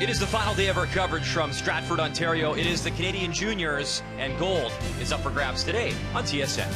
It is the final day of our coverage from Stratford, Ontario. It is the Canadian Juniors, and gold is up for grabs today on TSN.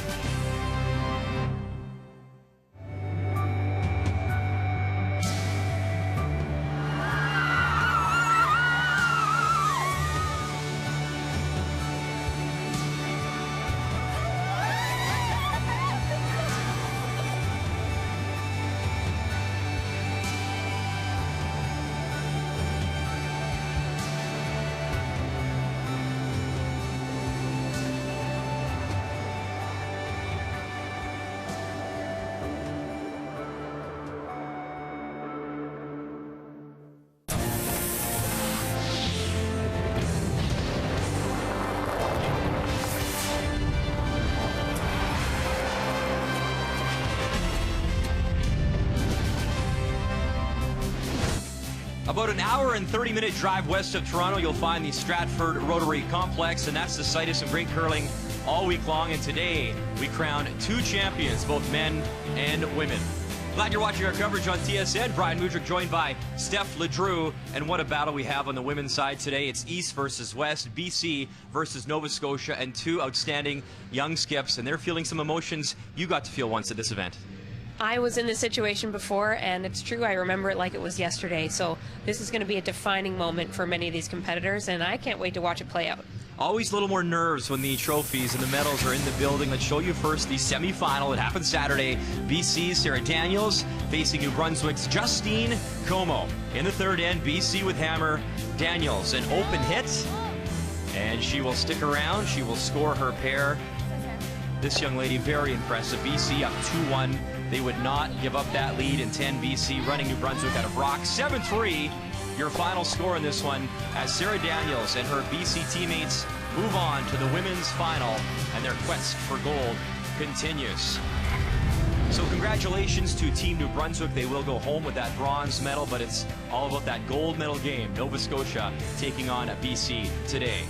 About an hour and 30-minute drive west of Toronto, you'll find the Stratford Rotary Complex, and that's the site of some great curling all week long. And today, we crown two champions, both men and women. Glad you're watching our coverage on TSN. Brian Mudryk joined by Steph Ledrew. And what a battle we have on the women's side today. It's East versus West, BC versus Nova Scotia, and two outstanding young skips. And they're feeling some emotions you got to feel once at this event. I was in this situation before, and it's true, I remember it like it was yesterday. So this is going to be a defining moment for many of these competitors, and I can't wait to watch it play out. Always a little more nerves when the trophies and the medals are in the building. Let's show you first the semifinal. It happened Saturday. BC's Sarah Daniels facing New Brunswick's Justine Como. In the third end, BC with hammer. Daniels, an open hit, and she will stick around. She will score her pair. This young lady, very impressive. BC up 2-1. They would not give up that lead in 10. BC running New Brunswick out of rock. 7-3, your final score in this one, as Sarah Daniels and her BC teammates move on to the women's final, and their quest for gold continues. So congratulations to Team New Brunswick. They will go home with that bronze medal, but it's all about that gold medal game. Nova Scotia taking on BC today.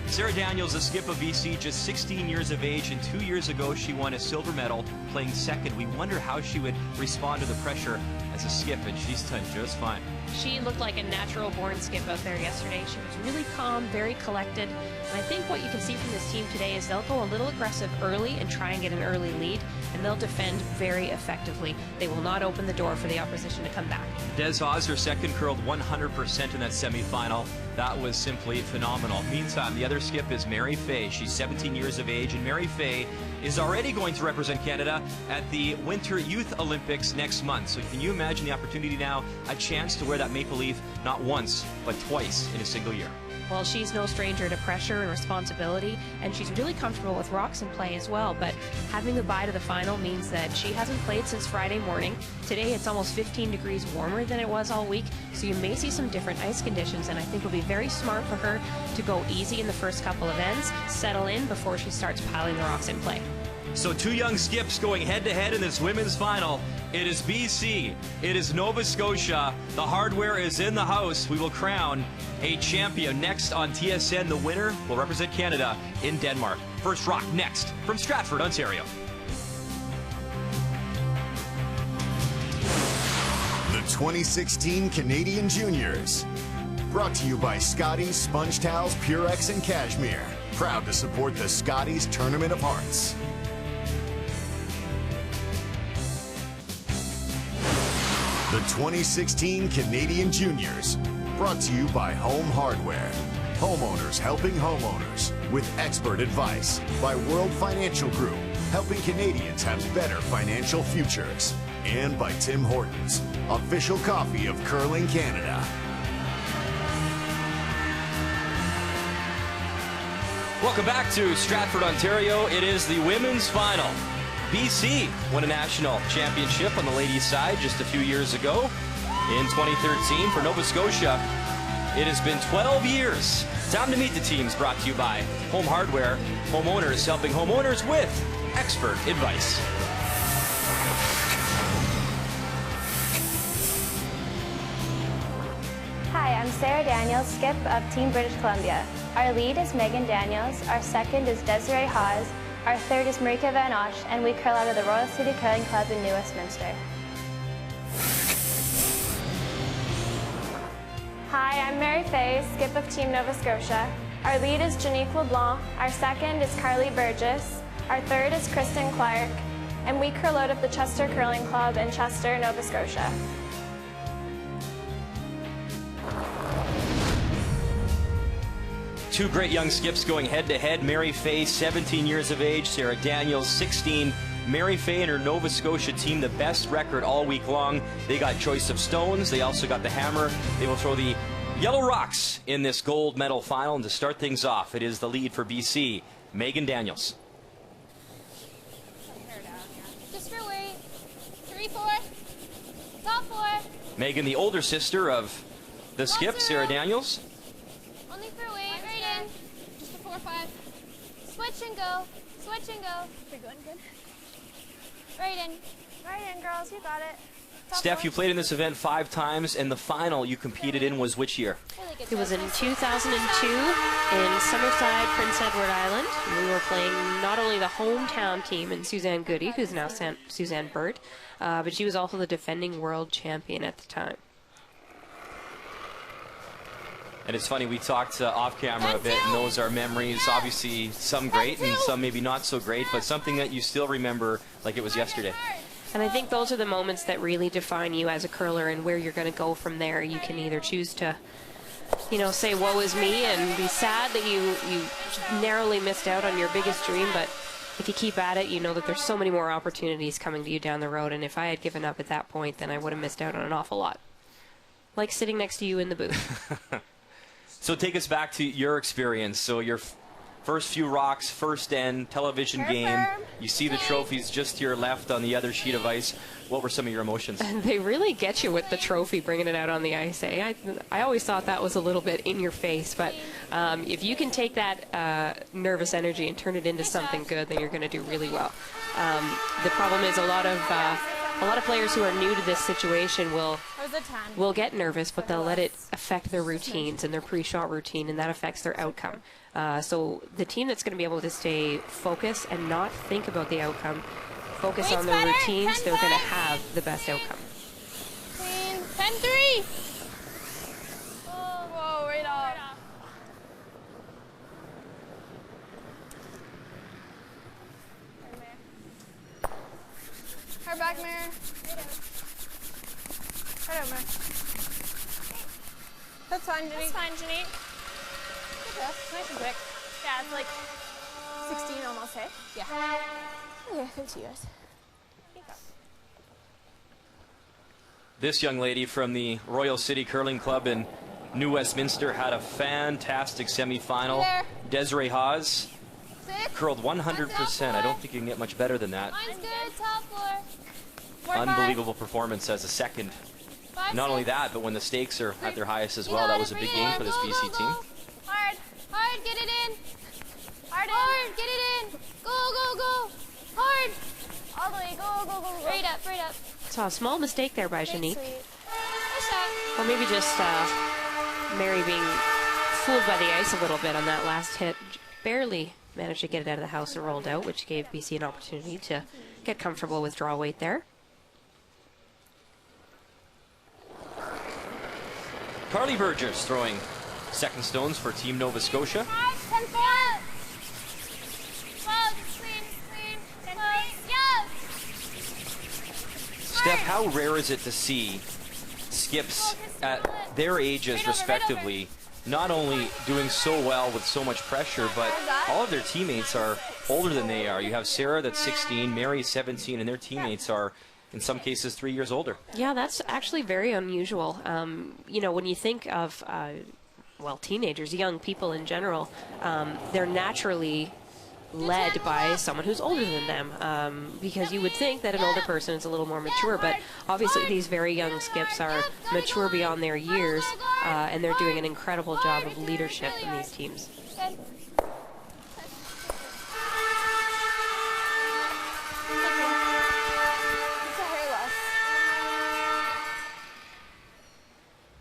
Sarah Daniels, the skip of BC, just 16 years of age, and 2 years ago she won a silver medal playing second. We wonder how she would respond to the pressure as a skip, and she's done just fine. She looked like a natural-born skip out there yesterday. She was really calm, very collected, and I think what you can see from this team today is they'll go a little aggressive early and try and get an early lead, and they'll defend very effectively. They will not open the door for the opposition to come back. Des Haas, her second, curled 100% in that semifinal. That was simply phenomenal. Meantime, the other skip is Mary Fay. She's 17 years of age, and Mary Fay is already going to represent Canada at the Winter Youth Olympics next month. So can you imagine the opportunity now, a chance to wear that maple leaf not once, but twice in a single year? Well, she's no stranger to pressure and responsibility, and she's really comfortable with rocks in play as well. But having the bye to the final means that she hasn't played since Friday morning. Today it's almost 15 degrees warmer than it was all week, so you may see some different ice conditions, and I think it'll be very smart for her to go easy in the first couple of ends, settle in before she starts piling the rocks in play. So two young skips going head-to-head in this women's final. It is BC. It is Nova Scotia. The hardware is in the house. We will crown a champion next on TSN. The winner will represent Canada in Denmark. First rock next from Stratford, Ontario. The 2016 Canadian Juniors. Brought to you by Scotties Sponge Towels, Purex, and Cashmere. Proud to support the Scotties Tournament of Hearts. The 2016 Canadian Juniors, brought to you by Home Hardware. Homeowners helping homeowners with expert advice by World Financial Group, helping Canadians have better financial futures. And by Tim Hortons, official coffee of Curling Canada. Welcome back to Stratford, Ontario. It is the women's final. BC won a national championship on the ladies' side just a few years ago in 2013. For Nova Scotia, it has been 12 years. Time to meet the teams, brought to you by Home Hardware. Homeowners helping homeowners with expert advice. Hi, I'm Sarah Daniels, skip of Team British Columbia. Our lead is Megan Daniels, our second is Desiree Hawes, our third is Marika Van Osch, and we curl out of the Royal City Curling Club in New Westminster. Hi, I'm Mary Fay, skip of Team Nova Scotia. Our lead is Janique LeBlanc, our second is Carly Burgess, our third is Kristen Clark, and we curl out of the Chester Curling Club in Chester, Nova Scotia. Two great young skips going head-to-head. Mary Fay, 17 years of age. Sarah Daniels, 16. Mary Fay and her Nova Scotia team, the best record all week long. They got choice of stones. They also got the hammer. They will throw the yellow rocks in this gold medal final. And to start things off, it is the lead for BC, Megan Daniels. Just for weight. 3-4. Top 4. Megan, the older sister of the skip, Sarah Daniels. Only for weight. Right in. Just for 4-5. Switch and go. Switch and go. You're going good. Right in. Right in, girls, you got it. Top Steph, 4. you played in this event 5 times, and the final you competed in was which year? Really good It was in job. 2002 in Summerside, Prince Edward Island. We were playing not only the hometown team and Suzanne Goody, who's now Suzanne Burt, but she was also the defending world champion at the time. And it's funny, we talked off camera a bit, and those are memories, obviously some great and some maybe not so great, but something that you still remember like it was yesterday. And I think those are the moments that really define you as a curler and where you're going to go from there. You can either choose to, you know, say woe is me and be sad that you narrowly missed out on your biggest dream, but if you keep at it, you know that there's so many more opportunities coming to you down the road, and if I had given up at that point, then I would have missed out on an awful lot. Like sitting next to you in the booth. So take us back to your experience. So your first few rocks, first end, television game. You see the trophies just to your left on the other sheet of ice. What were some of your emotions? They really get you with the trophy, bringing it out on the ice. Eh? I always thought that was a little bit in your face, but if you can take that nervous energy and turn it into something good, then you're going to do really well. The problem is a lot of players who are new to this situation will get nervous, but they'll let it affect their routines and their pre-shot routine, and that affects their outcome. So the team that's going to be able to stay focused and not think about the outcome, focus on their routines, they're going to have the best outcome. Clean. 10-3. Oh, whoa, right off. Her back mirror. Right over. That's fine, Janique. That's fine, Janique. Good pass. Nice and quick. Yeah, it's like 16 almost, hey? Yeah. Okay, good to you guys. This young lady from the Royal City Curling Club in New Westminster had a fantastic semifinal. There. Desiree Haas 6. curled 100%. I don't think you can get much better than that. Mine's good. Top 4. 4-5. Unbelievable performance as a second. 5, Not only 6. that, but when the stakes are at their highest as You well, got that it, was a big bring it game in. for this Go, BC go, team. go. Hard. Hard. Get it in. Hard, get it in. Go. Hard. All the way, go. Right up. So a small mistake there by Janique. Nice shot. Or maybe just Mary being fooled by the ice a little bit on that last hit. Barely managed to get it out of the house and rolled out, which gave BC an opportunity to get comfortable with draw weight there. Carly Burgess throwing second stones for Team Nova Scotia. 5, 10-4. Well, clean. 10-3. Yeah. Steph, how rare is it to see skips at their ages respectively not only doing so well with so much pressure, but all of their teammates are older than they are. You have Sarah that's 16, Mary 17, and their teammates are in some cases 3 years older. Yeah, that's actually very unusual. You know, when you think of, well, teenagers, young people in general, they're naturally led by someone who's older than them, because you would think that an older person is a little more mature, but obviously these very young skips are mature beyond their years, and they're doing an incredible job of leadership in these teams. Good. It's a hair loss.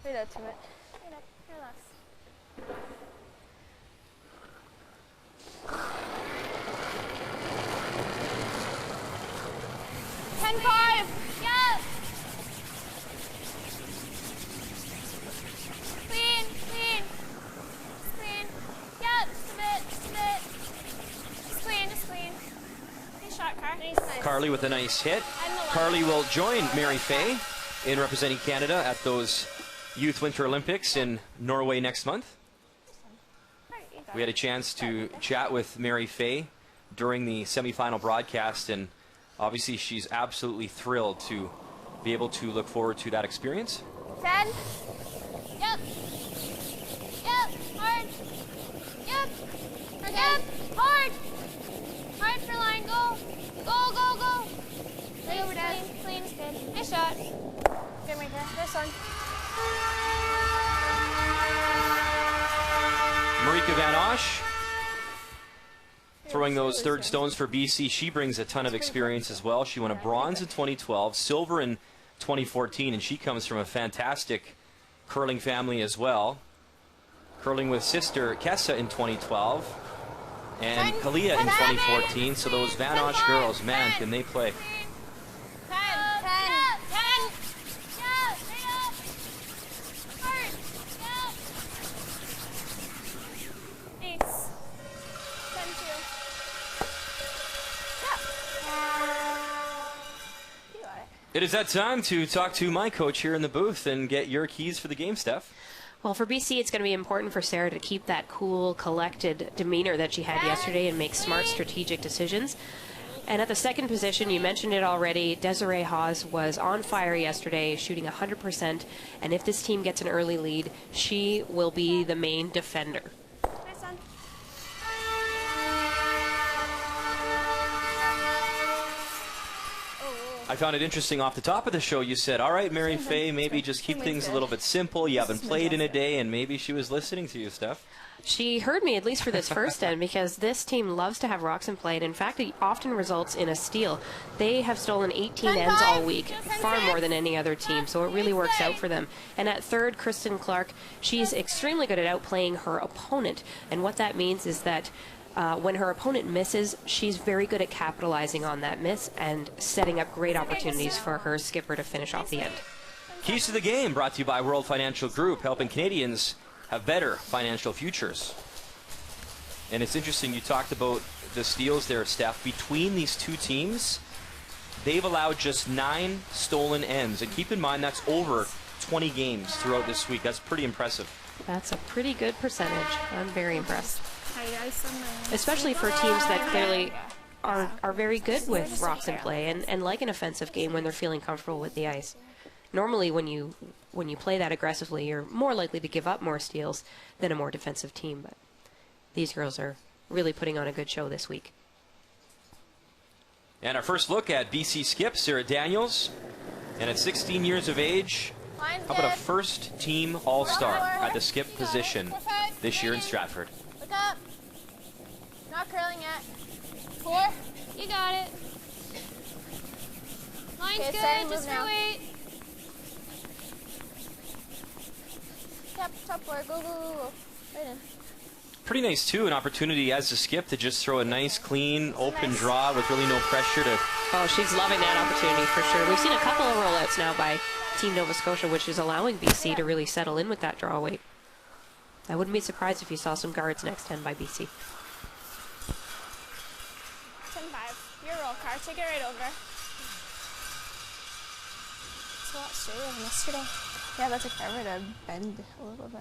Right up to it. Hair loss. Yes. Clean. Carly with a nice hit. Carly will join Mary Fay in representing Canada at those Youth Winter Olympics in Norway next month. We had a chance to chat with Mary Fay during the semifinal broadcast, and obviously she's absolutely thrilled to be able to look forward to that experience. 10. Yep. Yep. Hard. Yep. Yep. Hard. Hard for line. Go. Go, go, go. Right over there. Clean. Good. Nice shot. Good right there. This one. Marika Van Osh throwing those third stones for BC. She brings a ton of experience as well. She won a bronze in 2012, silver in 2014, and she comes from a fantastic curling family as well. Curling with sister Kessa in 2012 and Kalia in 2014. So those Van Osh girls, man, can they play. 10. 10. Yeah, stay up. Hard. Yeah. Ace. 10-2. Yeah. You got it. It is that time to talk to my coach here in the booth and get your keys for the game, Steph. Well, for BC, it's going to be important for Sarah to keep that cool, collected demeanor that she had yesterday and make smart, strategic decisions. And at the second position, you mentioned it already, Desiree Hawes was on fire yesterday, shooting 100%. And if this team gets an early lead, she will be the main defender. Nice one. I found it interesting off the top of the show. You said, all right, Mary Fay, maybe just keep things a little bit simple. You haven't played in a day, and maybe she was listening to you, Steph. She heard me, at least for this first end, because this team loves to have rocks in play, and in fact, it often results in a steal. They have stolen 18 ends all week, far more than any other team, so it really works out for them. And at third, Kristen Clark, she's extremely good at outplaying her opponent, and what that means is that when her opponent misses, she's very good at capitalizing on that miss and setting up great opportunities for her skipper to finish off the end. Keys to the game brought to you by World Financial Group, helping Canadians have better financial futures. And it's interesting, you talked about the steals there, Steph. Between these two teams, they've allowed just 9 stolen ends. And keep in mind, that's over 20 games throughout this week. That's pretty impressive. That's a pretty good percentage. I'm very impressed. Especially for teams that clearly are very good with rocks in play and like an offensive game when they're feeling comfortable with the ice. Normally when you play that aggressively, you're more likely to give up more steals than a more defensive team, but these girls are really putting on a good show this week. And our first look at BC skip, Sarah Daniels. And at 16 years of age, how about a first-team All-Star at the skip position this year in Stratford? Look up. Not curling yet. 4. You got it. Line's good. Just for weight. Top 4. Go, go, go, go. Right in. Pretty nice, too, an opportunity as a skip to just throw a nice, clean, open draw with really no pressure to... Oh, she's loving that opportunity for sure. We've seen a couple of rollouts now by Team Nova Scotia, which is allowing BC to really settle in with that draw weight. I wouldn't be surprised if you saw some guards next 10 by BC. 10-5. Your roll car. Take it right over. It's a lot straighter than yesterday. Yeah, that took forever to bend a little bit.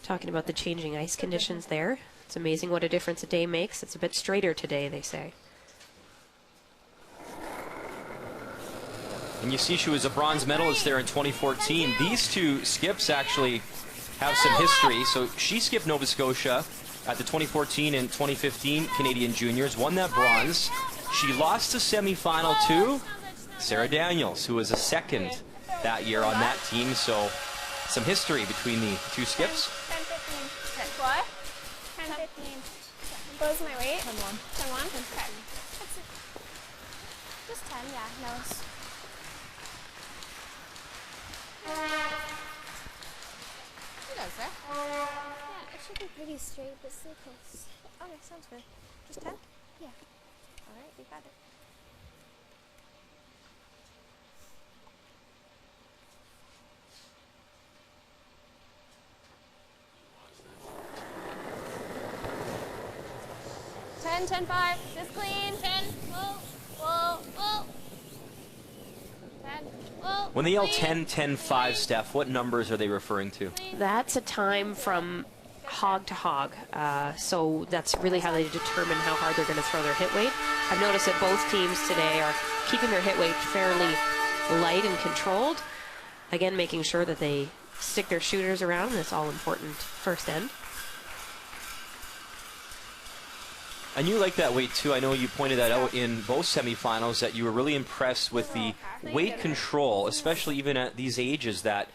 Talking about the changing ice conditions there. It's amazing what a difference a day makes. It's a bit straighter today, they say. And you see she was a bronze medalist there in 2014. These two skips actually have some history. So she skipped Nova Scotia at the 2014 and 2015 Canadian Juniors, won that bronze. She lost the semifinal to Sarah Daniels, who was a second that year on that team. So some history between the two skips. 10-15. What? 10-15. What was my weight? 10-1. 10-1? Okay. That's it. Just 10, yeah. No. She does that. Yeah, it should be pretty straight, but stay close. Okay, sounds good. Just 10? Yeah. Alright, you got it. 10, 10, 5. Just clean. 10. Whoa, whoa, whoa. 10. Whoa. When they yell clean. 10, 10, 5, Steph, what numbers are they referring to? That's a time from hog to hog. So that's really how they determine how hard they're going to throw their hit weight. I've noticed that both teams today are keeping their hit weight fairly light and controlled. Again, making sure that they stick their shooters around this all-important first end. And you like that weight too. I know you pointed that out in both semifinals, that you were really impressed with the weight control, especially even at these ages, that,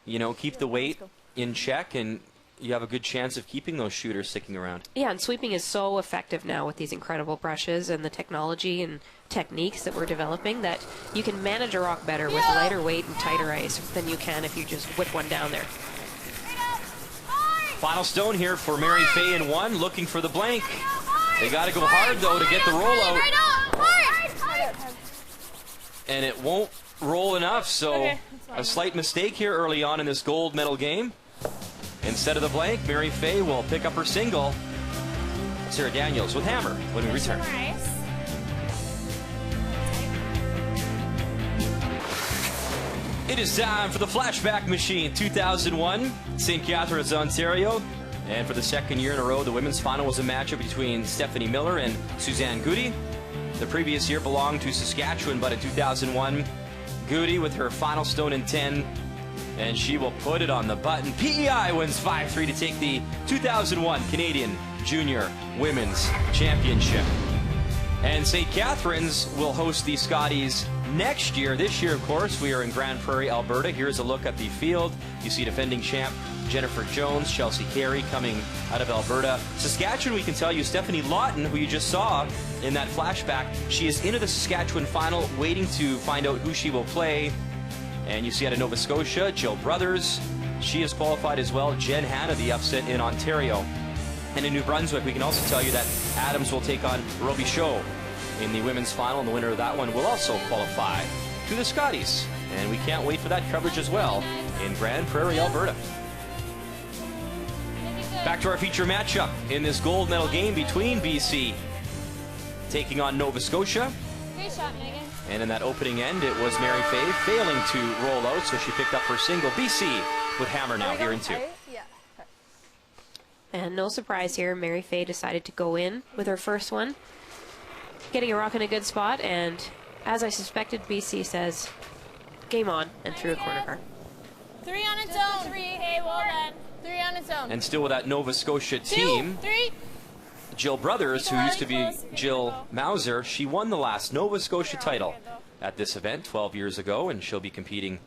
you know, keep the weight in check and you have a good chance of keeping those shooters sticking around. Yeah, and sweeping is so effective now with these incredible brushes and the technology and techniques that we're developing, that you can manage a rock better with lighter weight and tighter ice than you can if you just whip one down there. Final stone here for Mary Fay in 1, looking for the blank. They got to go hard, though, to get the rollout. And it won't roll enough, so a slight mistake here early on in this gold medal game. Instead of the blank, Mary Fay will pick up her single. Sarah Daniels with hammer when we return. It is time for the Flashback Machine 2001, St. Catharines, Ontario. And for the second year in a row, the women's final was a matchup between Stephanie Miller and Suzanne Goody. The previous year belonged to Saskatchewan, but in 2001, Goody with her final stone in 10, and she will put it on the button. PEI wins 5-3 to take the 2001 Canadian Junior Women's Championship. And St. Catharines will host the Scotties next year. This year, of course, we are in Grand Prairie, Alberta. Here's a look at the field. You see defending champ Jennifer Jones, Chelsea Carey coming out of Alberta. Saskatchewan, we can tell you, Stephanie Lawton, who you just saw in that flashback, she is into the Saskatchewan final, waiting to find out who she will play. And you see out of Nova Scotia, Jill Brothers. She is qualified as well. Jen Hanna, the upset in Ontario. And in New Brunswick, we can also tell you that Adams will take on Roby Shaw in the women's final, and the winner of that one will also qualify to the Scotties. And we can't wait for that coverage as well in Grand Prairie, Alberta. Back to our feature matchup in this gold medal game between BC taking on Nova Scotia. Great shot, Megan. And in that opening end, it was Mary Fay failing to roll out, so she picked up her single. BC with hammer now here in 2. And no surprise here, Mary Fay decided to go in with her first one, getting a rock in a good spot, and as I suspected, BC says, game on, and threw a corner car. 3 on its own. 3. Hey, well then. 3 on its own. And still with that Nova Scotia team, 2, 3. Jill Brothers, who used to be Jill Mauser, she won the last Nova Scotia title at this event 12 years ago, and she'll be competing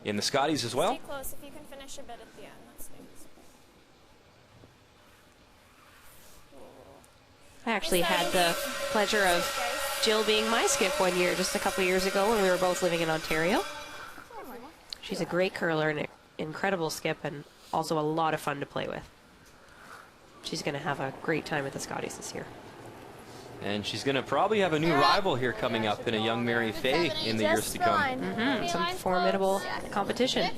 in the Scotties as well. Stay close if you can finish a bit at the end. That's nice. I actually had the pleasure of Jill being my skip one year, just a couple years ago when we were both living in Ontario. She's a great curler and an incredible skip, and also a lot of fun to play with. She's going to have a great time at the Scotties this year. And she's going to probably have a new rival here coming up in a young Mary Fay in the years to come. Some formidable competition.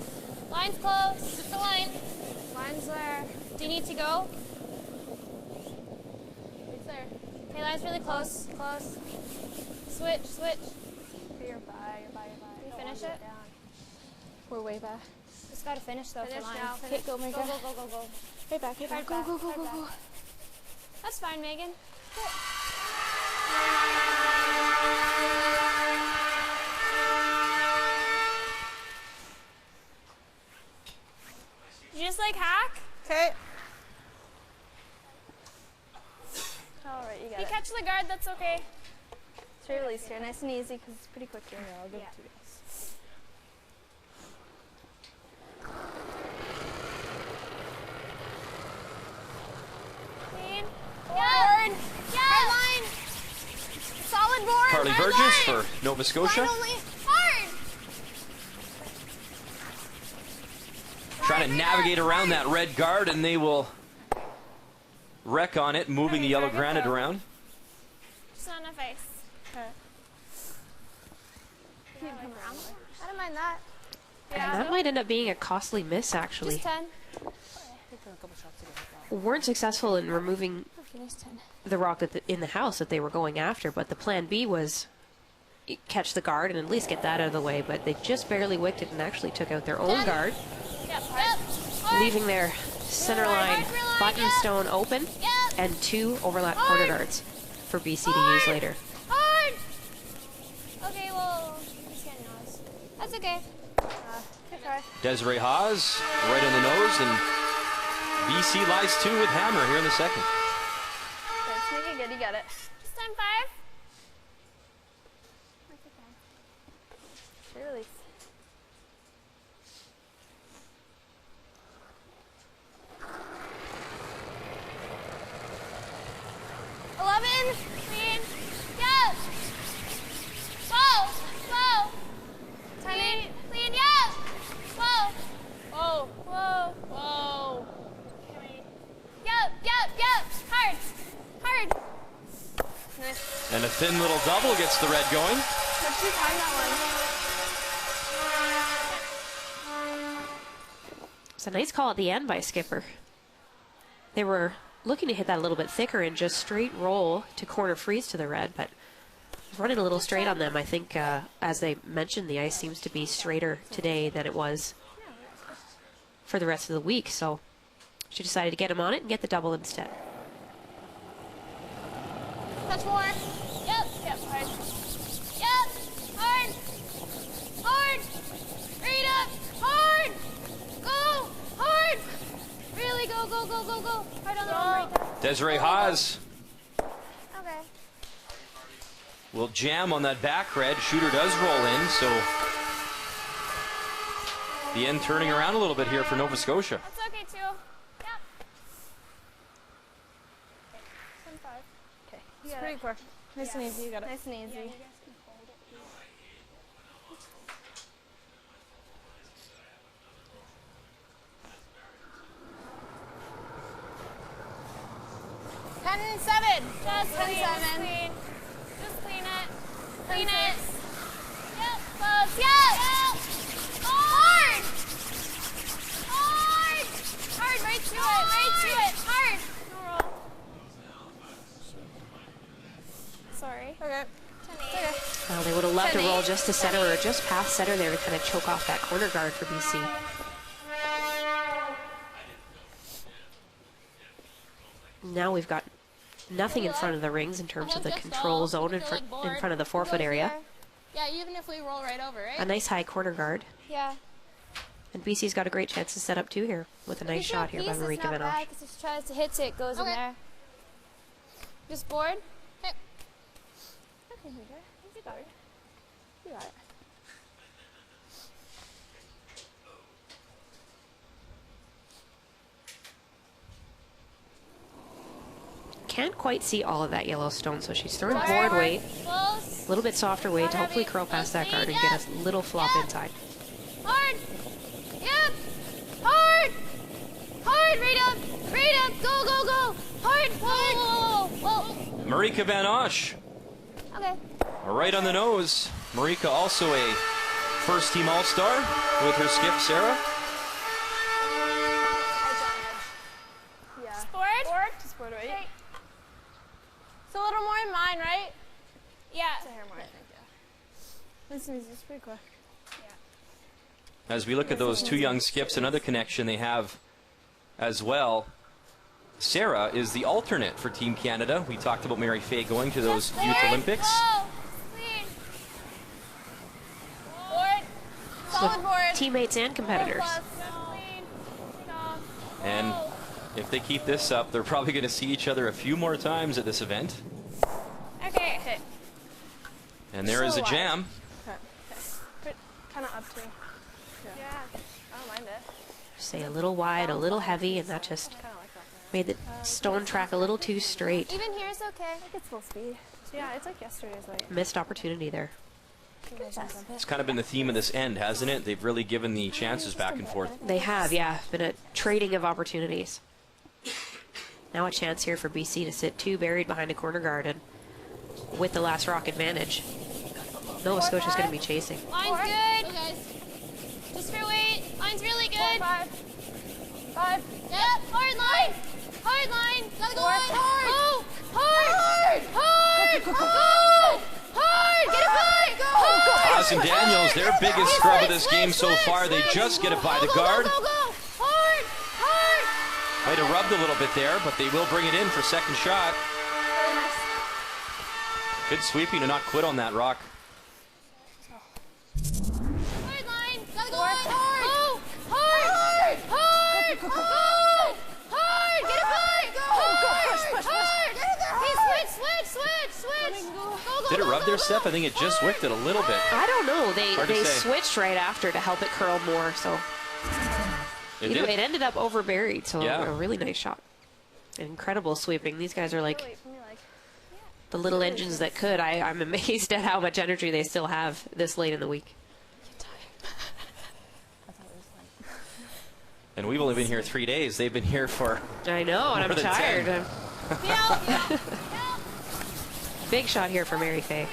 Line's close. Just the line. Line's there. Do you need to go? It's there. Okay, line's really close. Close. Switch, switch. You're by. Can you finish it? We're way back. Just gotta finish though for line. Okay, go, Megan. Go. Right back, right back. Go. That's fine, Megan. You just like hack? Okay. All right, you got If you it. catch the guard, that's okay. Straight release here, nice and easy because it's pretty quick here. I'll give it to you guys. Clean. Hard. Hard line. Solid board. Carly Hard Burgess line. for Nova Scotia. Line only. Hard. Trying to navigate around that red guard, and they will wreck on it, moving the yellow granite around. Just not enough ice. I don't mind that. And that might end up being a costly miss, actually. Just 10. weren't successful in removing Finish 10. the rock in the house that they were going after, but the plan B was catch the guard and at least get that out of the way, but they just barely wicked it and actually took out their own guard, Yep. leaving their center line button stone open and 2 overlap corner guards for BC to use later. Hard! Okay, well, he's getting noise. That's okay. Good try. Desiree Haas right in the nose, and BC lies 2 with hammer here in the second. Let's make it good. You got it. This time 5. Straight release. 11. Clean. Go. Whoa. Whoa. Clean. Clean. Yeah. Whoa. Whoa. Whoa. Whoa. Yep. Yep. Yep. Hard. Hard. Nice. And a thin little double gets the red going. Let's just time that one. It's a nice call at the end by Skipper. They were looking to hit that a little bit thicker and just straight roll to corner freeze to the red, but running a little straight on them. I think, as they mentioned, the ice seems to be straighter today than it was for the rest of the week, so she decided to get him on it and get the double instead. Touch more. Yep. Yep. Hard. Yep. Hard. Hard. Read up. Hard. Go. Hard. Really go, go, go, go, go. Hard on the one right there. Desiree Haas Okay. will jam on that back red. Shooter does roll in, so the end turning around a little bit here for Nova Scotia. That's okay too. Yep. 10-5. Okay. It's pretty quick. Nice and easy. You got it. Nice and easy. Just 10-7. Clean. Just clean it. Clean it. Yep. Close. Yep. Hard. Hard. Hard. Right to it. Right to it. Hard. No roll. Sorry. Okay. 10-8. Well, they would have loved to roll just to center or just past center there to kind of choke off that corner guard for BC. Now we've got nothing in front of the rings in terms of the control zone in front of the forefoot area. Yeah, even if we roll right over, right? A nice high corner guard. Yeah. And BC's got a great chance to set up 2 here with a nice shot here by Marika Van Osch. Because if she tries to hit it, it goes in there. Just board. Hey. Okay, Hugo. You got it. You got it. Can't quite see all of that yellow stone, so she's throwing board weight, Close. a little bit softer weight to hopefully curl past that guard and get a little flop inside. Hard. Yep. Hard. Hard. Right up. Right up. Go, go, go. Hard. Hard. Whoa. Marika Van Osch Okay. right on the nose. Marika also a first-team All-Star with her skip, Sarah. Yeah. Board. Board. Just board right. Okay. It's a little more in mine, right? Yeah. It's a hair more, I think, yeah. Nice and easy. It's pretty quick. As we look at those 2 young skips, another connection they have as well. Sarah is the alternate for Team Canada. We talked about Mary Fay going to those Youth Olympics. Go. Clean. Board. Solid board. Teammates and competitors. Clean. Stop. And if they keep this up, they're probably going to see each other a few more times at this event. Okay. Okay. And there is a jam. Okay. Okay. Kind of up to. Yeah. I don't mind it. Say a little wide, a little heavy, and that just Kind of like that. made the stone track a little too straight. Even here is okay. I think it's full speed. Yeah, it's like yesterday's weight. Missed opportunity there. It's kind of been the theme of this end, hasn't it? They've really given the chances back and forth. They have, yeah. Been a trading of opportunities. Now a chance here for BC to sit 2 buried behind a corner guard, and with the last rock advantage, Nova Scotia's going to be chasing. Line's good. Okay. Just for weight. Line's really good. 5. 5. Yep. Hard line. Hard line. Gotta go hard. Hard. Hard. Hard. Go. Hard. Get it by. Hard. Haas and Daniels, their biggest scrub of this game so far. They just get it by the guard. Go. Hard. Hard. Might have rubbed a little bit there, but they will bring it in for second shot. Good sweeping to not quit on that rock. Hard line. Gotta go hard. Go. Hard. Hard. Hard. Hard. Get it by. Hard. Hard. Hey, switch. Go. Did it rub their step? I think it just wicked it a little bit. I don't know. Hard to They say. switched right after to help it curl more. So It either did. way, it ended up over buried. So Yeah. a really nice shot. Incredible sweeping. These guys are like Wait for me, like, the little engines that could. I'm amazed at how much energy they still have this late in the week. And we've only been here 3 days. They've been here for I know, and More I'm than tired. 10. Big shot here for Mary Fay.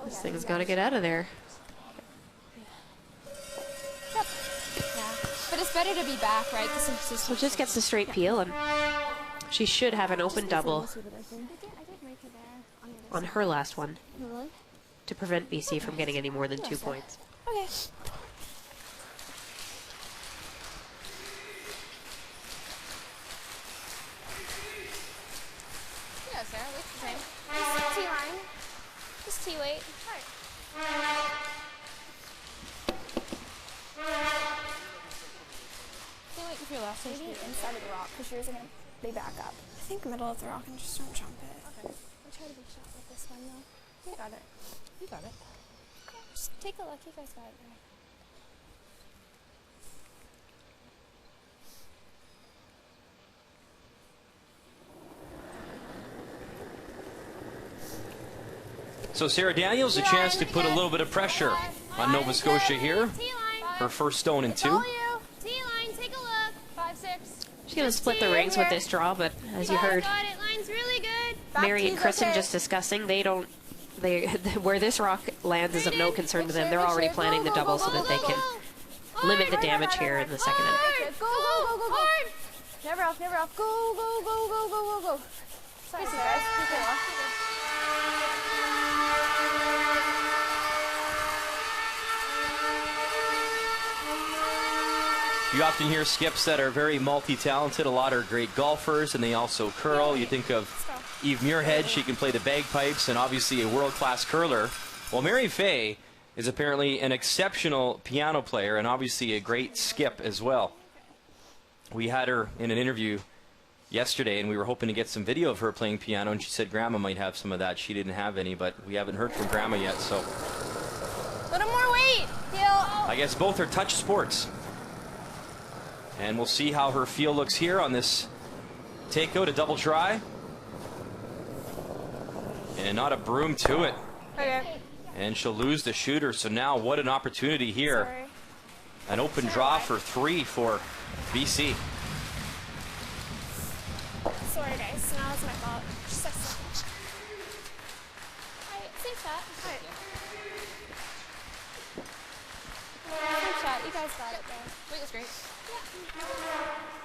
This thing's got to get out of there. but it's better to be back, right? So just gets the straight peel, and she should have an open double I did make it there. on her last one Really? to prevent BC from getting any more than 2 points. Okay. Yeah, Sarah, wait the same. Just T-line. Just T-weight. Wait for your last one. Maybe inside of the rock, because yours are going to, they back up. I think middle of the rock and just don't jump it. Okay. I'll try to be shot with this one, though. You got it. You got it. Just take a look. You guys got it there. So Sarah Daniels a chance to put a little bit of pressure on Nova Scotia here. T-line. Her first stone in 2. All you. T-line, take a look. 5-6. She's going to split the rings with this draw, but as you heard Got it. Line's really good. Mary and Kristen just discussing, where this rock lands is of no concern to them. They're already planning the double so that they can limit the damage here in the second end. Go. Never off. Go. Sorry, guys. Keep it off. You often hear skips that are very multi-talented. A lot are great golfers, and they also curl. You think of Eve Muirhead. She can play the bagpipes, and obviously a world-class curler. Well, Mary Fay is apparently an exceptional piano player and obviously a great skip as well. We had her in an interview yesterday, and we were hoping to get some video of her playing piano, and she said Grandma might have some of that. She didn't have any, but we haven't heard from Grandma yet, so Little more weight. I guess both are touch sports. And we'll see how her feel looks here on this takeout, a double try. And not a broom to it. Okay. And she'll lose the shooter, so now what an opportunity here. Sorry. An open draw for 3 for BC. Sorry, guys. No, it's my fault. Just a second. Alright, same shot. Alright. Same shot. You guys got it, though. Weight was great.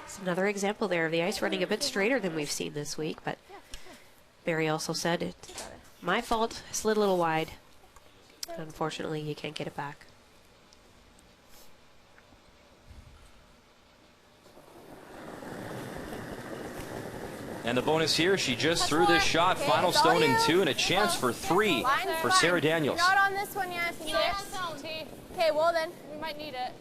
It's another example there of the ice running a bit straighter than we've seen this week, but Mary also said it. My fault, I slid a little wide. And unfortunately, you can't get it back. And the bonus here, she just threw this shot. Final stone in 2 and a chance for 3 for Sarah Daniels. Not on this one yet. Not on zone. T. Okay, well then. We might need it.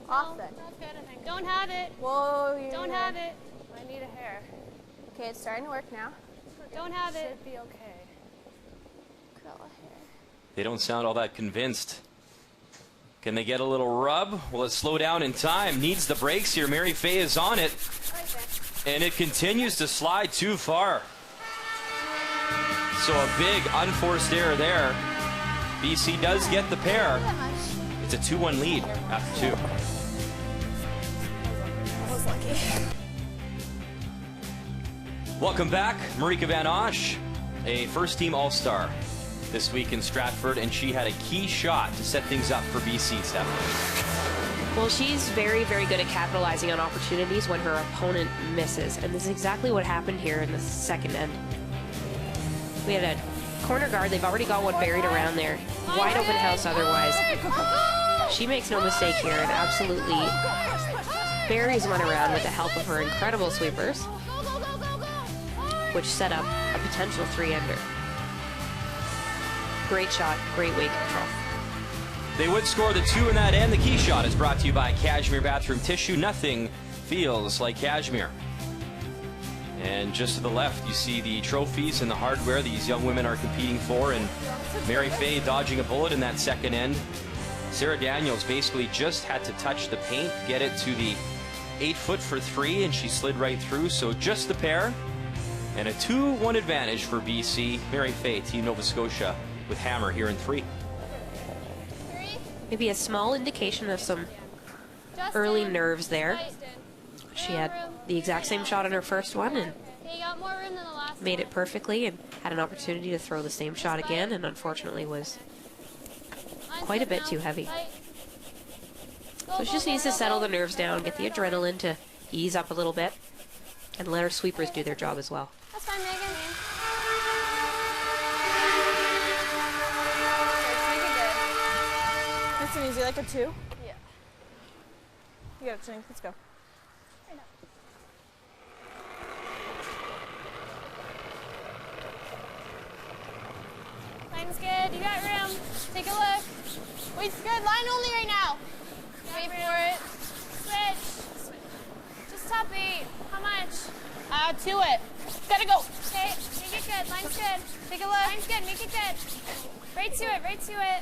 Off then. That's good, I think. Don't have it. Whoa, you Don't have it. I need a hair. Okay, it's starting to work now. Don't have it. Should be okay. Curl a hair. They don't sound all that convinced. Can they get a little rub? Will it slow down in time? Needs the brakes here. Mary Fay is on it. And it continues to slide too far. So a big unforced error there. BC does get the pair. It's a 2-1 lead after 2. I was lucky. Welcome back. Marika Van Osh, a first-team All-Star this week in Stratford, and she had a key shot to set things up for BC, Stephanie. Well, she's very, very good at capitalizing on opportunities when her opponent misses, and this is exactly what happened here in the second end. We had a corner guard. They've already got one buried around there. Wide open house otherwise. She makes no mistake here and absolutely buries one around with the help of her incredible sweepers, which set up a potential 3-ender. Great shot, great weight control. They would score the 2 in that end. The key shot is brought to you by Cashmere Bathroom Tissue. Nothing feels like cashmere. And just to the left, you see the trophies and the hardware these young women are competing for, and Mary Fay dodging a bullet in that second end. Sarah Daniels basically just had to touch the paint, get it to the 8 foot for 3, and she slid right through. So just the pair, and a 2-1 advantage for BC. Mary Fay, Team Nova Scotia, with hammer here in 3. Maybe a small indication of some early nerves there. She had the exact same shot on her first one and made it perfectly, and had an opportunity to throw the same shot again, and unfortunately was quite a bit too heavy. So she just needs to settle the nerves down, get the adrenaline to ease up a little bit, and let her sweepers do their job as well. That's fine, Megan. Nice and easy, like a 2? Yeah. You got it, Jenny. Let's go. Line's good. You got room. Take a look. Wait's good. Line only right now. Wait for it. Switch. Just top 8. How much? To it. Gotta go. Okay. Make it good. Line's good. Take a look. Line's good. Make it good. Right to it. Right to it.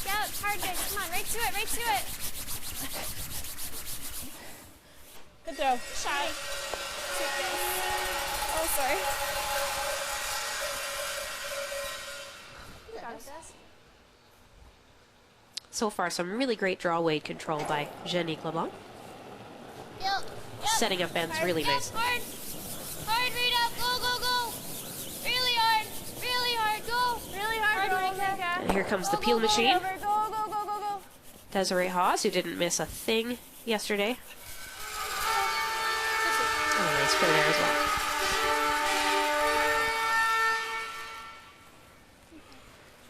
Yeah, it's hard, good. Come on. Right to it. Right to it. Good throw. Shot. Oh, sorry. So far, some really great draw weight control by Jeannick LeBlanc. Yep. Setting up ends really nice. Hard. Hard, read up. Go, go, go. Really hard. Really hard. Go. Really hard. Go, And here comes the peel machine. Go, go, go, go, go. Desiree Haas, who didn't miss a thing yesterday. Oh, nice fill there as well.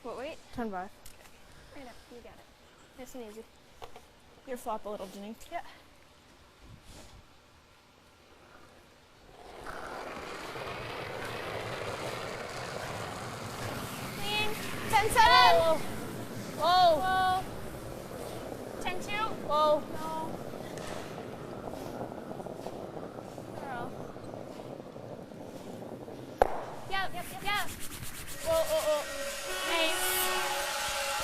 What weight? 10 bar. Right up. You got it. Nice and easy. Your flop a little, Jenny. Yeah. Clean. 10-7. Whoa. Whoa. 10-2. Whoa. No. Girl. Yep. Whoa, Nice.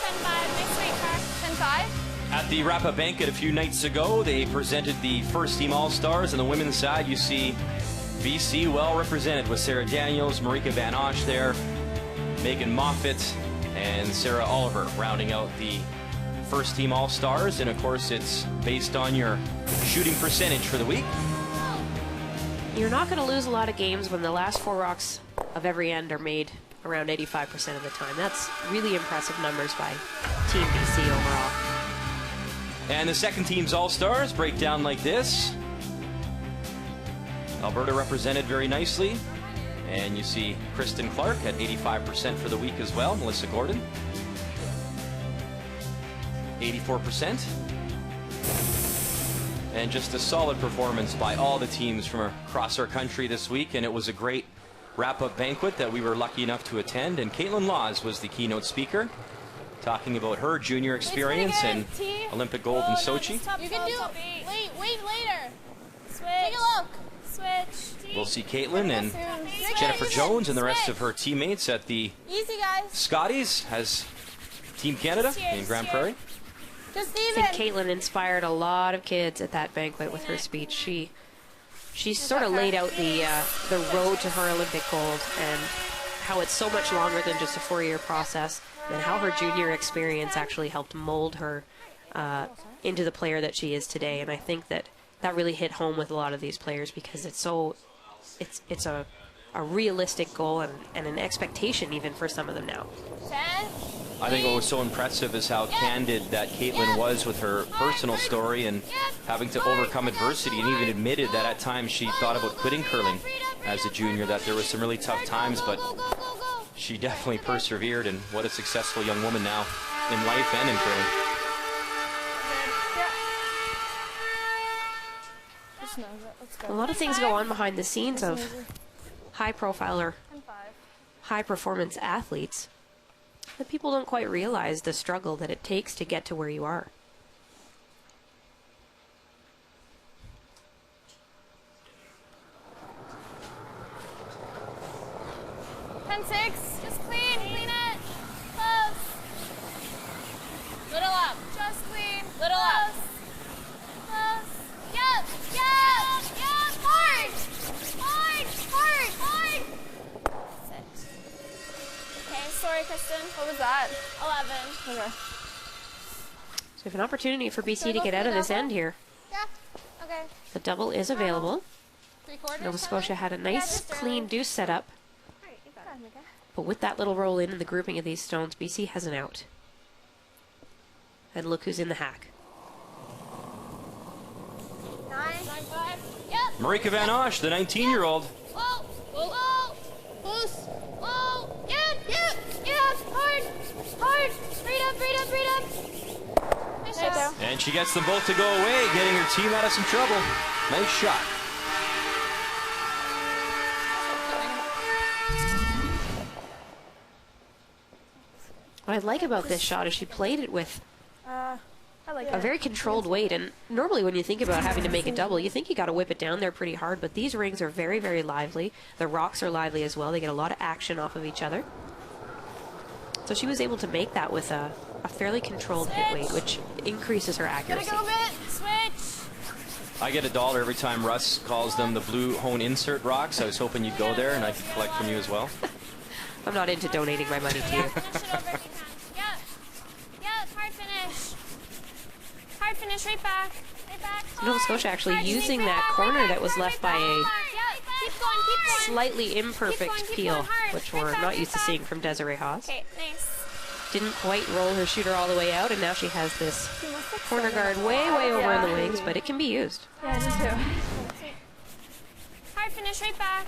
10-5. Nice weight, Car. 10-5. At the wrap-up banquet a few nights ago, they presented the first-team All-Stars. On the women's side, you see BC well represented with Sarah Daniels, Marika Van Osh there, Megan Moffitt, and Sarah Oliver rounding out the first-team All-Stars. And, of course, it's based on your shooting percentage for the week. You're not going to lose a lot of games when the last 4 rocks of every end are made around 85% of the time. That's really impressive numbers by Team BC overall. And the second team's All-Stars break down like this. Alberta represented very nicely. And you see Kristen Clark at 85% for the week as well. Melissa Gordon, 84%. And just a solid performance by all the teams from across our country this week. And it was a great wrap-up banquet that we were lucky enough to attend. And Caitlin Laws was the keynote speaker, talking about her junior experience and Olympic gold in Sochi. You can do it. Wait later. Switch. Take a look. Switch. We'll see Caitlin and Jennifer Jones and the rest of her teammates at the Easy, guys. Scotties as Team Canada in Grand Prairie. Just I even. think Caitlin inspired a lot of kids at that banquet with her speech. She sort of laid out the road to her Olympic gold and how it's so much longer than just a 4-year process, and how her junior experience actually helped mold her into the player that she is today. And I think that really hit home with a lot of these players because it's so it's a realistic goal and an expectation even for some of them now. 10. I think what was so impressive is how candid that Caitlin was with her personal story and having to overcome adversity, and even admitted that at times she thought about quitting curling as a junior, that there were some really tough times, but she definitely persevered, and what a successful young woman now in life and in curling. A lot of things go on behind the scenes of high-profile or high-performance athletes that people don't quite realize the struggle that it takes to get to where you are. Just clean it. Close. Little up. Just clean. Little up. Close. Yep. Hard. Sit. Okay, sorry, Kristen. What was that? 11. Okay. So we have an opportunity for BC to get out of this end here. Yeah. Okay. The double is available. 3/4. Nova Scotia had a nice, clean deuce set up. But with that little roll in and the grouping of these stones, BC has an out. And look who's in the hack. 9-5. Yep. Marika Van Osh, the 19-year-old. Whoa. Loose. Whoa. Yep. Hard. Read up. Nice shot. And she gets them both to go away, getting her team out of some trouble. Nice shot. What I like about this shot is she played it with I like a very controlled weight, and normally when you think about having to make a double, you think you got to whip it down there pretty hard, but these rings are very, very lively. The rocks are lively as well. They get a lot of action off of each other. So she was able to make that with a fairly controlled hit weight, which increases her accuracy. Gotta go a bit. Switch. I get $1 every time Russ calls them the blue hone insert rocks. I was hoping you'd go there and I could collect from you as well. I'm not into donating my money to you. Hard finish, right back. Nova Scotia actually using that corner that was left by a slightly imperfect peel, which we're not used to seeing from Desiree Haas. Okay, nice. Didn't quite roll her shooter all the way out, and now she has this corner guard way over in the wings, but it can be used. Yeah, me too. Hard finish, right back.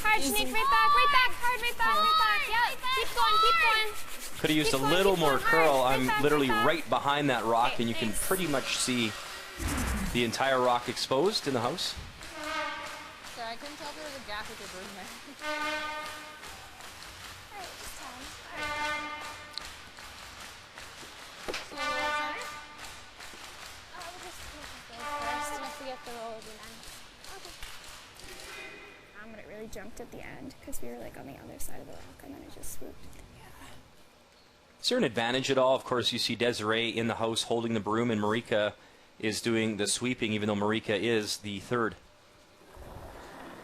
Hard, Shanique, right back. Hard, right back. Yeah, keep going. Could have used a little more curl. I'm literally right behind that rock, and you can pretty much see the entire rock exposed in the house. Sorry, I couldn't tell if there was a gap with your broom there. It really jumped at the end because we were like on the other side of the rock and then it just swooped. Is there an advantage at all? Of course, you see Desiree in the house holding the broom, and Marika is doing the sweeping, even though Marika is the third.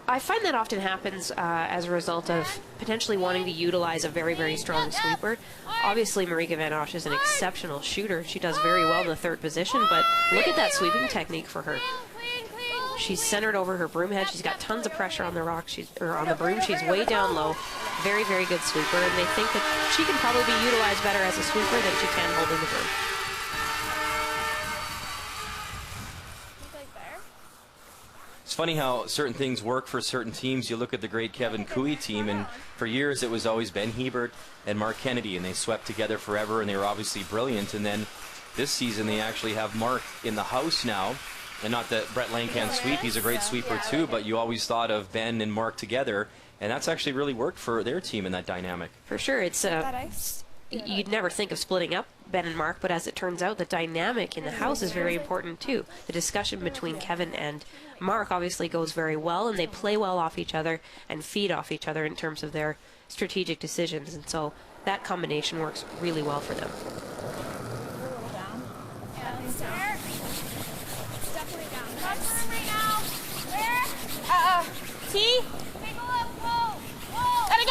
I find that often happens as a result of potentially wanting to utilize a very, very strong sweeper. Obviously, Marika Van Osh is an exceptional shooter. She does very well in the third position, but look at that sweeping technique for her. She's centered over her broom head. She's got tons of pressure on the rock. On the broom. She's way down low. Very, very good sweeper, and they think that she can probably be utilized better as a sweeper than she can holding the broom. It's funny how certain things work for certain teams. You look at the great Kevin Cooey team, and for years it was always Ben Hebert and Mark Kennedy, and they swept together forever, and they were obviously brilliant. And then this season they actually have Mark in the house now. And not that Brett Lang can't sweep, he's a great sweeper too, but you always thought of Ben and Mark together, and that's actually really worked for their team in that dynamic. For sure, it's you'd never think of splitting up Ben and Mark, but as it turns out, the dynamic in the house is very important too. The discussion between Kevin and Mark obviously goes very well, and they play well off each other and feed off each other in terms of their strategic decisions, and so that combination works really well for them. T. Gotta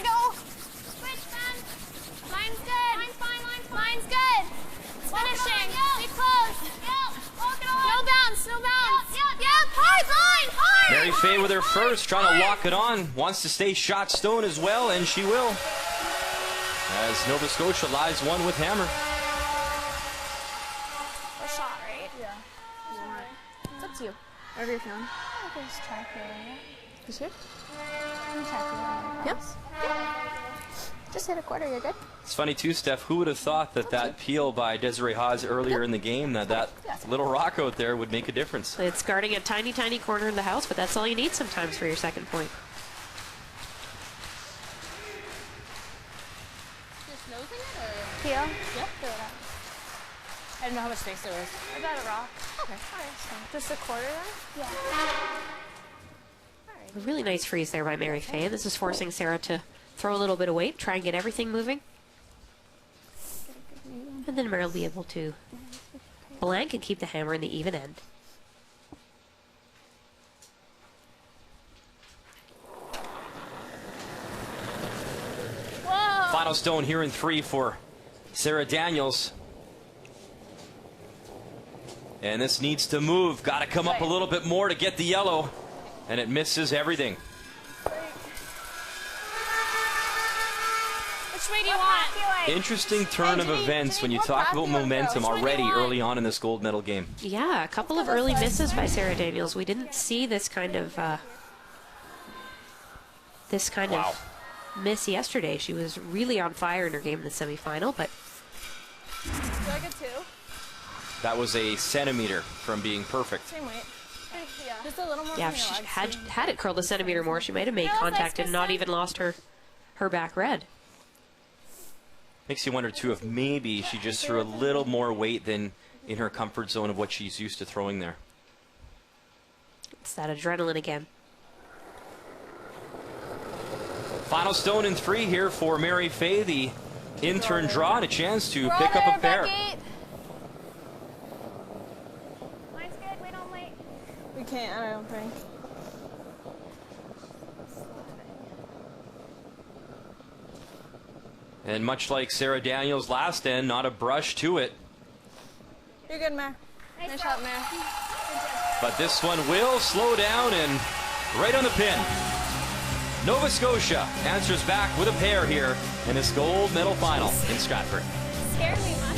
go. Switch, man. Line's good. Line's good. Finishing. Be close. No bounce. Yep. Hard line. Fay with her first, trying to lock it on. Wants to stay shot stone as well, and she will. As Nova Scotia lies one with hammer. A shot, right? Yeah. It's up to you. Whatever you're feeling. I can just try for it. This here? I'm trying for it. Yeah. Just hit a quarter, you're good. It's funny too, Steph. Who would have thought that that peel by Desiree Haas earlier in the game, that little rock out there would make a difference? It's guarding a tiny, tiny corner in the house, but that's all you need sometimes for your second point. Just nosing it or? Peel. Yep, throw it out. I didn't know how much space there was. I got a rock. Okay. Just a quarter then? Yeah. A really nice freeze there by Mary Fay, and this is forcing Sarah to throw a little bit of weight, try and get everything moving. And then Mary will be able to blank and keep the hammer in the even end. Whoa. Final stone here in 3 for Sarah Daniels. And this needs to move. Got to come up a little bit more to get the yellow. And it misses everything. Which way do you want? Interesting turn of events when you talk about momentum already early on in this gold medal game. Yeah, a couple of early misses by Sarah Daniels. We didn't see this kind of miss yesterday. She was really on fire in her game in the semifinal, but Do I get 2? That was a centimeter from being perfect. Same weight. Yeah. Just a little more. yeah, if she had it curled a centimeter more, she might have made contact and not even lost her back red. Makes you wonder too if maybe she just threw a little more weight than in her comfort zone of what she's used to throwing there. It's that adrenaline again. Final stone in 3 here for Mary Fay, the intern draw, and a chance to pick up a pair. Mine's good. Wait on late. We can't, I don't think. And much like Sarah Daniels' last end, not a brush to it. You're good, Mare. Nice shot, Mare. But this one will slow down and right on the pin. Nova Scotia answers back with a pair here in this gold medal final in Stratford. Scared me much.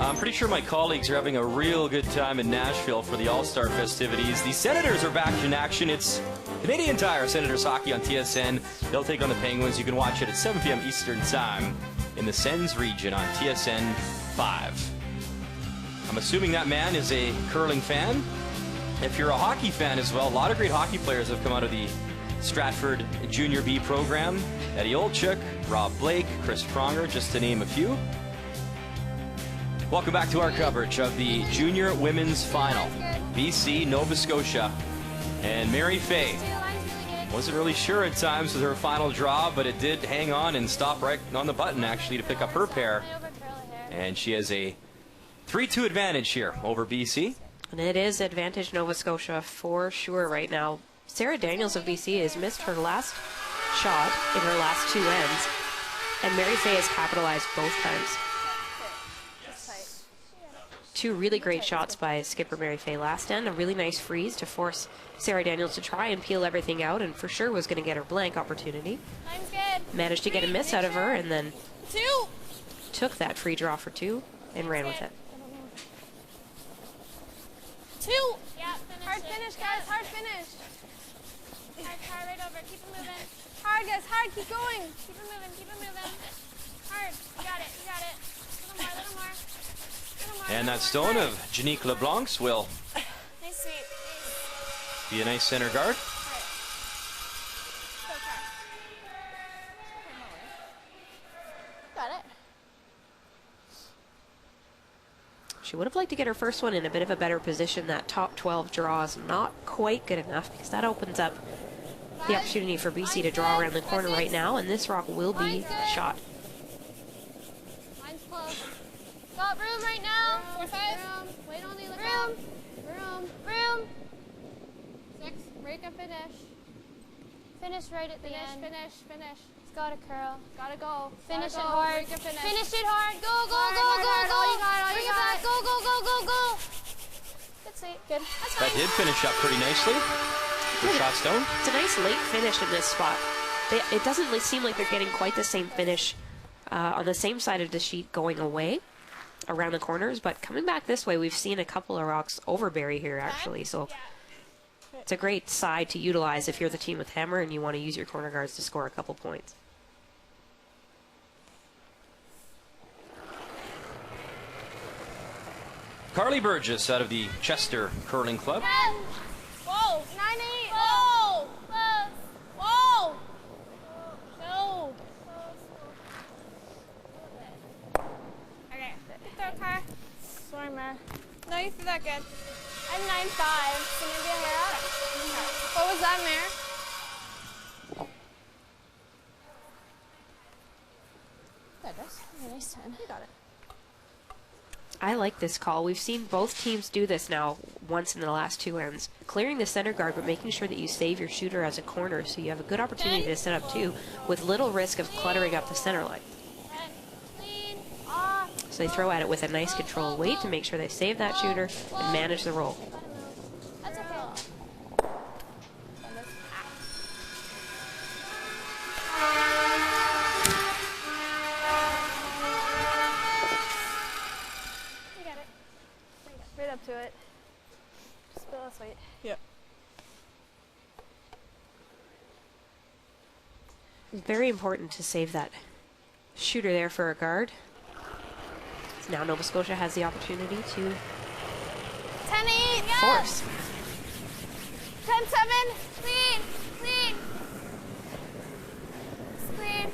I'm pretty sure my colleagues are having a real good time in Nashville for the All-Star festivities. The Senators are back in action. It's Canadian Tire Senators hockey on TSN. They'll take on the Penguins. You can watch it at 7 p.m. Eastern Time in the Sens region on TSN 5. I'm assuming that man is a curling fan. If you're a hockey fan as well, a lot of great hockey players have come out of the Stratford Junior B program. Eddie Olchuk, Rob Blake, Chris Pronger, just to name a few. Welcome back to our coverage of the Junior Women's Final. BC, Nova Scotia, and Mary Fay wasn't really sure at times with her final draw, but it did hang on and stop right on the button actually to pick up her pair. And she has a 3-2 advantage here over BC. And it is advantage Nova Scotia for sure right now. Sarah Daniels of BC has missed her last shot in her last 2 ends, and Mary Fay has capitalized both times. 2 really great shots by skipper Mary Fay last end. A really nice freeze to force Sarah Daniels to try and peel everything out, and for sure was going to get her blank opportunity. Mine's good. Managed to get a miss out of her, and then 2. took that free draw for 2 and ran with it. 2. Yeah, Hard finish, guys. Hard finish. Hard, right over. Keep it moving. Hard, guys. Hard. Keep going. Keep it moving. Keep it moving. Hard. You got it. You got it. A little more. A little more. And that stone of Janique LeBlanc's will Nice sweep. be a nice center guard. Got it. She would have liked to get her first one in a bit of a better position. That top 12 draw is not quite good enough because that opens up the opportunity for BC to draw around the corner right now, and this rock will be shot. Mine's close. Got room right now. 4, 5. Room. Wait only. Look room. Room. Room. 6. Break and finish. Finish right at the end. Finish. It's gotta curl. Gotta go. Finish Gotta it go. hard. Break and finish. Finish it hard. Go, go, Hard, go, hard, go, all go. you got, all you Bring it got. back. Go, go, go, go, go. good. That's That fine. did finish up pretty nicely for Shot Stone. It's a nice late finish in this spot. It doesn't seem like they're getting quite the same finish on the same side of the sheet going away around the corners, but coming back this way, we've seen a couple of rocks overbury here actually, so it's a great side to utilize if you're the team with hammer and you want to use your corner guards to score a couple points. Carly Burgess out of the Chester Curling Club. Whoa! 9-8! Whoa! Whoa! No! Okay. Throw car. Sorry, Mare. No, you threw that good. I'm 9-5, so maybe a hair up. What was that, Mare? That's a nice 10. You got it. I like this call. We've seen both teams do this now once in the last two ends. Clearing the center guard, but making sure that you save your shooter as a corner so you have a good opportunity to set up two with little risk of cluttering up the center line. Clean. Off. So they throw at it with a nice controlled weight to make sure they save that shooter and manage the roll. That's okay. You got it. Right up to it. Just feel this weight. Yep. It's very important to save that shooter there for a guard. Now Nova Scotia has the opportunity to 10-8. Yeah. force. 10-7. Clean. Clean. Just clean.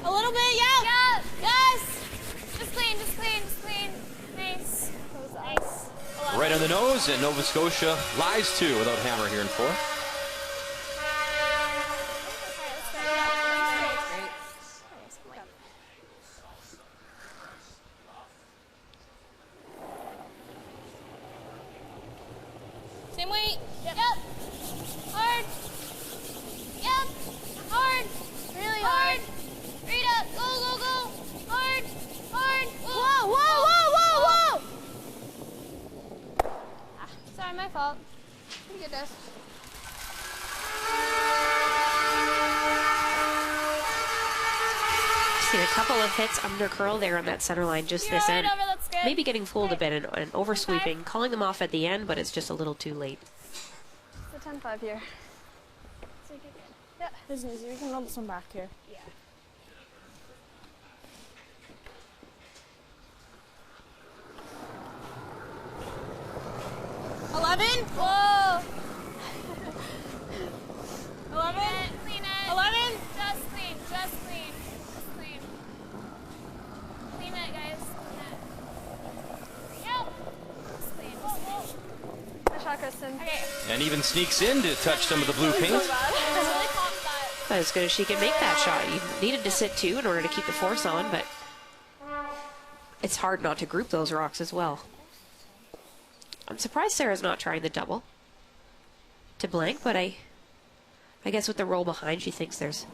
A little bit. Yeah. Yeah. Yes. Just clean. Just clean. Just clean. Nice. Nice. Right on the nose, and Nova Scotia lies two without hammer here in four. Same weight. Yep. Hard. Yep. Hard. Really hard. Straight up. Go, go, go. Hard. Hard. Whoa, whoa, whoa, whoa, whoa. Sorry, my fault. You get this. Seen a couple of hits under curl there on that center line just this end. Over, that's good. Maybe getting fooled a bit and oversweeping, calling them off at the end, but it's just a little too late. It's a 10-5 here. So you get good. Yeah. This is easy. We can roll this one back here. Yeah. 11. Whoa. 11. Clean it. 11. Just clean. Just clean. Just clean. Clean it, guys. Clean it. Yep. Just clean. Just clean. Nice shot, Kristen. Okay. And even sneaks in to touch some of the blue paint. Really popped that. But as good as she can make that shot. You needed to sit two in order to keep the force on, but it's hard not to group those rocks as well. I'm surprised Sarah's not trying the double to blank, but I guess with the roll behind, she thinks there's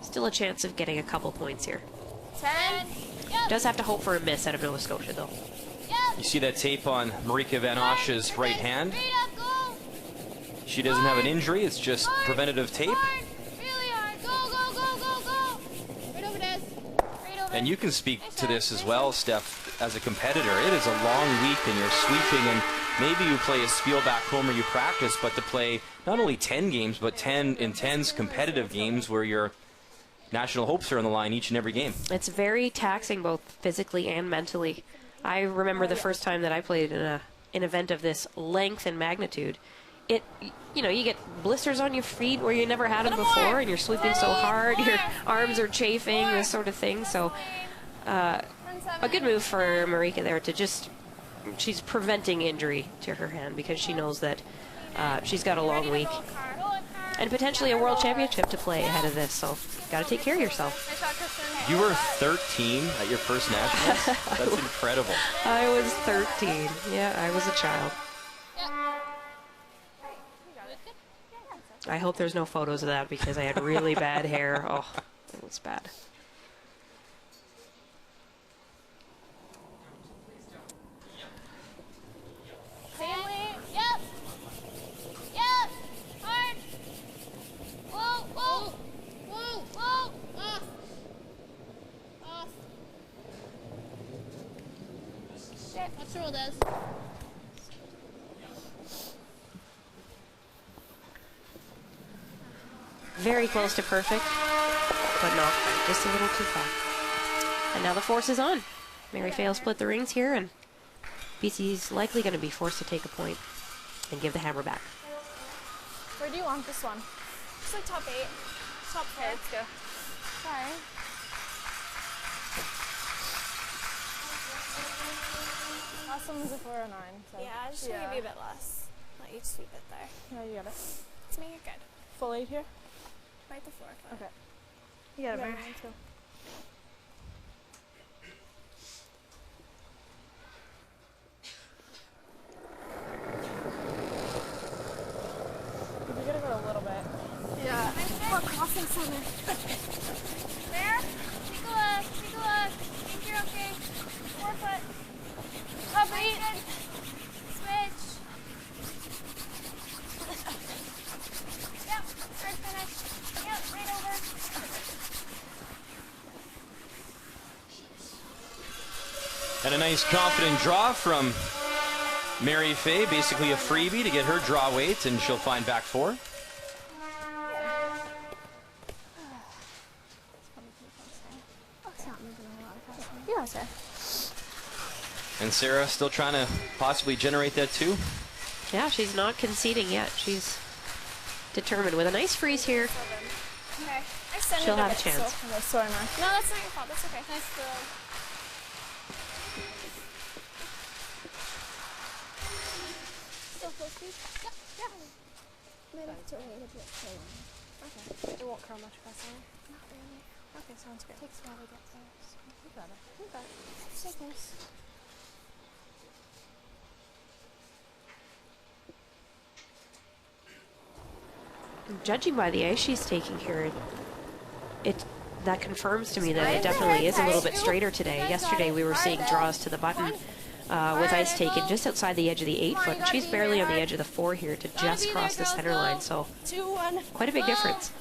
still a chance of getting a couple points here. 10. Yep. Does have to hope for a miss out of Nova Scotia, though. Yep. You see that tape on Marika Van Osh's right hand. Straight up, go. She doesn't have an injury, it's just preventative tape. Hard. Really hard. Go, go, go, go, go. Right over this. Right over. And you can speak to this as well, Steph, as a competitor. It is a long week and you're sweeping, and maybe you play a spiel back home or you practice, but to play not only 10 games, but 10 intense competitive games where your national hopes are on the line each and every game. It's very taxing both physically and mentally. I remember the first time that I played in an event of this length and magnitude. You get blisters on your feet where you never had them before, and you're sweeping so hard, your arms are chafing, this sort of thing. So a good move for Marika there to she's preventing injury to her hand because she knows that she's got a long week and potentially a world championship to play ahead of this. So got to take care of yourself. Nice shot, Kristen. You were 13 at your first nationals? That's incredible. I was 13. Yeah, I was a child. I hope there's no photos of that because I had really bad hair. Oh, it was bad. Same weight. Watch the roll, Des. Very close to perfect, but not quite. Just a little too far. And now the force is on. Mary Fay will split the rings here, and BC's likely going to be forced to take a point and give the hammer back. Where do you want this one? It's like top 8. Top 4. Okay, let's go. Sorry. Last one was a 4 or 9. So. Yeah, I just want to give you a bit less. Let you sweep it there. No, you got it. Let's make it good. Full 8 here? Right the 4 foot. Okay. You got it, Mary. Let's go. You gotta go a little bit. Yeah. We're crossing center. There. Take a look. Take a look. Think you're okay. 4 foot. Top 8. Switch. Yep. Hard finish. Yep. Right over. And a nice confident draw from Mary Fay, basically a freebie to get her draw weight, and she'll find back 4. Yeah, sir. And Sarah still trying to possibly generate that 2. Yeah, she's not conceding yet. She's determined. With a nice freeze here, Okay. I send she'll it a have a bit chance. slow. No, sorry, Mary. No, that's not your fault. That's okay. Nice throw. Still full speed? Yep. Yeah. Maybe it's okay to get so long. Okay. It won't curl much faster. Not really. Okay, sounds good. Takes a while to get there. So. You got it. Okay. Stay close. Judging by the ice she's taking here, that confirms to me that it definitely is a little bit straighter today. Yesterday we were seeing draws to the button with ice taken just outside the edge of the 8 foot, and she's barely on the edge of the 4 here to just cross the center line, so 2-1. quite a big difference.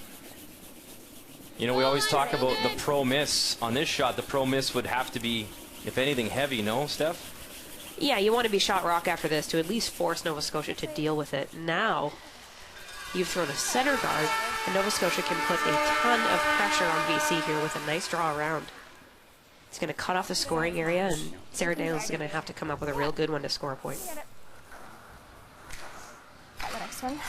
You know, we always talk about the pro miss. On this shot, the pro miss would have to be, if anything, heavy, no, Steph? Yeah, you want to be shot rock after this to at least force Nova Scotia to deal with it. Now, you've thrown a center guard, and Nova Scotia can put a ton of pressure on BC here with a nice draw around. It's going to cut off the scoring area, and Sarah Daniels is going to have to come up with a real good one to score a point. Got the next one.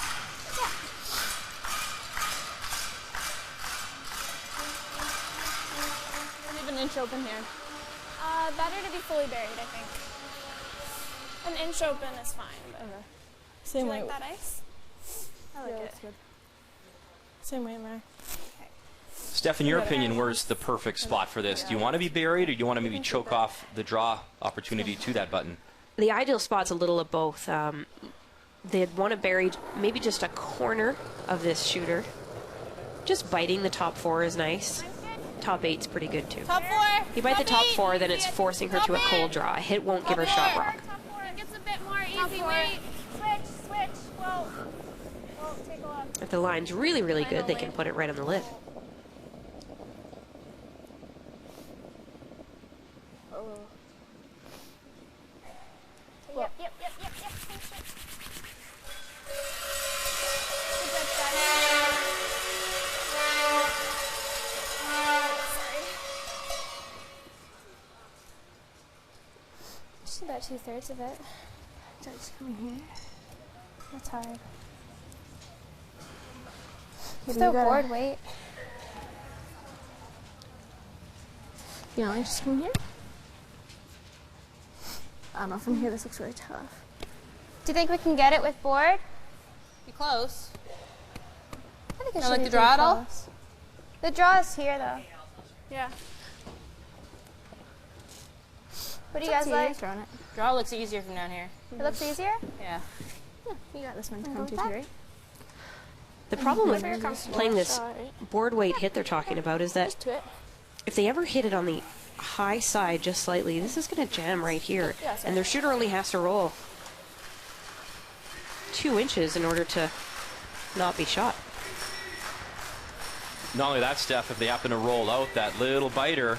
Leave an inch open here. Better to be fully buried, I think. An inch open is fine, but do Same you way. like that ice? I like Yeah, it. that's good. Same way, Mary. Steph, in your opinion, where's the perfect spot for this? Do you want to be buried, or do you want to maybe choke off the draw opportunity to that button? The ideal spot's a little of both. They'd want to bury maybe just a corner of this shooter. Just biting the top 4 is nice. Top 8's pretty good too. Top 4. You bite the top 8. 4, then it's forcing her to a cold draw. A hit won't give her shot rock. Top 4. It gets a bit more easy weight. Switch. Whoa. Whoa, take a look. If the line's really, really good, they can put it right on the lid. Yep. Just about 2/3 of it. So just come in here. That's hard. Just throw board weight. You know, just come here. I don't know, from here this looks really tough. Do you think we can get it with board? Be close. I think it You should like be the draw pretty at all? close. The draw is here though. Yeah. What do you guys like? Throwing it. Draw looks easier from down here. It looks easier? Yeah. You got this one. Come to right. The problem with Whatever you're comfortable playing with. this board weight hit they're talking about is that To it. if they ever hit it on the high side just slightly, this is going to jam right here. Yeah, sorry. And their shooter only has to roll 2 inches in order to not be shot. Not only that, Steph, if they happen to roll out that little biter, A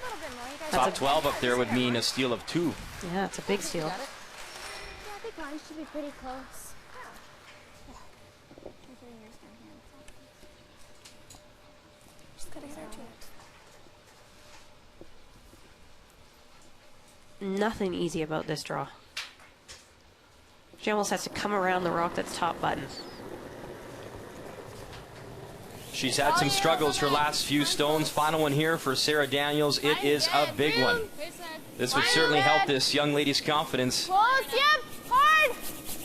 little bit more. You guys Top 12 up there would mean a steal of 2. Yeah, it's a big steal. Yeah, I think mine should be pretty close. Just gotta get her to it. Nothing easy about this draw. She almost has to come around the rock that's top button. She's had some struggles her last few stones. Final one here for Sarah Daniels. It is a big one. This would certainly help this young lady's confidence. Close, yep, hard,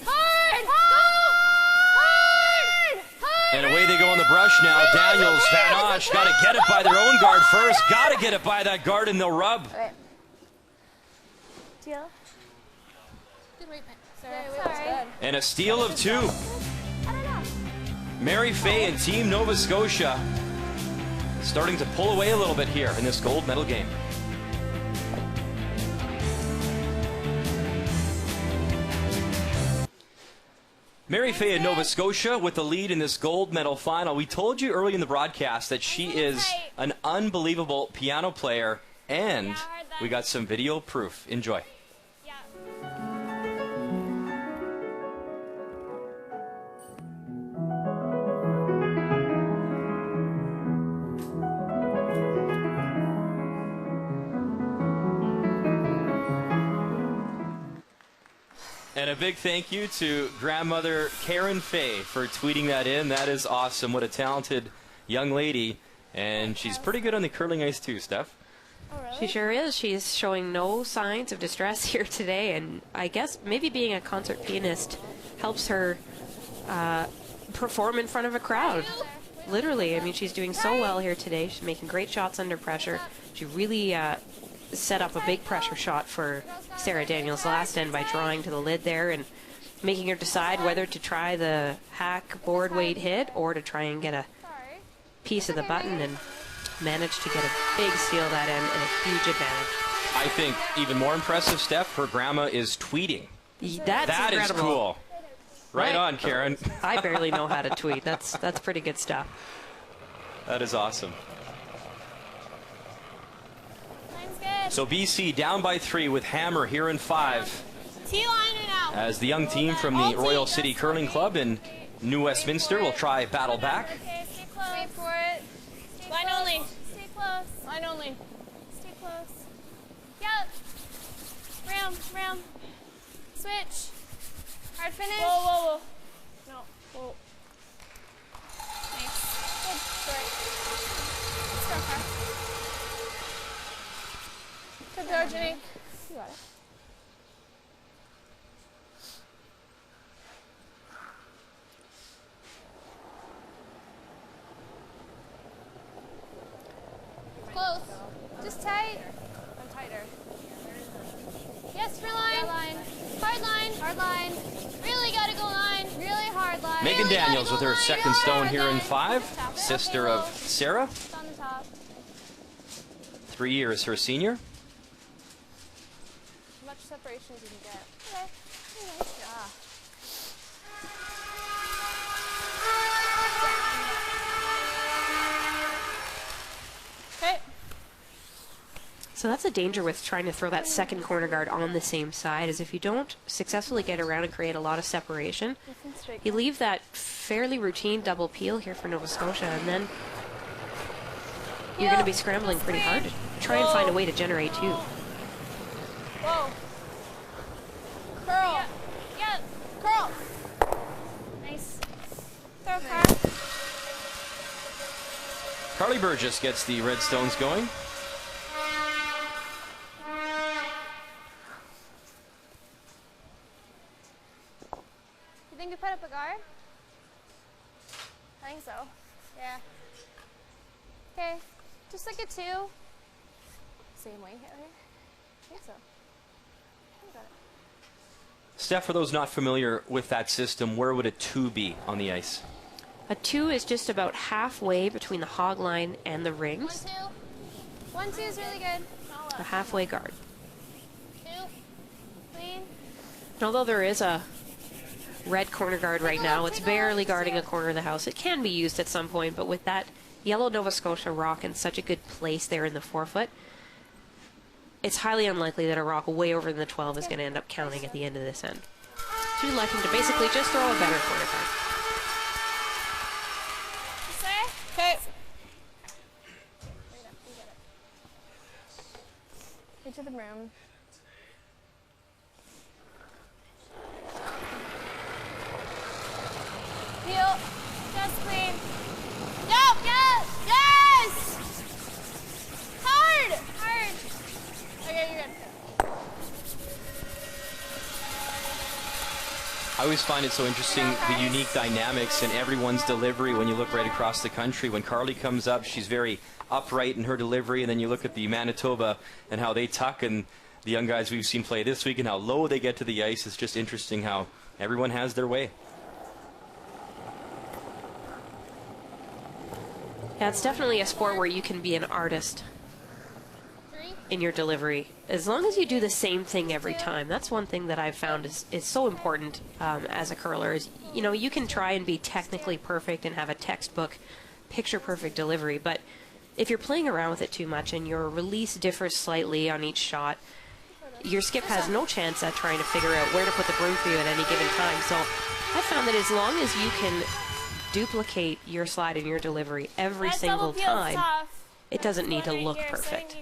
hard, hard, hard. And away they go on the brush now. Daniels, Van Osh, got to get it by their own guard first. Got to get it by that guard and they'll rub. Okay. Deal? Good weight, Sorry. And a steal of 2. I don't know. Mary Fay and Team Nova Scotia starting to pull away a little bit here in this gold medal game. Mary Fay of Nova Scotia with the lead in this gold medal final. We told you early in the broadcast that she is an unbelievable piano player, and we got some video proof. Enjoy. And a big thank you to grandmother Karen Fay for tweeting that in. That is awesome. What a talented young lady. And she's pretty good on the curling ice too, Steph. Oh, really? She sure is. She's showing no signs of distress here today, and I guess maybe being a concert pianist helps her perform in front of a crowd. Literally, I mean, she's doing so well here today. She's making great shots under pressure. She really set up a big pressure shot for Sarah Daniels last end by drawing to the lid there and making her decide whether to try the hack board weight hit or to try and get a piece of the button, and managed to get a big steal that end and a huge advantage. I think even more impressive, Steph, her grandma is tweeting. That's That is incredible. cool. Right on, Karen. I barely know how to tweet. That's pretty good stuff. That is awesome. Mine's good. So BC down by 3 with Hammer here in 5. T-line it out. As the young team from the Royal City Curling Club in New Westminster will try battle back. Okay, stay close. Wait for it. Line only. Stay close. Line only. Stay close. Yep. Round. Switch. Hard finish. Whoa. No. Whoa. Nice. Good. Sorry. Let's go, Car. Good go, Jenny. You got it. Close. Just tight. I'm tighter. Yes, for line. Hard line. Hard line. Really gotta go line. Really hard line. Megan Really Daniels with gotta her go second line. stone Hard here in line. 5. Sister of Sarah. Just on the top. 3 years her senior. As much separation as you can get. Okay. Yeah. Okay. So that's a danger with trying to throw that second corner guard on the same side, is if you don't successfully get around and create a lot of separation, you leave that fairly routine double peel here for Nova Scotia, and then you're going to be scrambling pretty hard to try and find a way to generate too. Whoa. Curl. Yeah. Curl. Nice. Throw car. Carly Burgess gets the red stones going. You think you put up a guard? I think so. Yeah. Okay. Just like a 2. Same way here. I think so. I got it. Steph, for those not familiar with that system, where would a 2 be on the ice? A 2 is just about halfway between the hog line and the rings, 1, 2 is really good. a halfway guard. 2. Clean. And although there is a red corner guard right now, it's barely guarding a corner of the house. It can be used at some point, but with that yellow Nova Scotia rock in such a good place there in the forefoot, it's highly unlikely that a rock way over in the 12 is going to end up counting at the end of this end. So you'd like him to basically just throw a better corner card. Okay. Get to the room. Heel. Just clean. Go. Yes. Yes. Hard. Hard. Okay, you're good. I always find it so interesting, the unique dynamics in everyone's delivery when you look right across the country. When Carly comes up, she's very upright in her delivery, and then you look at the Manitoba and how they tuck, and the young guys we've seen play this week and how low they get to the ice. It's just interesting how everyone has their way. Yeah, it's definitely a sport where you can be an artist in your delivery, as long as you do the same thing every time. That's one thing that I've found is so important as a curler. Is, you know, you can try and be technically perfect and have a textbook, picture-perfect delivery, but if you're playing around with it too much and your release differs slightly on each shot, your skip has no chance at trying to figure out where to put the broom for you at any given time. So I found that as long as you can duplicate your slide and your delivery every single time, it doesn't need to look perfect.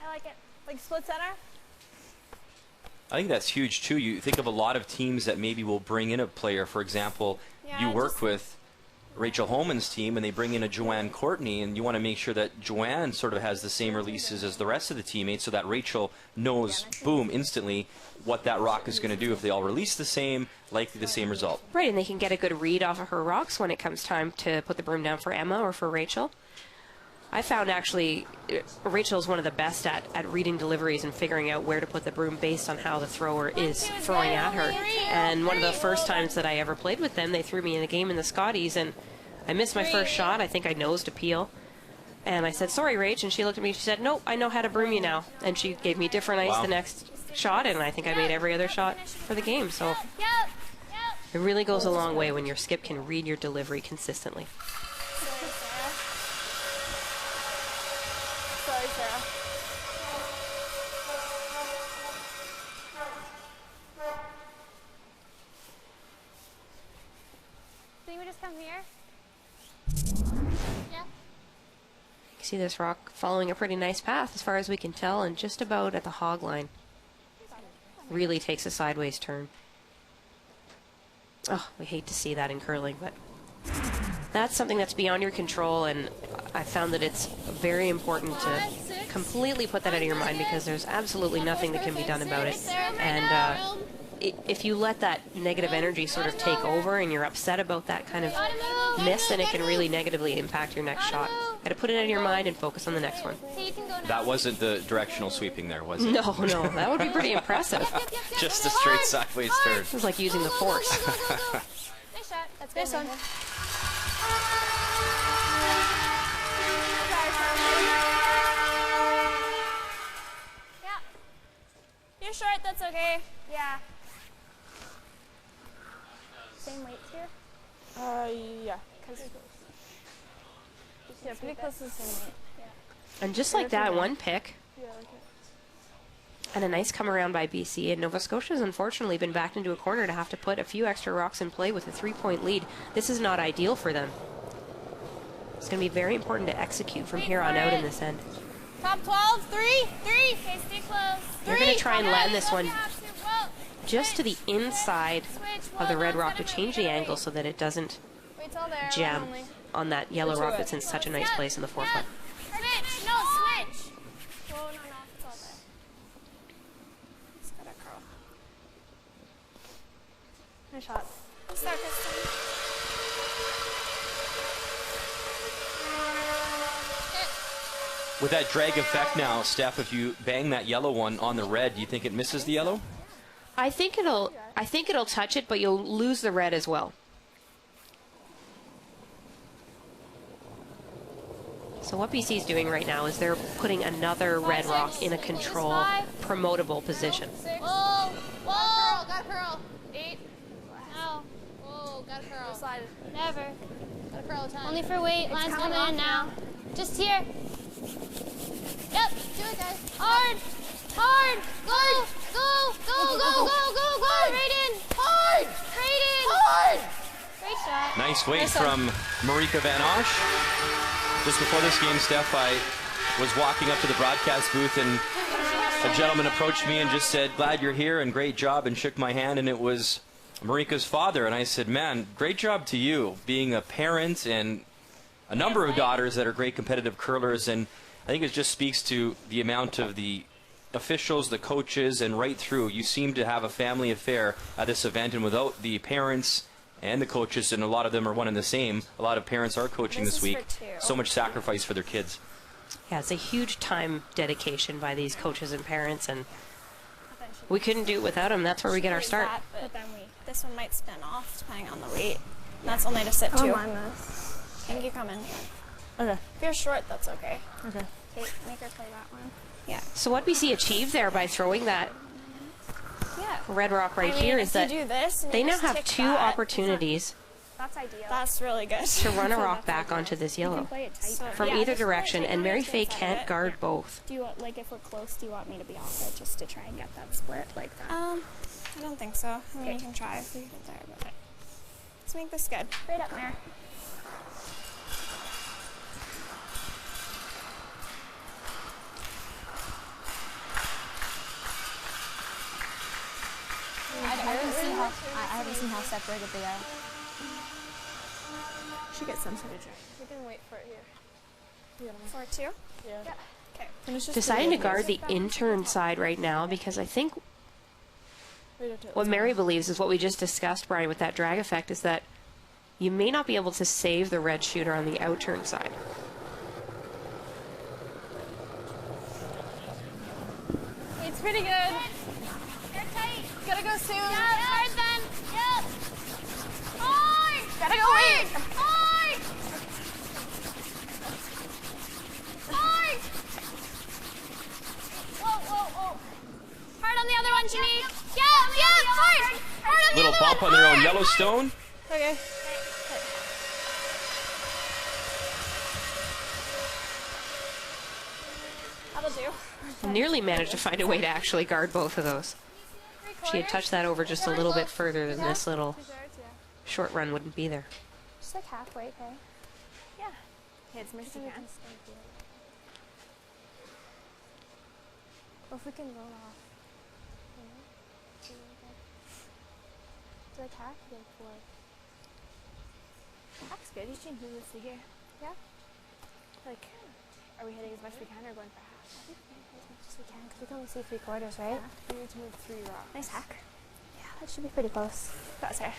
I like it. Like split center? I think that's huge too. You think of a lot of teams that maybe will bring in a player. For example, you work with Rachel Holman's team and they bring in a Joanne Courtney, and you want to make sure that Joanne sort of has the same releases as the rest of the teammates so that Rachel knows, boom, instantly what that rock is going to do. If they all release the same, likely the same result. Right, and they can get a good read off of her rocks when it comes time to put the broom down for Emma or for Rachel. I found actually Rachel's one of the best at reading deliveries and figuring out where to put the broom based on how the thrower is throwing at her. And one of the first times that I ever played with them, they threw me in a game in the Scotties, and I missed my first shot. I think I nosed a peel. And I said, sorry, Rach. And she looked at me and she said, nope, I know how to broom you now. And she gave me different ice the next shot, and I think I made every other shot for the game. So it really goes a long way when your skip can read your delivery consistently. Sorry, Sarah. Think we just come here? Yeah. You see this rock following a pretty nice path as far as we can tell, and just about at the hog line. Really takes a sideways turn. Oh, we hate to see that in curling, but that's something that's beyond your control, and I found that it's very important to completely put that out of your mind because there's absolutely nothing that can be done about it. And if you let that negative energy sort of take over and you're upset about that kind of miss, then it can really negatively impact your next shot. Got to put it out of your mind and focus on the next one. That wasn't the directional sweeping there, was it? No, that would be pretty impressive. Just a straight sideways turn. It was like using the force. Nice shot. That's Nice one. Yeah. You're short, that's okay. Yeah. Same weights here? Yeah. Yeah, pretty close to the same weight. Yeah. And just like that, one pick. Yeah, like it. And a nice come around by BC. And Nova Scotia's unfortunately been backed into a corner to have to put a few extra rocks in play with a 3-point lead. This is not ideal for them. It's going to be very important to execute from here on out in this end. Top 12, 3. Okay, stay close. They're going to try and land this one Whoa. just to the inside of the red rock to change the angle so that it doesn't Wait till there. jam on that yellow rock that's in such a nice place in the forefront. Switch. No, switch. Whoa, no, it's all there. Just gotta curl. Nice shot. Start this time. With that drag effect now, Steph, if you bang that yellow one on the red, do you think it misses the yellow? I think it'll touch it, but you'll lose the red as well. So what BC's doing right now is they're putting another red rock in a control, promotable position. Whoa. Whoa. Got a curl. 8. No. Whoa. Got a curl. Slide. Never. Gotta curl a ton. Only for weight. Line's coming in now. Just here. Yep. Do it, guys. Hard. Hard. Go. Go. Go. Go. Go. Go. Go. Right in. Hard. Right in. Hard. Great shot. Nice weight from Marika Van Osh. Just before this game, Steph, I was walking up to the broadcast booth and a gentleman approached me and just said, "Glad you're here and great job," and shook my hand, and it was Marika's father. And I said, "Man, great job to you being a parent and a number of daughters that are great competitive curlers." And I think it just speaks to the amount of the officials, the coaches, and right through. You seem to have a family affair at this event, and without the parents and the coaches, and a lot of them are one and the same, a lot of parents are coaching this week. So much sacrifice for their kids. Yeah, it's a huge time dedication by these coaches and parents, and we couldn't do it without them. That's where we get our start. But then this one might spin off depending on the weight. And that's only to sit too. Thank you, coming. Okay. If you're short, that's okay. Okay. Kate, make her play that one. Yeah. So what BC achieved there by throwing that red rock right here is that do this they now have 2 opportunities that's ideal. That's really good. to run a rock back onto this yellow from either direction, and Mary Fay can't guard both. Do you want, like, if we're close, do you want me to be off it just to try and get that split like that? I don't think so. I mean, we can try if we get there, but let's make this good. Right up there. I haven't seen how separated they are. Should get some sort of check. We can wait for it here. 4-2? Yeah. Okay. Deciding to guard the intern side right now because I think what Mary believes is what we just discussed, Brian, with that drag effect, is that you may not be able to save the red shooter on the outturn side. It's pretty good. They're tight. Gotta go soon. Yeah, hard then. Yep. Hard. Gotta go wait. Hard. Hard. Whoa, whoa, whoa. Hard on the other one, Janine. Yeah, hard. Hard on the Little other bump one. on their own Hard. Yellowstone. Okay. That'll do. Nearly managed to find a way to actually guard both of those. She had touched that over just a little bit further than this little short run wouldn't be there. Just like halfway, okay? Yeah. Okay, as much as you can. Or if we can roll off. Do like half? Like 4. That's good. You can do this here. Yeah? Like, are we hitting as much as we can or going for half? I think we can hit as much as we can because we can only see 3/4, right? Yeah. We need to move 3 rocks. Nice hack. Yeah, that should be pretty close. That's her.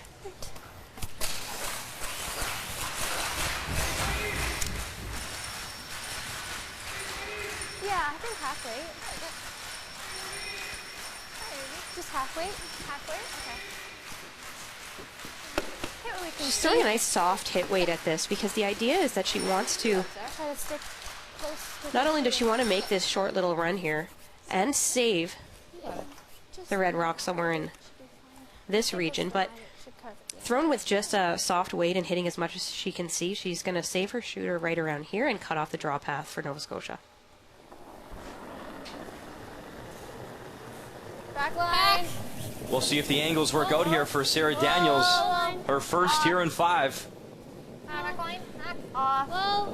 Yeah, I think halfway. Just halfway? Halfway? Okay. She's throwing a nice soft hit weight at this because the idea is that she wants to, Try to stick close to not only does she want to make this short little run here and save the red rock somewhere in this region, but thrown with just a soft weight and hitting as much as she can see, she's going to save her shooter right around here and cut off the draw path for Nova Scotia. back line. We'll see if the angles work out here for Sarah Daniels. Her first here in 5. Back line. Hack. Off. Whoa.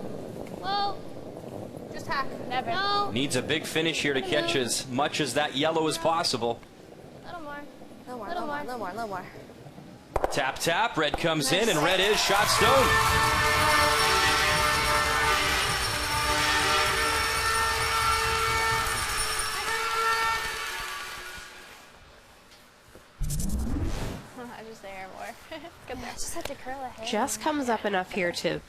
Whoa. Just hack. Never. No. Needs a big finish here to catch as much as that yellow as possible. Little more. No more, Little no more, more. no more, no more. Tap, tap. Red comes in, and red is shot stone. I just there more. Good there. Just had to curl a hair. Jess comes up enough here to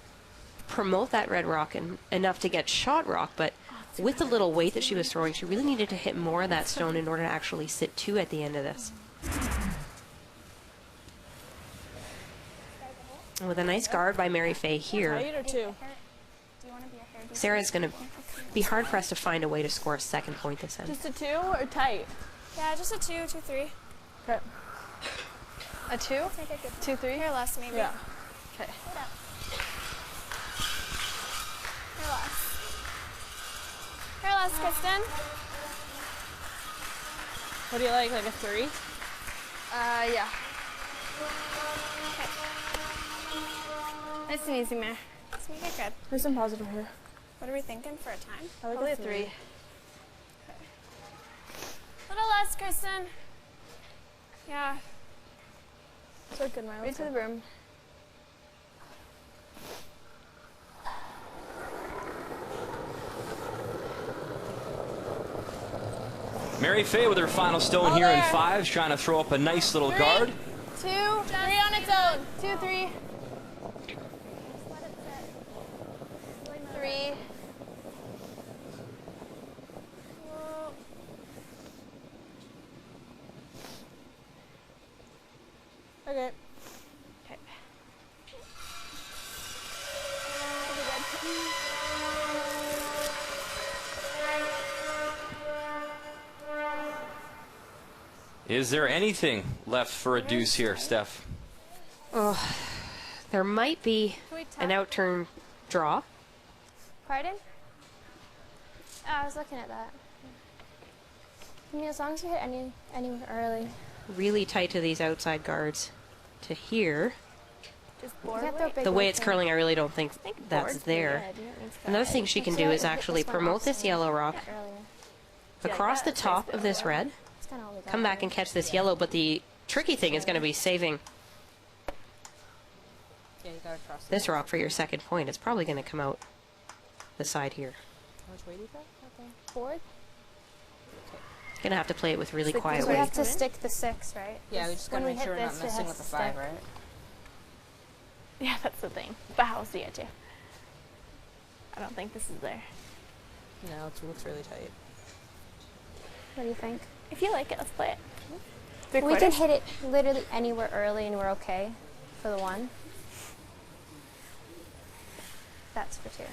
promote that red rock and enough to get shot rock, but with the little weight that she was throwing, she really needed to hit more of that stone in order to actually sit 2 at the end of this. And with a nice guard by Mary Fay here, Tight or 2? Do you want to be a hair? Sarah's going to be hard-pressed to find a way to score a second point this end. Just a 2 or tight? Yeah, just a 2, 2, 3. Okay. A 2? 2, 3? Hair less, maybe. Yeah. Okay. Hair less. Here, last, Kristen. What do you like a 3? Yeah. Nice and easy, Mare. Let's make it good. There's some positive here. What are we thinking for a time? I like Probably a 3. Okay. Little less, Kristen. Yeah. So good, Mile. Right to the broom. Mary Fay with her final stone here in 5, trying to throw up a nice little 3, guard. 2, 3 on its own. 2, 3. 3. Okay. Okay. Is there anything left for a deuce here, Steph? Oh, there might be an outturn draw. Pardon? Oh, I was looking at that. I mean, as long as you hit anywhere early. Really tight to these outside guards. To here, Just You board can't throw weight. big the way weights it's in. curling, I really don't think that's there. Another thing she can do is actually promote this yellow rock Earlier. across the top of this red, It's kind of all we got. come back and catch this yellow, but the tricky thing is going to be saving Yeah, you gotta cross this rock for your second point. It's probably going to come out the side here. How much weight is that? Okay. Board? Going to have to play it with really quiet So we weight. have to stick the 6, right? Yeah, we just When gotta we make sure hit we're not this, it messing has with the to 5, stick. right? Yeah, that's the thing. But how else do you get to? I don't think this is there. No, it looks really tight. What do you think? If you like it, let's play it. We can hit it literally anywhere early and we're okay for the 1. That's for 2.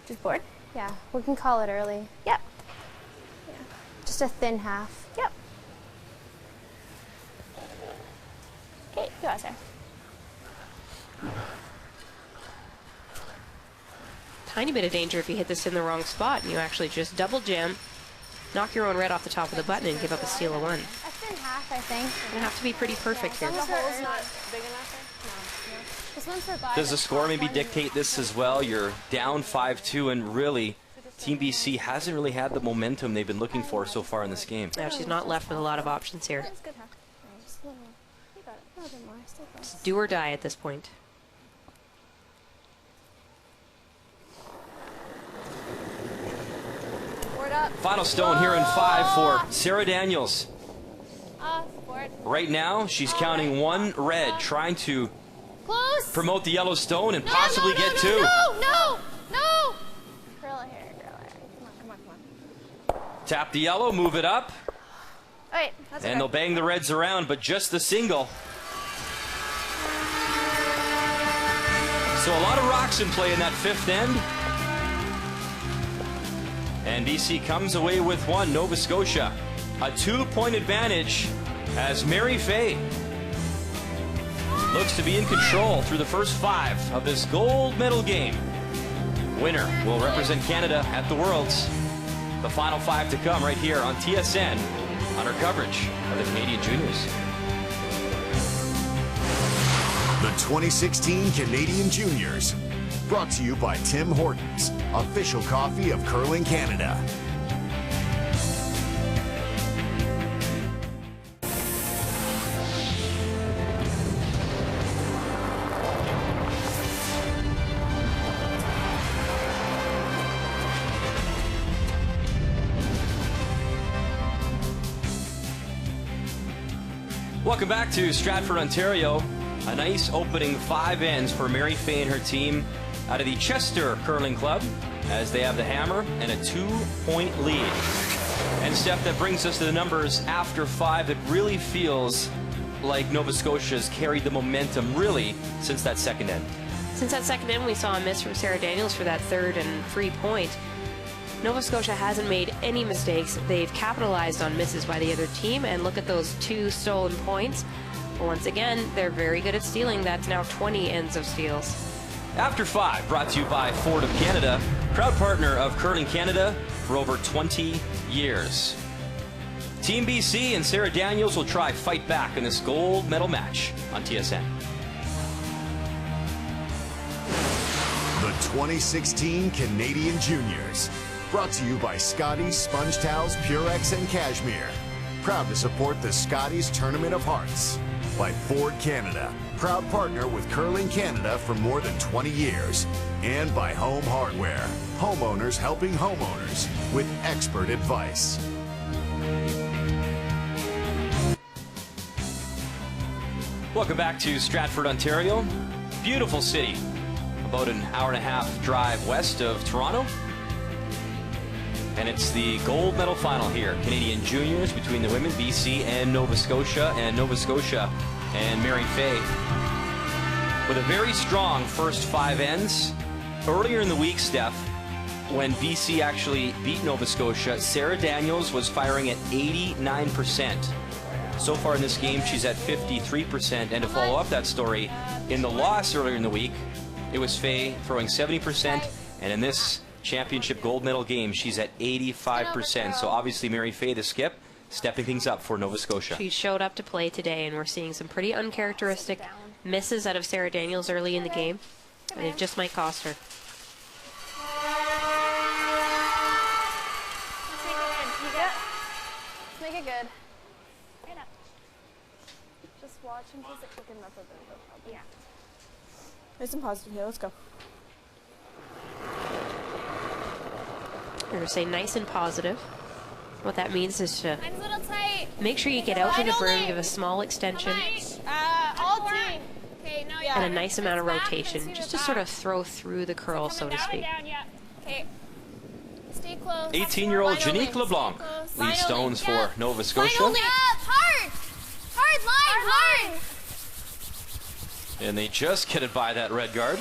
Just board? Yeah, we can call it early. Yep. Yeah. Just a thin half. Yep. Okay, go out there. Tiny bit of danger if you hit this in the wrong spot and you actually just double jam, knock your own red off the top of the button and give up a steal of 1. A thin half, I think. It's going to have to be pretty perfect here. The hole's not big enough there? This one's for guys. Does the score maybe dictate this as well? You're down 5-2, and really, Team BC hasn't really had the momentum they've been looking for so far in this game. Now she's not left with a lot of options here. That's good half. Just a little. You got it. A little bit more. Stay close. Do or die at this point. Board up. Final stone here in 5 for Sarah Daniels. Board. Right now, she's counting 1 red, trying to Close. promote the yellow stone and possibly get 2. No. Curl it here. Come on. Tap the yellow, move it up, Wait, that's and they'll bang the reds around, but just the single. So a lot of rocks in play in that 5th end. And BC comes away with 1. Nova Scotia, a 2-point advantage as Mary Fay looks to be in control through the first 5 of this gold medal game. Winner will represent Canada at the Worlds. The final 5 to come right here on TSN on our coverage of the Canadian Juniors. The 2016 Canadian Juniors. Brought to you by Tim Hortons, official coffee of Curling Canada. Welcome back to Stratford, Ontario. A nice opening 5 ends for Mary Fay and her team out of the Chester Curling Club as they have the hammer and a 2-point lead. And Steph, that brings us to the numbers after 5. It really feels like Nova Scotia has carried the momentum really since that 2nd end. Since that 2nd end, we saw a miss from Sarah Daniels for that 3rd and free point. Nova Scotia hasn't made any mistakes. They've capitalized on misses by the other team, and look at those 2 stolen points. Once again, they're very good at stealing. That's now 20 ends of steals. After 5, brought to you by Ford of Canada, proud partner of Curling Canada for over 20 years. Team BC and Sarah Daniels will try fight back in this gold medal match on TSN. The 2016 Canadian Juniors. Brought to you by Scotties Sponge Towels, Purex, and Cashmere. Proud to support the Scotties Tournament of Hearts. By Ford Canada, proud partner with Curling Canada for more than 20 years. And by Home Hardware, homeowners helping homeowners with expert advice. Welcome back to Stratford, Ontario. Beautiful city. About an hour-and-a-half drive west of Toronto. And it's the gold medal final here. Canadian Juniors between the women, BC and Nova Scotia. And Nova Scotia and Mary Fay with a very strong first 5 ends. Earlier in the week, Steph, when BC actually beat Nova Scotia, Sarah Daniels was firing at 89%. So far in this game, she's at 53%. And to follow up that story, in the loss earlier in the week, it was Fay throwing 70%. And in this championship gold medal game, she's at 85%. So obviously Mary Fay, the skip, stepping things up for Nova Scotia. She showed up to play today, and we're seeing some pretty uncharacteristic misses out of Sarah Daniels early in the game. And it just might cost her. Make it good. Just watch him place it quick enough of it. Yeah. Nice and positive here. Let's go. We're going to say nice and positive. What that means is to Mine's a little tight. make sure you get out to the broom, give a small extension, All team. Okay, no, and a nice amount of rotation, just to sort of throw through the curl, so to speak. Okay. Stay close. 18-year-old Janique LeBlanc leads stones for Nova Scotia. Line only. Hard. Hard line. Hard. And they just get it by that red guard.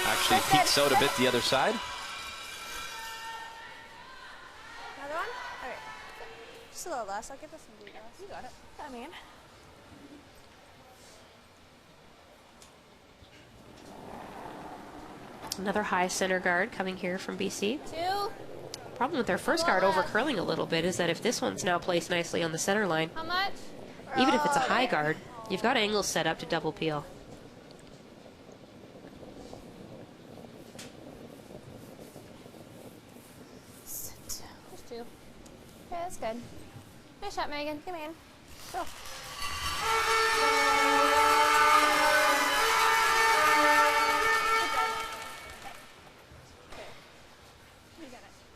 Actually peeks out a bit the other side. Another one? Okay. Just a little less. I'll give this some details. You got it. I mean. Another high center guard coming here from BC. 2. Problem with their first guard over curling a little bit is that if this one's now placed nicely on the center line, How much? even if it's a high guard, you've got angles set up to double peel. There's 2. Okay, that's good. Nice shot, Megan. Come in. Go.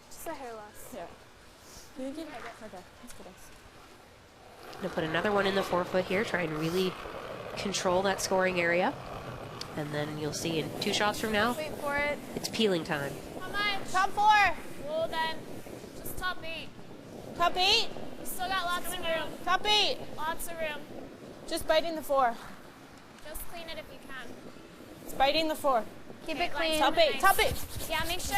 Just a hair loss. Yeah. You get it. Okay. That's good. I'm going to put another one in the forefoot here, try and really control that scoring area. And then you'll see in 2 shots from now, Wait for it. it's peeling time. How much? Top 4. Well then, just top 8. Top 8. We still got lots of room. Top 8. Lots of room. Just biting the 4. Just clean it if you can. It's biting the 4. Keep it clean. Top 8. Top 8. Yeah, make sure.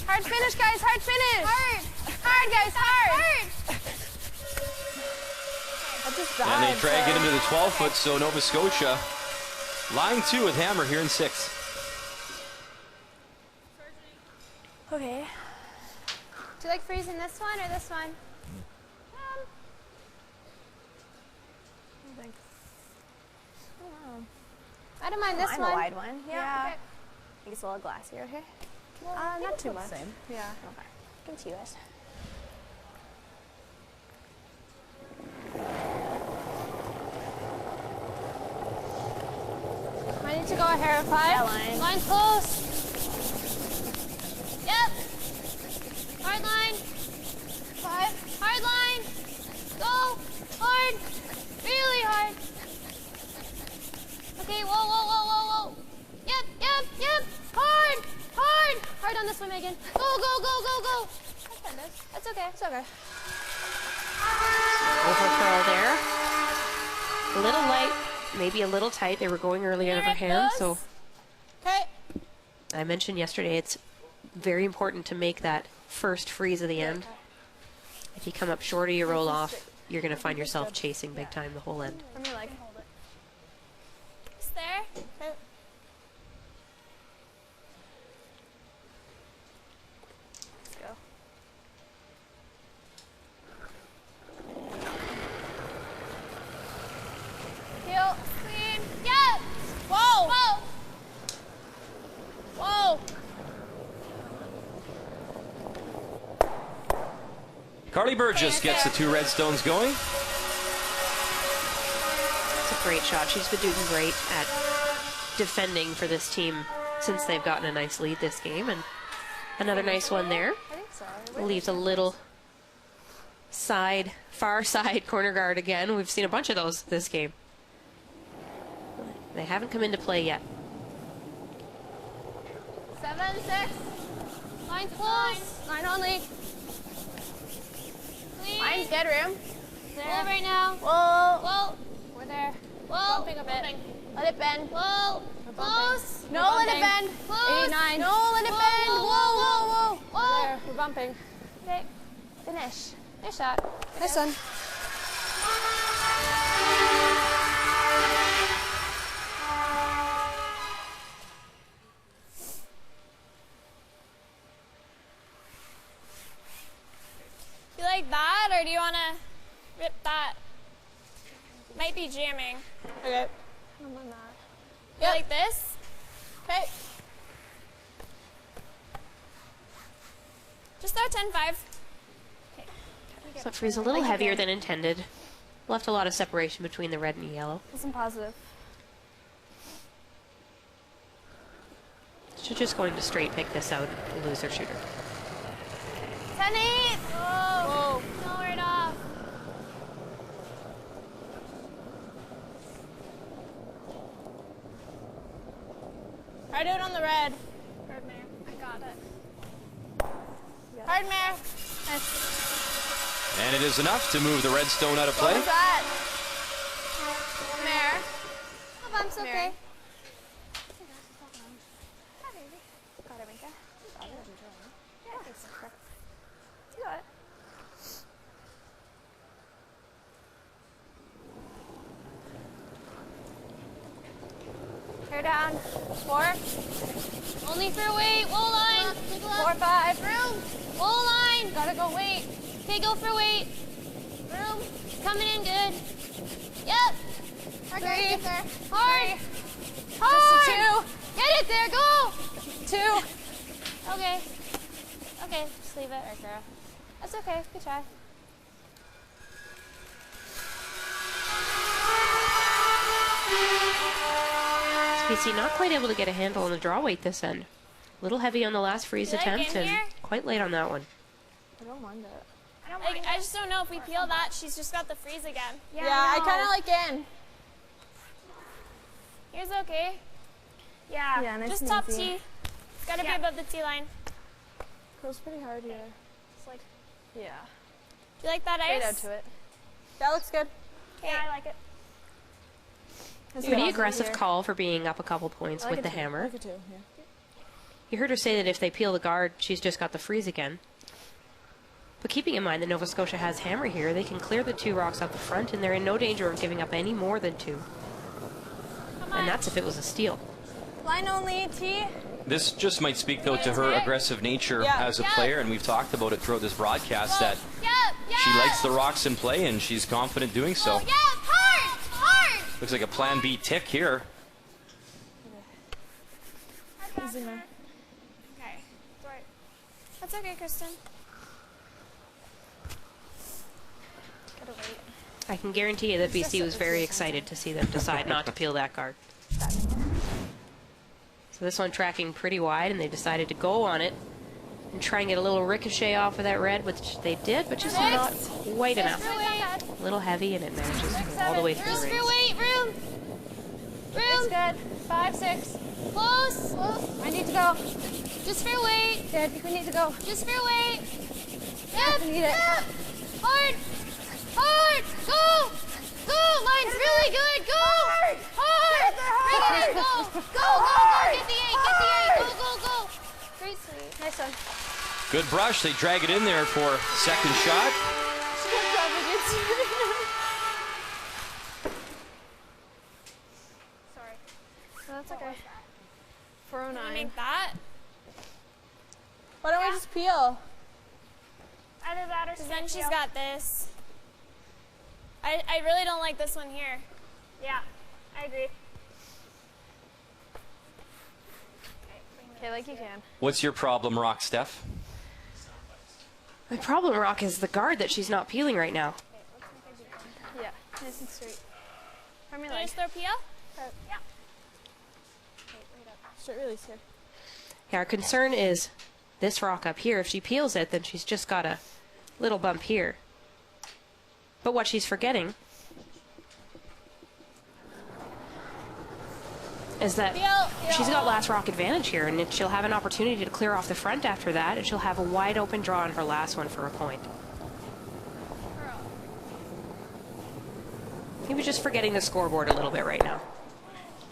Hard finish, guys. Hard finish. Hard. Hard, guys. Hard. I just And they died, drag it so- into the 12-foot, so Nova Scotia line 2 with Hammer here in 6th. Okay. Do you like freezing this one or this one? I don't mind this I'm one. a wide one. Yeah. Okay. I think it's a little glassier, okay? Not too much. Same. Yeah. Okay. Give it to you guys. I need to go a hair of 5. Yeah, line. Line close. Yep. Hard line. 5. Hard line. Go. Hard. Really hard. Okay, whoa, whoa, whoa, whoa, whoa. Yep. Hard. Hard. Hard on this one, Megan. Go, go, go, go, go. That's okay. It's okay. Over curl there. A little light, maybe a little tight. They were going early out of her hand, so Okay. I mentioned yesterday it's very important to make that first freeze of the end. If you come up short or you roll off, you're going to find yourself chasing big time the whole end. Let me like hold Carly Burgess gets the 2 redstones going. It's a great shot. She's been doing great at defending for this team since they've gotten a nice lead this game. And another nice one there. I think so. Leaves a little far side corner guard again. We've seen a bunch of those this game. They haven't come into play yet. 7, 6. Line's close. Line only. Clean. Line's good, room. Whoa right now. Whoa. Whoa. We're there. Whoa. Bumping a bit. Let it bend. Whoa. Close. No, let it bend. Close. 89. No, let it bend. Whoa, whoa, whoa. Whoa. There. We're bumping. Okay. Finish. Nice shot. Nice one. You like that, or do you want to rip that? Might be jamming. Okay. I don't mind that. You like this? Okay. Just throw 10-5. So that free's a little heavier than intended. Left a lot of separation between the red and the yellow. Listen positive. She's just going to straight pick this out and lose her shooter. 10-8. Whoa. No, right off. Try to do it on the red. Hardmare. I got it. Hardmare. And it is enough to move the redstone out of play. What was that? Mare. Oh, bumps, okay. Got it, Mika. Got it. Yeah. You got it. Hair down. 4. Only for weight. Whoa line. 4, 5. Room. Whoa line. Gotta go weight. Okay, go for weight. Room. Coming in good. Yep. Hard. Get there. Hard. Just Hard. a 2. Get it there. Go. 2. Okay. Okay, just leave it. Right, girl. That's okay. Good try. SPC not quite able to get a handle on the draw weight this end. A little heavy on the last freeze You like attempt in and here? quite late on that one. I don't mind it. I just don't know if we peel that, she's just got the freeze again. Yeah, I kind of like in. Here's okay. Yeah, Yeah, nice just and top easy. T. It's gotta be above the T line. Goes pretty hard here. It's like, Yeah. do you like that Straight ice? out to it. That looks good. Okay, I like it. Pretty aggressive call for being up a couple points with the hammer. Like a 2, yeah. You heard her say that if they peel the guard, she's just got the freeze again. But keeping in mind that Nova Scotia has hammer here, they can clear the 2 rocks out the front, and they're in no danger of giving up any more than 2. And that's if it was a steal. Line only, T. This just might speak, though, to her aggressive nature as a player, and we've talked about it throughout this broadcast, that she likes the rocks in play, and she's confident doing so. Yeah, hard. Hard. Looks like a plan B tick here. Easy, man. Okay. That's okay, Kristen. Gotta wait. I can guarantee you that BC was very excited to see them decide not to peel that guard. So this one tracking pretty wide, and they decided to go on it and try and get a little ricochet off of that red, which they did, but just not quite enough. A little heavy, and it manages to go all the way through the Room for rings. weight. Room. It's good. 5, 6. Close. I need to go. Just for weight. Yeah, I think we need to go. Just for weight. Yep. We need it. Yep. Hard. Hard. Go. Go. Line's really good. Go. Hard. Bring it in. Go. Go. Go. Go. Get the 8. Get the 8. Go. Go. Go. Great sweep. Nice one. Good brush. They drag it in there for second shot. Sorry. No, that's okay. Wanna 409. make that? Why don't we just peel? Either that or then she's got this. I really don't like this one here. Yeah, I agree. Okay, like you can. What's your problem, Rock Steph? The problem, Rock, is the guard that she's not peeling right now. Yeah, nice and straight. From your Can I leg. just throw peel? Yeah. Right up. Straight release here. Yeah, our concern is this rock up here. If she peels it, then she's just got a little bump here. But what she's forgetting is that she's got last rock advantage here, and she'll have an opportunity to clear off the front after that, and she'll have a wide open draw on her last one for a point. Maybe just forgetting the scoreboard a little bit right now.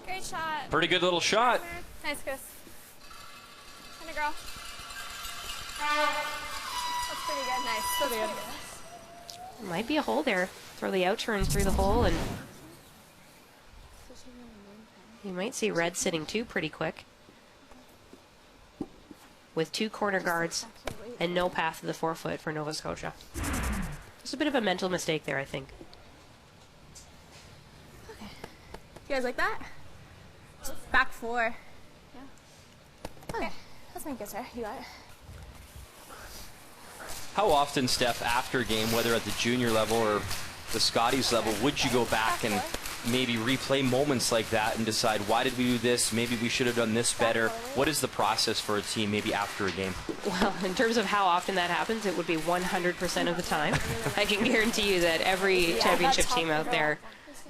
Great shot. Pretty good little shot. Nice, Chris. And a girl. That's pretty good. Nice. That's pretty good. Might be a hole there. Throw the out turn through the hole, and you might see red sitting two pretty quick with two corner guards and no path to the 4-foot for Nova Scotia. Just a bit of a mental mistake there, I think. You guys like that? Back 4. Yeah. Okay. Let's make it, sir. You got it. How often, Steph, after a game, whether at the junior level or the Scotties level, would you go back and maybe replay moments like that and decide, why did we do this? Maybe we should have done this better. What is the process for a team maybe after a game? Well, in terms of how often that happens, it would be 100% of the time. I can guarantee you that every championship team out there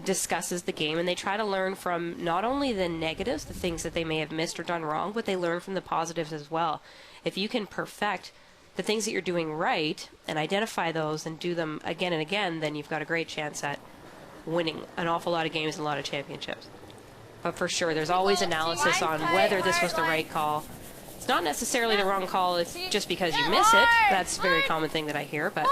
discusses the game, and they try to learn from not only the negatives, the things that they may have missed or done wrong, but they learn from the positives as well. If you can perfect the things that you're doing right and identify those and do them again and again, then you've got a great chance at winning an awful lot of games and a lot of championships. But for sure, there's always analysis on whether this was the right call. It's not necessarily the wrong call, it's just because you miss it. That's a very common thing that I hear, but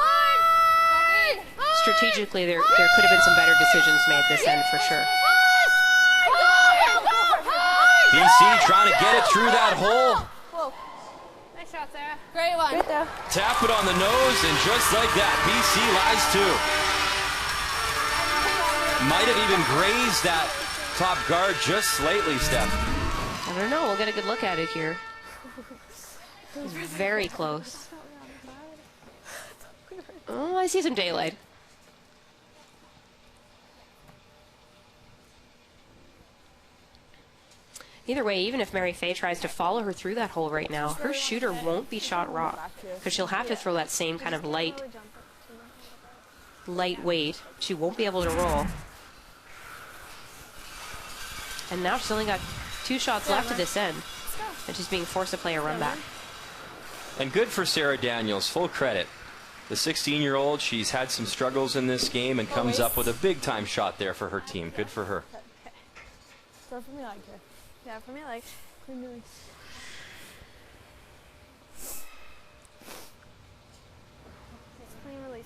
strategically there could have been some better decisions made this end for sure. BC trying to get it through that hole. Whoa. Nice shot, Sarah. Great one. Good though. Tap it on the nose, and just like that, BC lies two. Might have even grazed that top guard just slightly, Steph. I don't know, we'll get a good look at it here. It's very close. Oh, I see some daylight. Either way, even if Mary Fay tries to follow her through that hole right now, her shooter won't be shot rock, because she'll have to throw that same kind of light weight. She won't be able to roll. And now she's only got 2 shots left at this end, and she's being forced to play a run back. And good for Sarah Daniels, full credit. The 16-year-old, she's had some struggles in this game and comes up with a big-time shot there for her team. Good for her. Throw from your leg here. Yeah, from your leg. From your leg. It's clean release.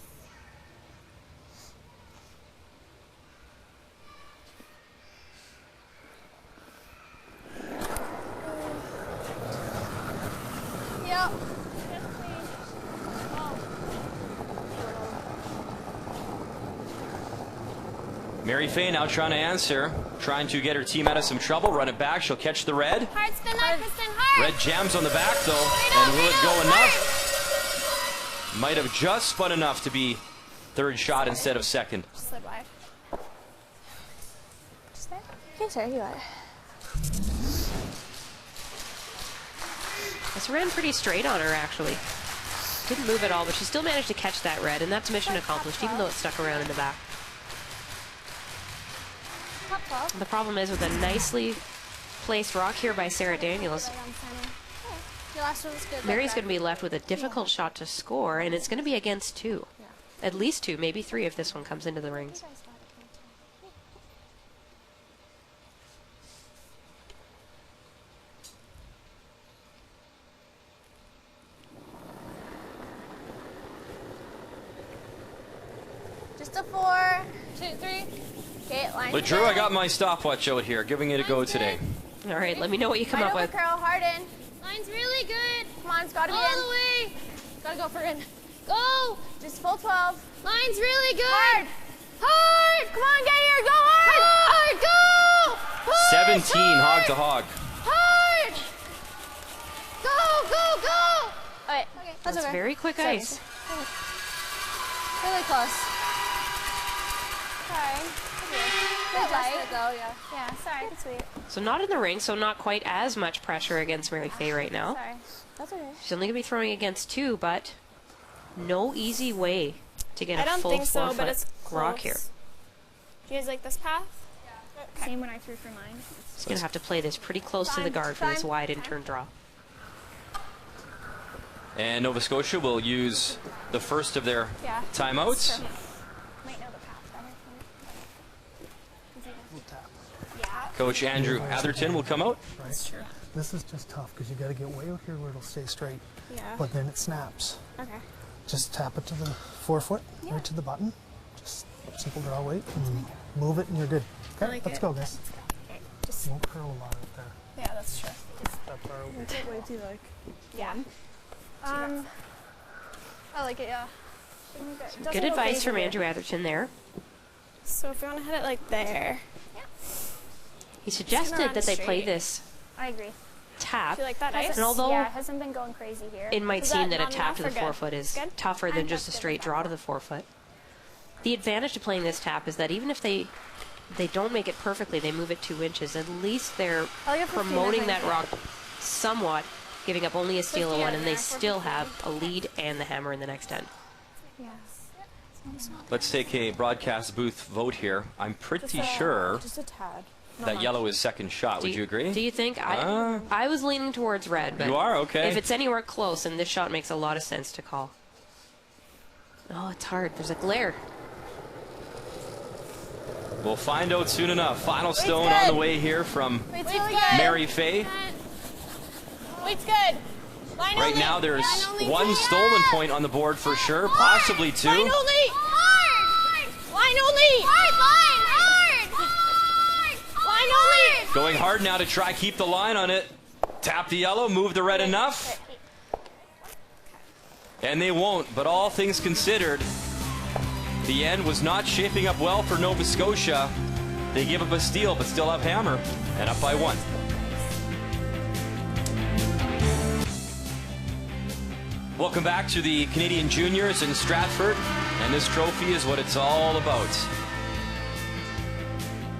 Yep. Just clean. Oh. Mary Fay now trying to answer, trying to get her team out of some trouble. Run it back, she'll catch the red. Hard spin that, Kristen, hard. Red jams on the back though, and will it go enough? Might have just spun enough to be third shot instead of second. Just slid wide. Just there? Okay, sir, you got it. This ran pretty straight on her, actually. Didn't move at all, but she still managed to catch that red, and that's mission accomplished, even though it stuck around in the back. The problem is with a nicely placed rock here by Sarah Daniels, Your last one was good. Mary's going to be left with a difficult shot to score, and it's going to be against 2. At least 2, maybe 3 if this one comes into the rings. Just a 4, 2, 3. Okay, line. But Drew, I got my stopwatch out here, giving it a go today. All right, let me know what you come Right up over with. curl, hard in. Line's really good. Come on, it's gotta be All in. the way. Gotta go for in. Go. Just full 12. Line's really good. Hard. Hard. Come on, get here, go hard. Hard. Go. Push, 17, hog hard. to hog. Hard. Go, go, go. Okay, that's That's okay. very quick Sorry. ice. Really close. Sorry. Good light though, yeah. Yeah, sorry, that's sweet. So not in the ring, so not quite as much pressure against Mary Fay right now. Sorry. That's okay. She's only going to be throwing against 2, but no easy way to get I a don't full think so, 4-foot but it's rock close. here. Do you guys like this path? Same when I threw for mine. She's going to have to play this pretty close to the guard for this wide in-turn draw. And Nova Scotia will use the first of their timeouts. Might know the path better. Coach Andrew Atherton will come out. That's true. This is just tough because you got to get way out here where it'll stay straight. Yeah. But then it snaps. Okay. Just tap it to the forefoot, right to the button. Just simple draw weight and move it and you're good. Okay, like let's it. go, guys. Just Won't curl a lot out there. yeah, that's true. That far over. What weight do you like? Yeah. I like it. Yeah. Good advice from Andrew Atherton there. So if you want to hit it like there, He suggested run that they play straight. this I agree. tap. do you like that nice? And although Yeah, it hasn't been going crazy here. it might Is seem that that a not tap to the enough or good? forefoot is Good? tougher than just a straight draw to the forefoot, the advantage to playing this tap is that even if they don't make it perfectly, they move it 2 inches. At least they're I'll get 15, promoting I that think. rock somewhat, giving up only a steal of 50 1, and they there, still have a lead and the hammer in the next end. Let's take a broadcast booth vote here. I'm pretty sure Just a tad. that yellow is second shot. Would you agree? Do you think? I was leaning towards red, but You are? Okay. if it's anywhere close, and this shot makes a lot of sense to call. Oh, it's hard. There's a glare. We'll find out soon enough. Final stone on the way here from Weight's good. Mary Fay. Weight's good. Line Right only. now there's Line only. 1 stolen point on the board for sure, possibly 2. Line only. Hard. Line only. Hard. Line only. Going hard now to try keep the line on it. Tap the yellow, move the red enough. And they won't, but all things considered, the end was not shaping up well for Nova Scotia. They give up a steal, but still have hammer, and up by 1. Welcome back to the Canadian Juniors in Stratford, and this trophy is what it's all about.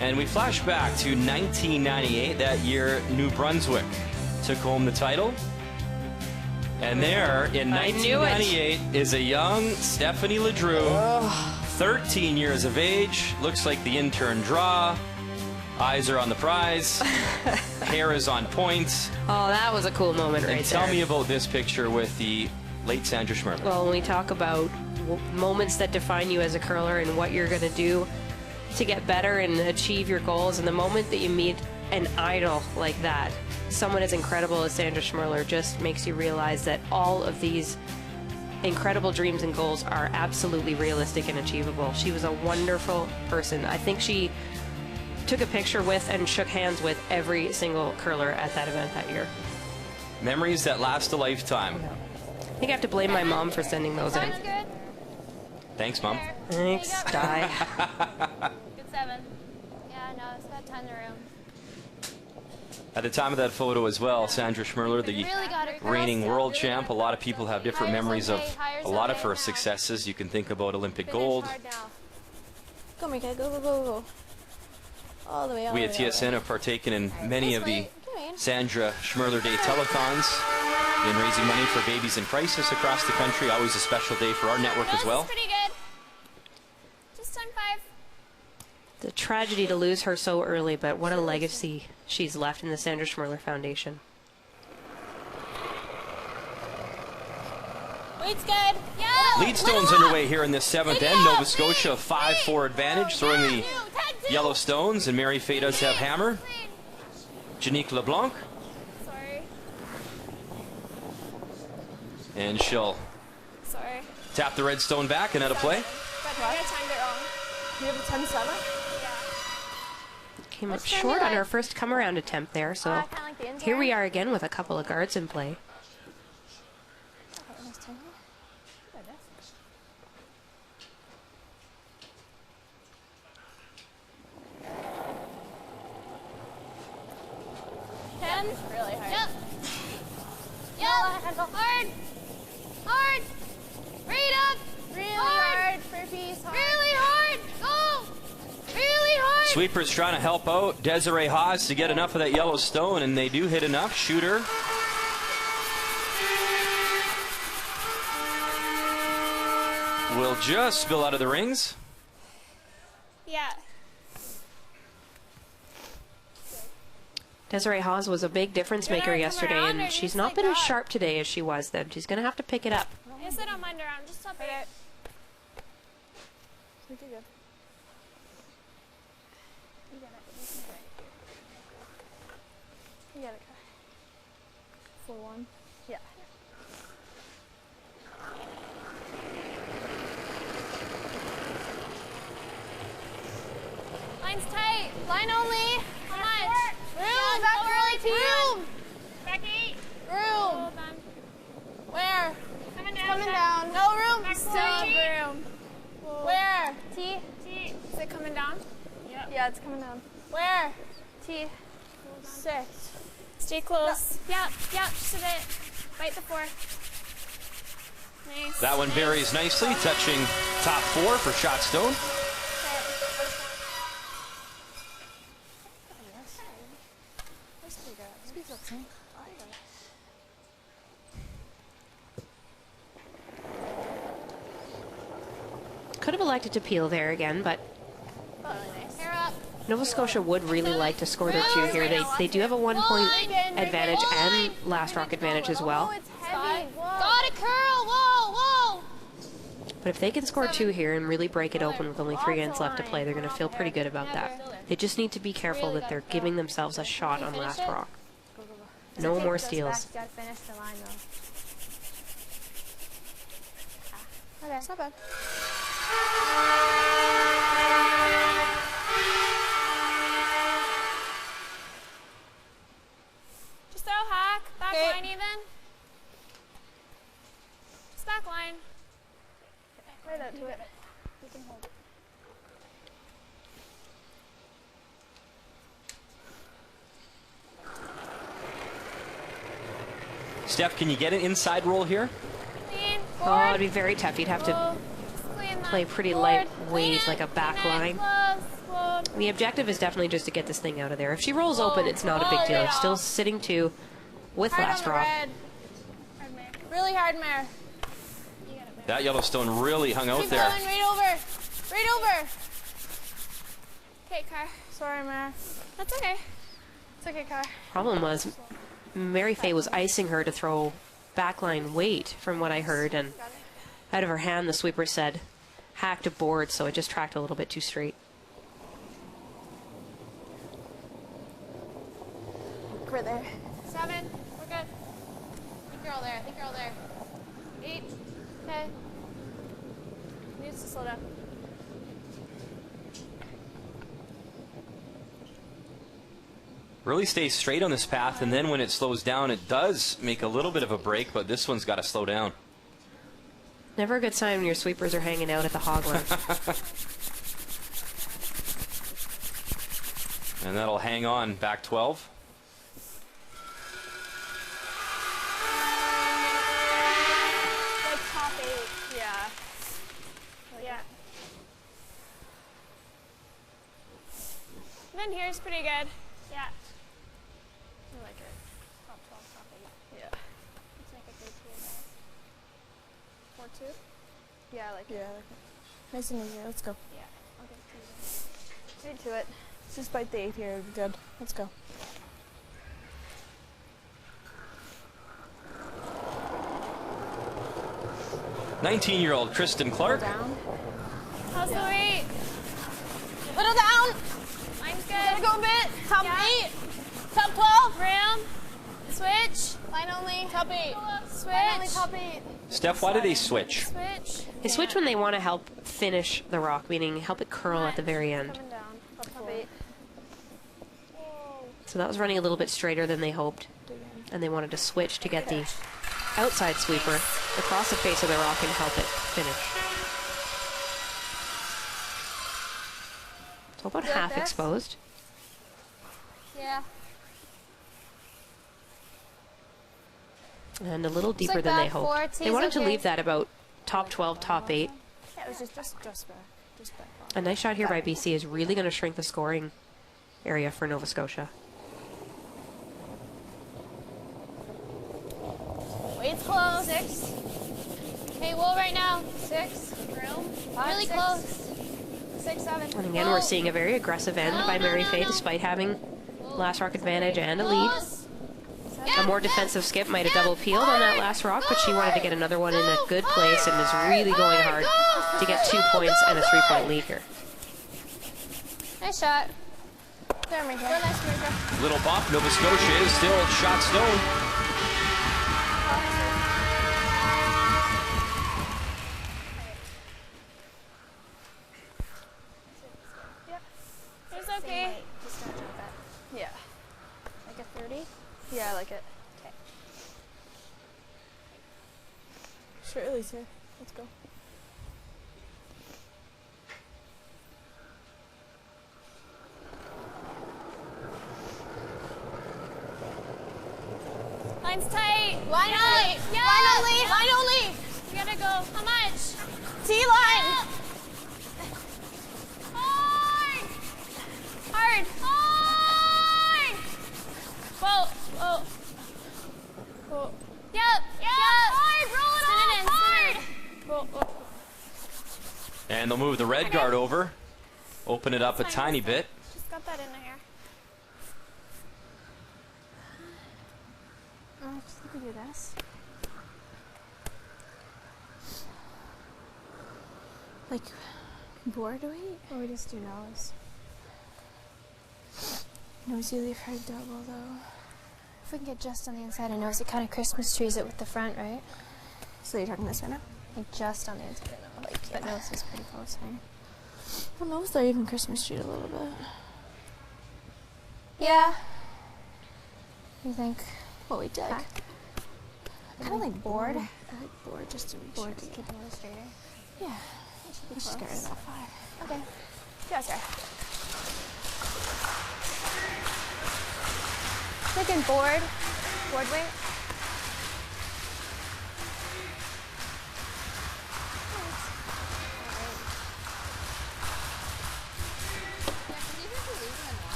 And we flash back to 1998, that year New Brunswick took home the title. And there, in I knew it. 1998, is a young Stephanie Ledrew, 13 years of age, looks like the intern draw, eyes are on the prize, hair is on point. Oh, that was a cool moment right And tell there. me about this picture with the late Sandra Schmerler. Well, when we talk about moments that define you as a curler and what you're going to do to get better and achieve your goals, and the moment that you meet an idol like that, someone as incredible as Sandra Schmerler, just makes you realize that all of these incredible dreams and goals are absolutely realistic and achievable. She was a wonderful person. I think she took a picture with and shook hands with every single curler at that event that year. Memories that last a lifetime. I think I have to blame my mom for sending those in. Line's good. Thanks, Mom. Thanks, Di. Good 7. Yeah, no, it's got tons of room. At the time of that photo as well, Sandra Schmerler, the Really got it. reigning world champ. A lot of people have different Hire's memories of okay, hire's a lot of okay her now. successes. You can think about Olympic Finish gold. hard now. Go, Mika. Go, go, go, go. All the way, all We the at way. all the TSN way. have partaken in many of the Come in. Sandra Schmerler Day telethons in raising money for babies in crisis across the country. Always a special day for our network as This well. is pretty good. Just on 5. The tragedy to lose her so early, but what a legacy she's left in the Sandra Schmerler Foundation. Weight's good. Yeah. Lead stones underway here in the 7th end. Nova Scotia 5-4 advantage, throwing the yellow stones, and Mary Fay does have hammer. Janique LeBlanc, Sorry. and she'll Sorry. tap the red stone back and out of play. But I timed it wrong. You have a 10-7? Came up short on her first come-around attempt there, so Kinda like the intern. here we are again with a couple of guards in play. Okay, nice time. Ten. Really hard. Yep. Yep. Hard. Hard. Freedom. Sweepers trying to help out Desiree Haas to get enough of that yellow stone, and they do hit enough. Shooter. Will just spill out of the rings. Yeah. Desiree Haas was a big difference maker yesterday, and she's not been as sharp today as she was then. She's going to have to pick it up. Yes, I don't mind around. Just stop it. We did good. You got it. You got it. 4-1. Yeah. Line's tight. Line only. How much? Room. Back Go early, early. Room. Back 8. Room. Where? Coming down. Coming down. No room. Back Still 4. room. Where? T. Is it coming down? Yeah, it's coming down. Where? T. 6. Stay close. Yep, just a bit. Bite the 4. Nice. That one varies nicely, touching top 4 for shot stone. Could have elected to peel there again, but Nova Scotia would really like to score their 2 here. They do have a 1-point advantage and last rock advantage as well. It's heavy. Got it, curl. Whoa. But if they can score 2 here and really break it open with only 3 ends left to play, they're going to feel pretty good about that. They just need to be careful that they're giving themselves a shot on last rock. No more steals. Gotta finish the line though. Okay, it's not bad. Just throw hack. Back line even. Just back line. Right out to it. You can hold it. Steph, can you get an inside roll here? Clean. Oh, Forward. it'd be very tough. You'd have to Clean that. play pretty Forward. lightweight, Clean like a it. back Clean it. line. Close. The objective is definitely just to get this thing out of there. If she rolls open, it's not a big deal. It's still sitting 2 with last rock. Really hard, Mare. That Yellowstone really hung out Keep there. going. Right over. Okay, Car. Sorry, Mare. That's okay. It's okay, Car. Problem was, Mary Fay was icing her to throw backline weight, from what I heard, and out of her hand, the sweeper said, hacked a board, so it just tracked a little bit too straight. Right there. 7. We're good. I think you're all there. 8. Okay. Needs to slow down. Really stays straight on this path, and then when it slows down, it does make a little bit of a break, but this one's got to slow down. Never a good sign when your sweepers are hanging out at the hogline. And that'll hang on, back 12. Like top 8. Yeah. Yeah. And then here's pretty good. Yeah. I like it. Top 12, top 8. Yeah. Let's make it 3 guys. 4-2? Yeah, I like it. Yeah, I like it. Nice and easy. Let's go. Yeah. I'll give it to you. Right to it. Let's just bite the 8 here. It'll be good. Let's go. '19-year-old Kristen Clark. Down. How's the weight? Little down. Mine's good. Gotta go a bit. Top Yeah. 8. Top 12. Room. Switch. Line only. Top 8. Switch. Line only top 8. Steph, why did they switch? Switch. They switch when they want to help finish the rock, meaning help it curl at the very end. Coming down. Top 8. So that was running a little bit straighter than they hoped, and they wanted to switch to get the outside sweeper across the face of the rock and help it finish. So about half exposed. Yeah. And a little deeper like than they that, 4 hoped. They T's, wanted to okay. leave that about top 12, top 8. Yeah, it was just back. A nice shot here by BC is really going to shrink the scoring area for Nova Scotia. Weight's close. 6. Hey, whoa right now. 6. Room. Really close. 6, 7. And again, we're seeing a very aggressive end by Mary Fay, despite having last rock advantage and a lead. A more defensive skip might have double peeled on that last rock, but she wanted to get another one in a good place and is really going hard to get 2 points and a 3-point lead here. Nice shot. There, Mika. Nice, Mika. Little bump. Nova Scotia is still shot stone. It's okay. Just don't jump it. Yeah. Like a 30? Yeah, I like it. Okay. Short release here. Let's go. Line's tight. Line only. Yeah. Line only. Line only. You gotta go. How much? T-line. Yeah. Hard. Hard. Hard. Whoa. Whoa. Whoa. Yep. Yep. Hard. Roll it off. Hard. Whoa. Whoa. And they'll move the red guard over. Open it up a tiny bit. Just got that in there. Just we do this. Like, board weight? Or we just do nose? Nose you leave her double, though. If we can get just on the inside of nose, it kind of Christmas trees it with the front, right? So you're talking this right now? Like just on the inside of nose. Like, but nose is pretty close, right? Well, nose they're even Christmas treat a little bit. Yeah. You think? What we did. Kind of like board. I like board just to be Board sure. to keep it a little straighter. Yeah. It should be Let's just get rid of that 5. Okay. Just there. Thinking board. Board weight.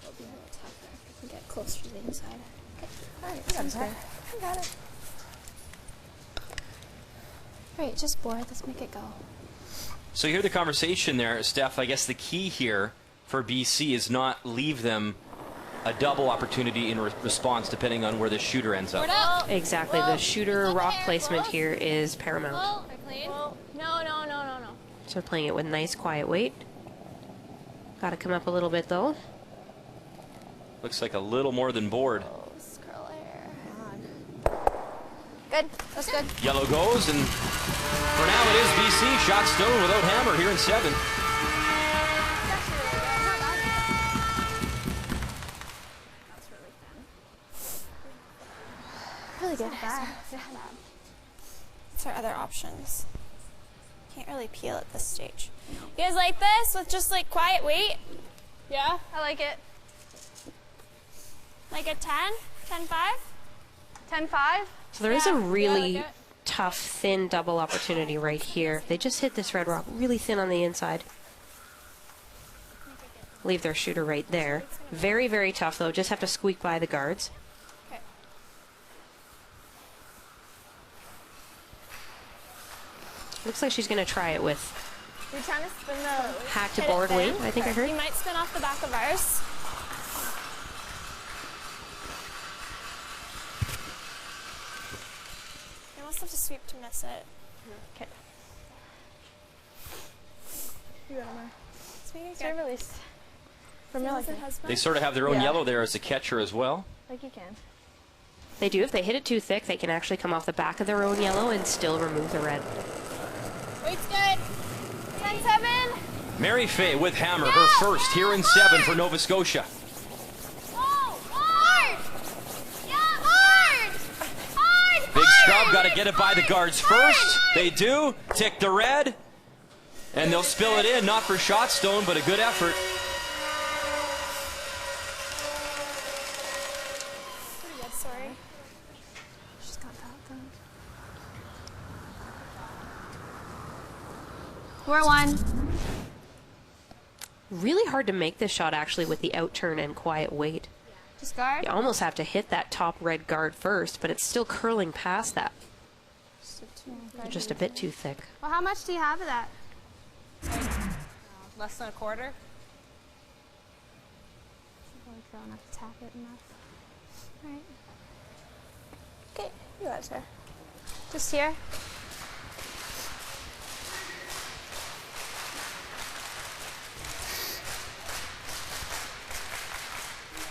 It'll be a little tougher if we get closer to the inside. Okay. Alright, sounds good. I got it. Alright, just board. Let's make it go. So you hear the conversation there, Steph. I guess the key here for BC is not leave them a double opportunity in response depending on where the shooter ends up. Exactly. The shooter rock placement here is paramount. No, no, no, no, no. So playing it with nice quiet weight. Got to come up a little bit though. Looks like a little more than board. Curl hair. Good. That's good. Yellow goes, and for now it is BC. Shot stone without hammer here in 7. Really good. What's our other options? Can't really peel at this stage. You guys like this with just like quiet weight? Yeah, I like it. Like a 10? 10-5? 10-5? So there is a really like it. tough, thin double opportunity right here. They just hit this red rock really thin on the inside. Leave their shooter right there. Very, very tough though. Just have to squeak by the guards. Okay. Looks like she's going to try it with You're trying to spin the hack to hit it board thin? weight, I think I heard. You might spin off the back of ours. You almost have to sweep to miss it. Okay. You got him. Serve release. From your husband? They sort of have their own Yeah. yellow there as a catcher as well. Like you can. They do. If they hit it too thick, they can actually come off the back of their own yellow and still remove the red. Weight's good. 10-7. Mary Fay with hammer, her first here in 7 for Nova Scotia. Oh, hard. Yeah, hard. Hard. Big scrub, got to get it by the guards first. They do. Tick the red. And they'll spill it in, not for shot stone, but a good effort. Pretty good, sorry. She's got that then. We're one. Really hard to make this shot actually with the outturn and quiet weight. Just guard. You almost have to hit that top red guard first, but it's still curling past that. Just a bit too thick. Well, how much do you have of that? Less than a quarter? I'll not tap it enough. All right. Okay, you got it, sir. Just here.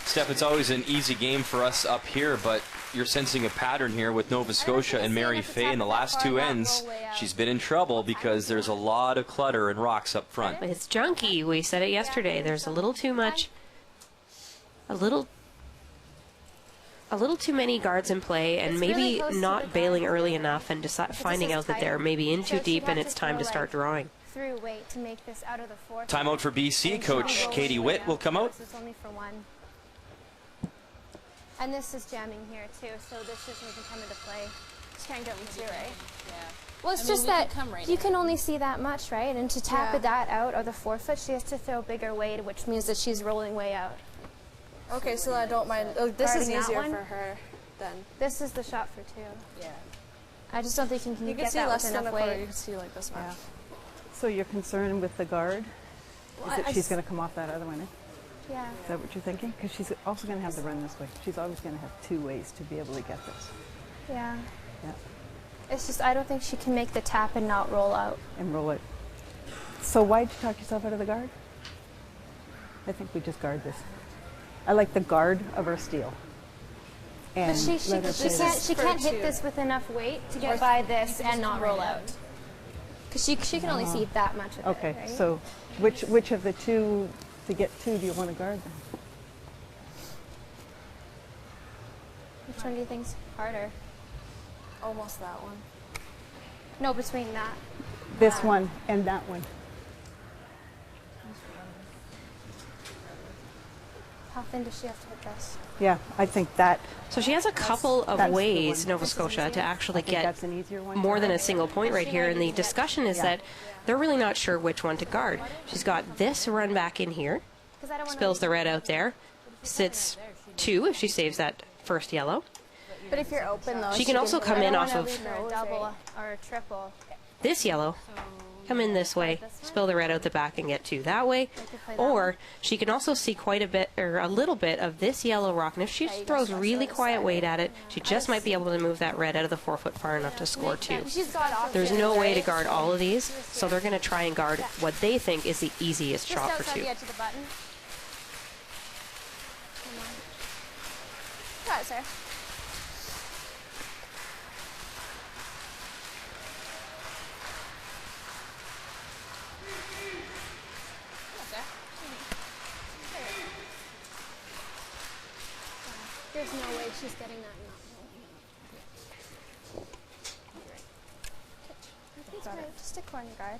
Steph, it's always an easy game for us up here, but you're sensing a pattern here with Nova Scotia and Mary Fay in the last two ends. She's been in trouble because there's a lot of clutter and rocks up front. It's junky. We said it yesterday. There's a little too much, a little too many guards in play, and maybe not bailing early enough and finding out that they're maybe in too deep and it's time to start drawing. Through weight to make this out of the 4. Timeout for BC. Coach Katie Witt will come out. This is only for 1. And this is jamming here too, so this just doesn't come into play. Just can't get them too, right? Yeah. Well, it's just that you can only see that much, right? And to tap that out of the 4-foot, she has to throw bigger weight, which means that she's rolling way out. Okay, so I don't mind. Oh, this is Guarding that easier one? for her then. This is the shot for 2. Yeah. I just don't think you can You get can see that less with than a enough quarter. weight. You can see like this much. Yeah. So you're concerned with the guard? Well, Is that I she's going to come off that other one, eh? Yeah. Is that what you're thinking? Because she's also going to have the run this way. She's always going to have 2 ways to be able to get this. Yeah. Yeah. It's just I don't think she can make the tap and not roll out. And roll it. So why did you talk yourself out of the guard? I think we just guard this. I like the guard of our steel. And But she can't hit this with enough weight to get by this and not roll out. Because she can only see that much of okay, it, right? so which of the 2 to get 2 do you want to guard then? Which one do you think's harder? Almost that one. No, between that. This one and that one. How thin does she have to hit this? Yeah, I think that. So she has a couple of That's the ways, one. Nova Scotia, to actually I think get that's an easier one. more than a single point right here. And the discussion is that they're really not sure which one to guard. She's got this run back in here, spills the red out there, sits 2 if she saves that first yellow. But if you're open though, She can also come in off of a double or a triple. this yellow, come in this way, spill the red out the back and get 2 that way. Or she can also see quite a bit, or a little bit of this yellow rock, and if she throws really quiet weight at it, she just might be able to move that red out of the 4-foot far enough to score 2. There's no way to guard all of these, so they're going to try and guard what they think is the easiest shot for 2. Got it, sir. There's no way she's getting that and not rolling out. I think right. Just a corner guard.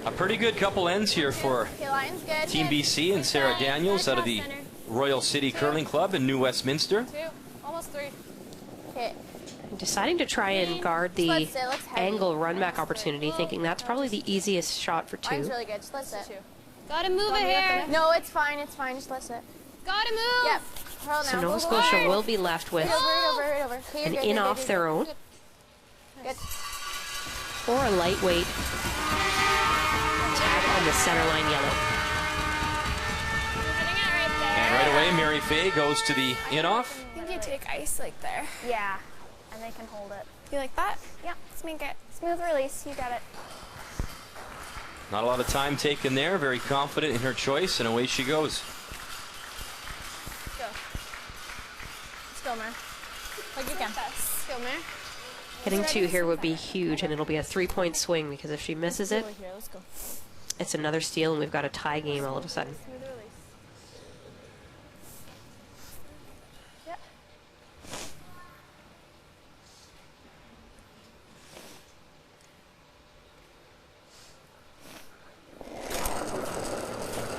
A pretty good couple ends here for Team BC and Sarah Daniels out of the Royal City Curling Club in New Westminster. 2, almost 3. Okay. Deciding to try and guard the angle run back opportunity, thinking that's probably the easiest shot for 2. Mine's really good. Just let it. Gotta move it here. No, it's fine. It's fine. Just let it. Gotta move. Yep. Hurl So now. Nova Scotia will be left with Right over. Okay, an good, in good, off good, their own, Good. or a lightweight tap on the center line yellow. And right away, Mary Fay goes to the in-off. I think you take ice like there. Yeah. And they can hold it. You like that? Yeah. Let's make it. Smooth release. You got it. Not a lot of time taken there. Very confident in her choice, and away she goes. Go. Let's go, Mer. Like you can. Let's go, Mer. Hitting 2 here would be huge, and it'll be a 3-point swing, because if she misses it, Here, let's go. it's another steal, and we've got a tie game all of a sudden. Smooth release. Yep.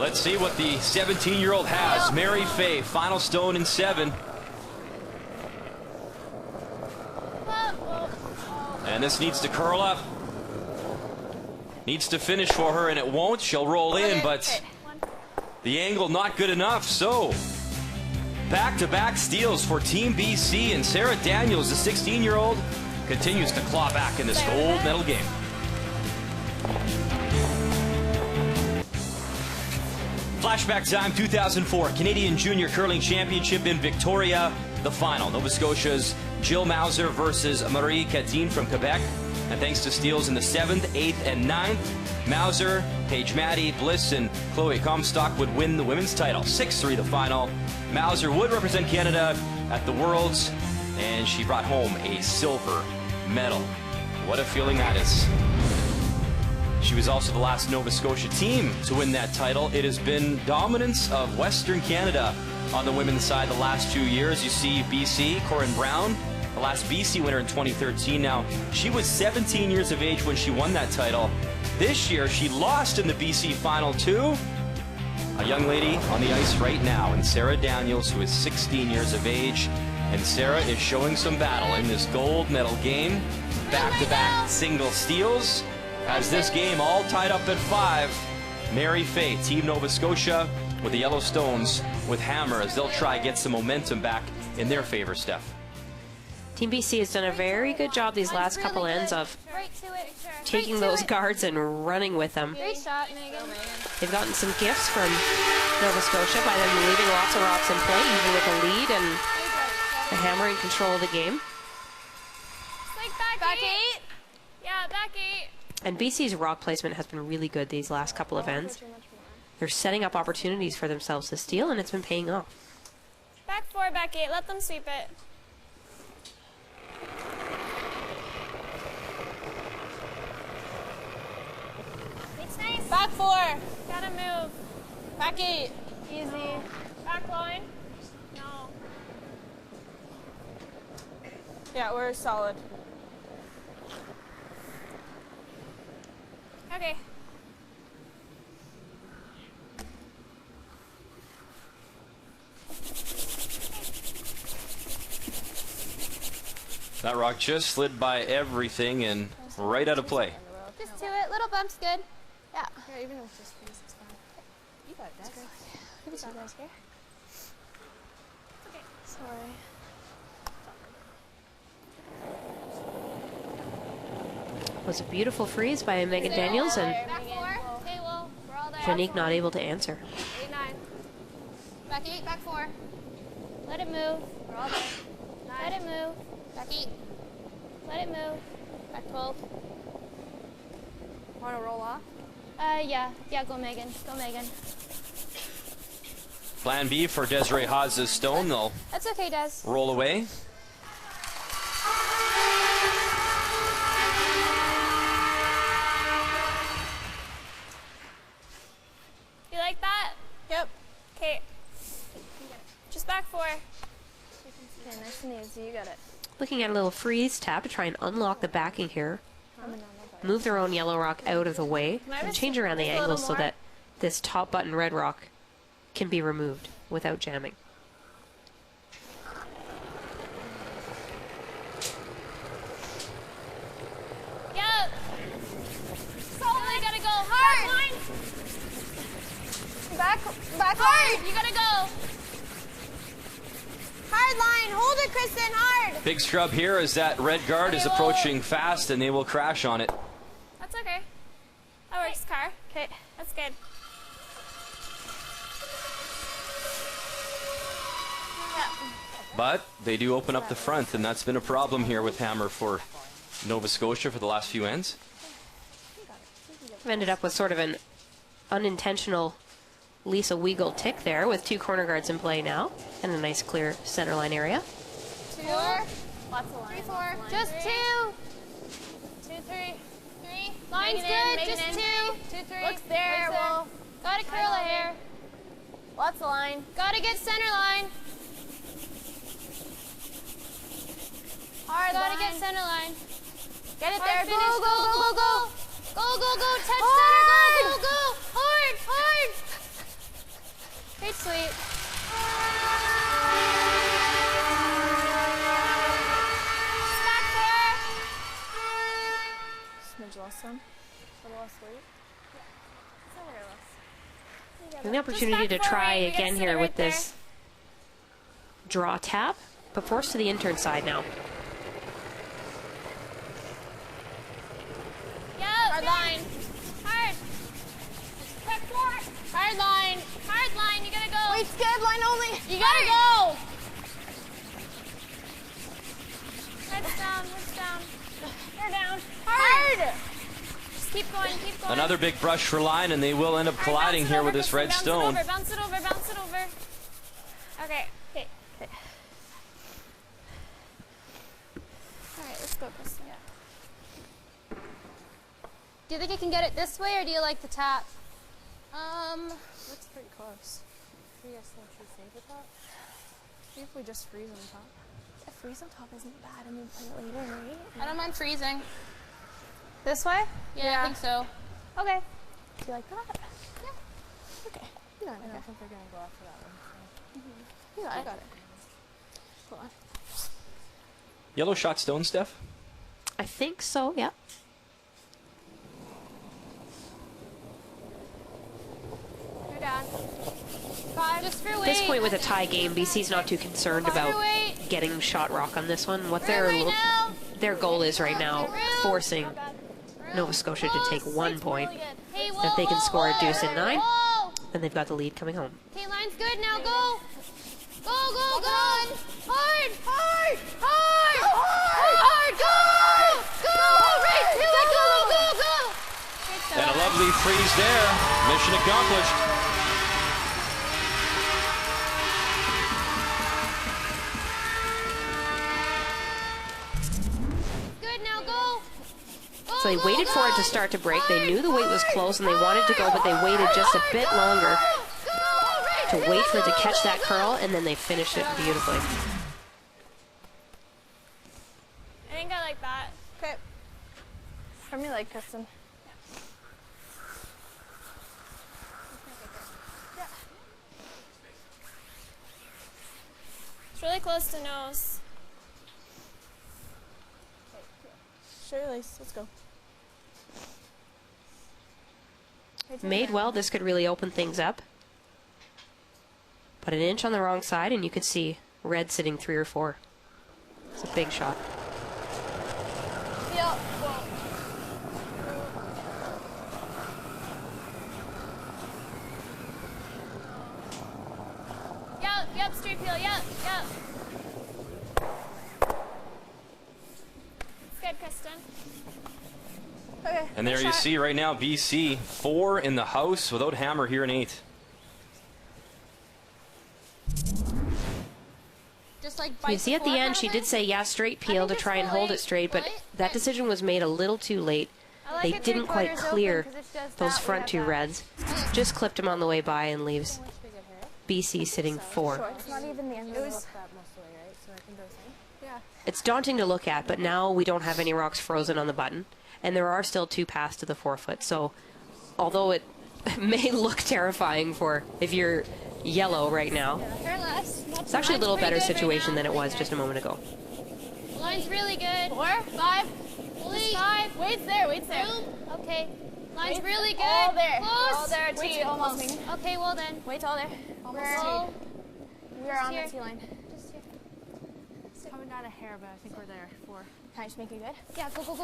Let's see what the 17-year-old has. Mary Fay, final stone in 7. And this needs to curl up. Needs to finish for her, and it won't. She'll roll in, but the angle not good enough. So, back-to-back steals for Team BC, and Sarah Daniels, the 16-year-old, continues to claw back in this gold medal game. Flashback time, 2004 Canadian Junior Curling Championship in Victoria. The final, Nova Scotia's Jill Mauser versus Marie Catine from Quebec. And thanks to steals in the 7th, 8th, and 9th, Mauser, Paige Maddie, Bliss, and Chloe Comstock would win the women's title. 6-3 the final. Mauser would represent Canada at the Worlds, and she brought home a silver medal. What a feeling that is. She was also the last Nova Scotia team to win that title. It has been dominance of Western Canada on the women's side the last 2 years. You see BC, Corinne Brown, the last BC winner in 2013. Now, she was 17 years of age when she won that title. This year, she lost in the BC final to a young lady on the ice right now, and Sarah Daniels, who is 16 years of age. And Sarah is showing some battle in this gold medal game. Back-to-back single steals. As this game all tied up at 5, Mary Fay, Team Nova Scotia, with the Yellow Stones with Hammer as they'll try get some momentum back in their favor, Steph. Team BC has done a very good job these last couple ends of taking those guards and running with them. They've gotten some gifts from Nova Scotia by them leaving lots of rocks in play, even with a lead, and the Hammer in control of the game. Back 8. Yeah, back 8. And BC's rock placement has been really good these last couple of ends. They're setting up opportunities for themselves to steal, and it's been paying off. Back 4, back 8. Let them sweep it. It's nice. Back 4. Gotta move. Back 8. Easy. Back line. No. Yeah, we're solid. Okay. That rock just slid by everything and right out of play. Just to it. Little bump's good. Yeah. Yeah, even if it's just freeze, it's fine. You got it, Dad. Give it to you guys here. Okay. Sorry. It was a beautiful freeze by Megan Daniels, and Back 4. Okay, well, we're all there. Janique not able to answer. 8, 9. Back 8, back 4. Let it move. We're all there. 9. Let it move. Back 8. Let it move. Back 12. Want to roll off? Yeah. Yeah, go Megan. Go Megan. Plan B for Desiree Haas's stone. They'll That's okay, Des. roll away. You like that? Yep. Okay. Just back 4. Okay, nice and easy. You got it. Looking at a little freeze tap to try and unlock the backing here. Move their own yellow rock out of the way and change around the angle so that this top button red rock can be removed without jamming. Yep. Solid. You gotta go hard. Back hard. You gotta go. Hard line. Hold it, Kristen. Hard. Big scrub here as that red guard is approaching fast and they will crash on it. That's okay. That works, Car. Okay. That's good. But they do open up the front, and that's been a problem here with Hammer for Nova Scotia for the last few ends. We've ended up with sort of an unintentional Lisa Weagle tick there with 2 corner guards in play now and a nice clear center line area. 2. Lots of lines. 3, 4. Just 2. 2, 3. 3. Line's good. Just 2. 2, 3. Looks there. Well, Gotta curl a hair. lots of line. Gotta get center line. Hard Gotta line. get center line. Get it Hard there. finish. Go, go, go, go. Go, go, go. Touch Hard. center. Go, go, go. Hard, hard. Hey, sweet. Back there. Smidge less then. A little less weight. An opportunity to try again here with this draw tap, but forced to the intern side now. Hard line. Hard. Hard line. Hard line. You gotta go. Wait, skid line only. You gotta go. Heads down. Heads down. They're down. Hard. Just keep going. Keep going. Another big brush for line, and they will end up colliding here with this red stone. Bounce it over. Bounce it over. Okay. Okay. All right. Let's go, Kristen. Do you think you can get it this way, or do you like the tap? That's pretty close. Should we just save the top? See if we just freeze on top. A freeze on top isn't bad, and we play it later, right? I don't mind freezing. This way? Yeah, I think so. Okay. Do you like that? Yeah. Okay. I don't think they're going to go after that one. So. Yeah, I got it. Hold on. Yellow shot stone, Steph? I think so, yeah. You're down. 5. Just for weight. At this point with a tie game, BC's not too concerned about getting shot rock on this one. What their goal is right now, forcing Nova Scotia to take 1 point. Hey, If they can score a deuce in 9, then they've got the lead coming home. Okay, line's good now. Go. Go, go, go. Hard. Hard. Hard. Hard. Go. Go. Right to it. Go, go, go. And a lovely freeze there. Mission accomplished. Good, now go. So they waited for it to start to break. They knew the weight was close and they wanted to go, but they waited just a bit longer to wait for it to catch that curl, and then they finished it beautifully. I think I like that. Okay. From your leg, Kristen. It's really close to nose. Show your lace. Let's go. Made well, this could really open things up. But an inch on the wrong side, and you could see red sitting 3 or 4. It's a big shot. Yep. Yep, straight peel, yep. Good, Kristen. Okay. And there you see right now, BC 4 in the house without hammer here in 8. Just like You see at the end, she did say, yeah, straight peel to try and hold it straight, but that decision was made a little too late. They didn't quite clear those front 2 reds. Just clipped them on the way by and leaves BC sitting 4. It's not even the end of the look. It's daunting to look at, but now we don't have any rocks frozen on the button, and there are still 2 past to the 4-foot. So although it may look terrifying for if you're yellow right now, it's actually a little better situation than it was just a moment ago. Line's really good. 4, 5, 5. Wait's there. Okay. Line's really good. All there. Close. All there, T, almost. Okay, well then. Wait all there. Almost Roll. We're on the T line. Just here. Coming down a hair, but I think we're there. 4. Can I just make it good? Yeah, go. And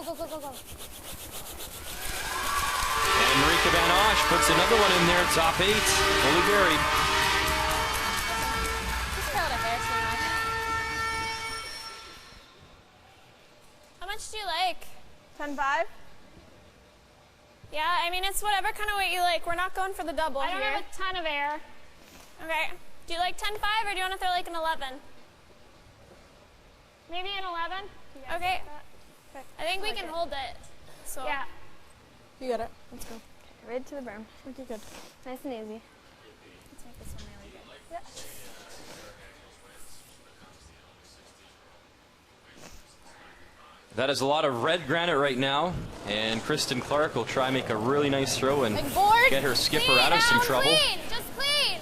Marika Van Osh puts another one in there, top 8, fully buried. Just curl the hair so much. How much do you like? 10-5. Yeah, I mean, it's whatever kind of weight you like. We're not going for the double here. I don't have a ton of air. Okay. Do you like 10-5 or do you want to throw like an 11? Maybe an 11? Yeah, okay. I think we can hold it. So. Yeah. You got it. Let's go. Right to the berm. Okay, good. Nice and easy. Let's make this one really good. Yeah. That is a lot of red granite right now, and Kristen Clark will try and make a really nice throw and get her skipper out of some trouble. Clean. Just clean.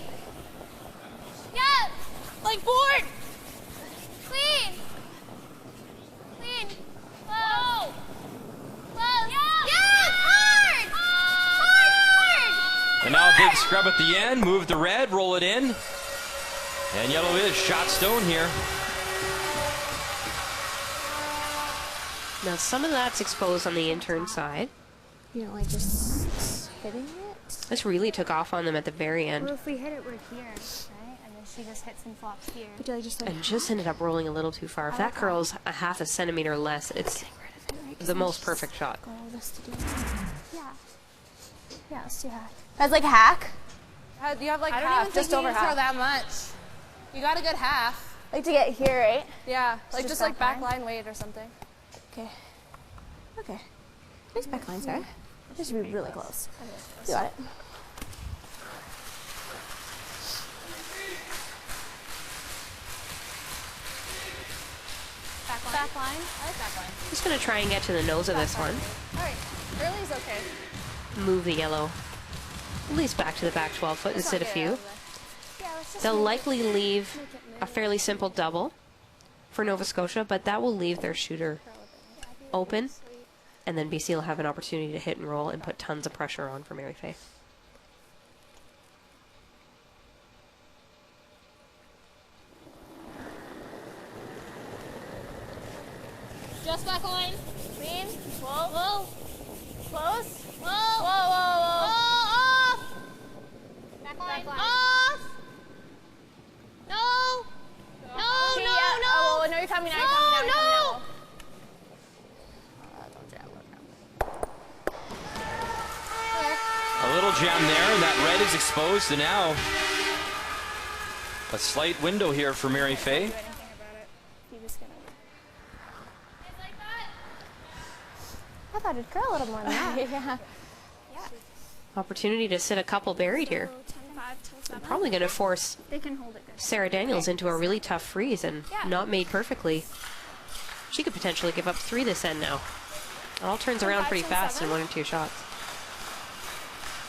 scrub at the end, move the red, roll it in. And yellow is shot stone here. Now some of that's exposed on the intern side. You know, like just hitting it. This really took off on them at the very end. Well, if we hit it, we're here, right? And then she just hits and flops here. But I just And just ended up rolling a little too far. If that curls a half a centimeter less, it's the most perfect shot. Yeah. Yeah, let's do hack. That's like hack? You have like I don't half, even just think you over need to throw half. that much. You got a good half. Like to get here, right? Yeah, like Just just like back back line weight or something. Okay. Okay. Nice back line, Sarah. This should be really close. You got it. Back line. I like back line. Just going to try and get to the nose of this one. All right, early's okay. Move the yellow at least back to the back 12 foot and sit a few. They'll likely leave a fairly simple double for Nova Scotia, but that will leave their shooter open, and then BC will have an opportunity to hit and roll and put tons of pressure on for Mary Fay. Just back line. Clean. Whoa. Whoa. Close. Whoa. Whoa, whoa, whoa. Off. Back line. Off. No. No, Okay, no, yeah. no. Oh, no, you're coming now. You're coming now. You're coming now. A little jam there, and that red is exposed, and now a slight window here for Mary Fay. I thought it'd curl a little more than that. Yeah. Opportunity to sit a couple buried here. I'm probably going to force They can hold it good. Sarah Daniels into a really tough freeze and not made perfectly. She could potentially give up 3 this end now. It all turns around pretty fast in 1 or 2 shots.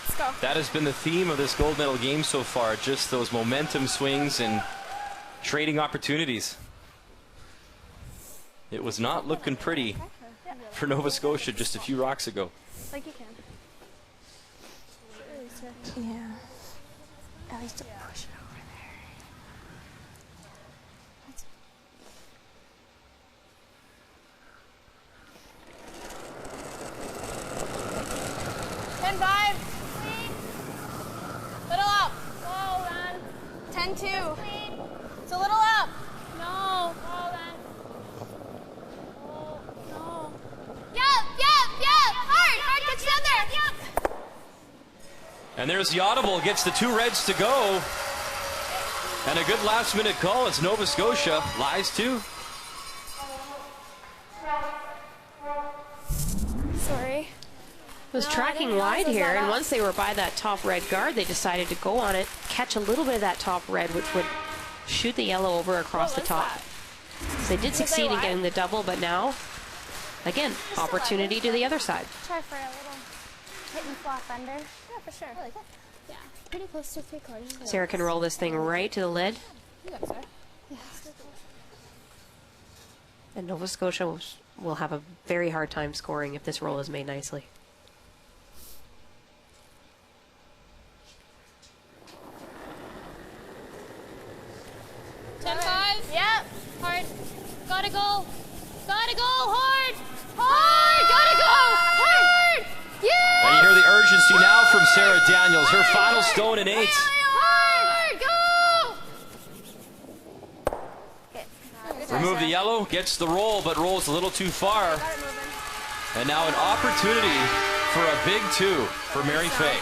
Let's go. That has been the theme of this gold medal game so far, just those momentum swings and trading opportunities. It was not looking pretty for Nova Scotia just a few rocks ago. Like you can. Yeah. At least to push it over there. 10-5. Little up. Whoa, run. 10-2. It's a little up. No. Whoa, run. Oh, no. Yep. Hard, get down there. Yep. And there's the audible, gets the 2 reds to go. And a good last minute call. It's Nova Scotia. Lies 2. Sorry. Was tracking wide here, and once they were by that top red guard, they decided to go on it, catch a little bit of that top red, which would shoot the yellow over across the top. So they did succeed in getting the double, but now, again, opportunity to the other side. Try for a little hit and flop under. Yeah, for sure. I like it. Yeah. Pretty close to 3/4. Sarah can roll this thing right to the lid, You got it, Sarah. Yeah. and Nova Scotia will have a very hard time scoring if this roll is made nicely. Yep. Hard. Gotta go. Gotta go. Hard. Gotta go. Hard. Yeah. And you hear the urgency now from Sarah Daniels. Her final stone in 8. Hard. Go. Remove the yellow, gets the roll, but rolls a little too far. And now an opportunity for a big 2 for Mary Fay.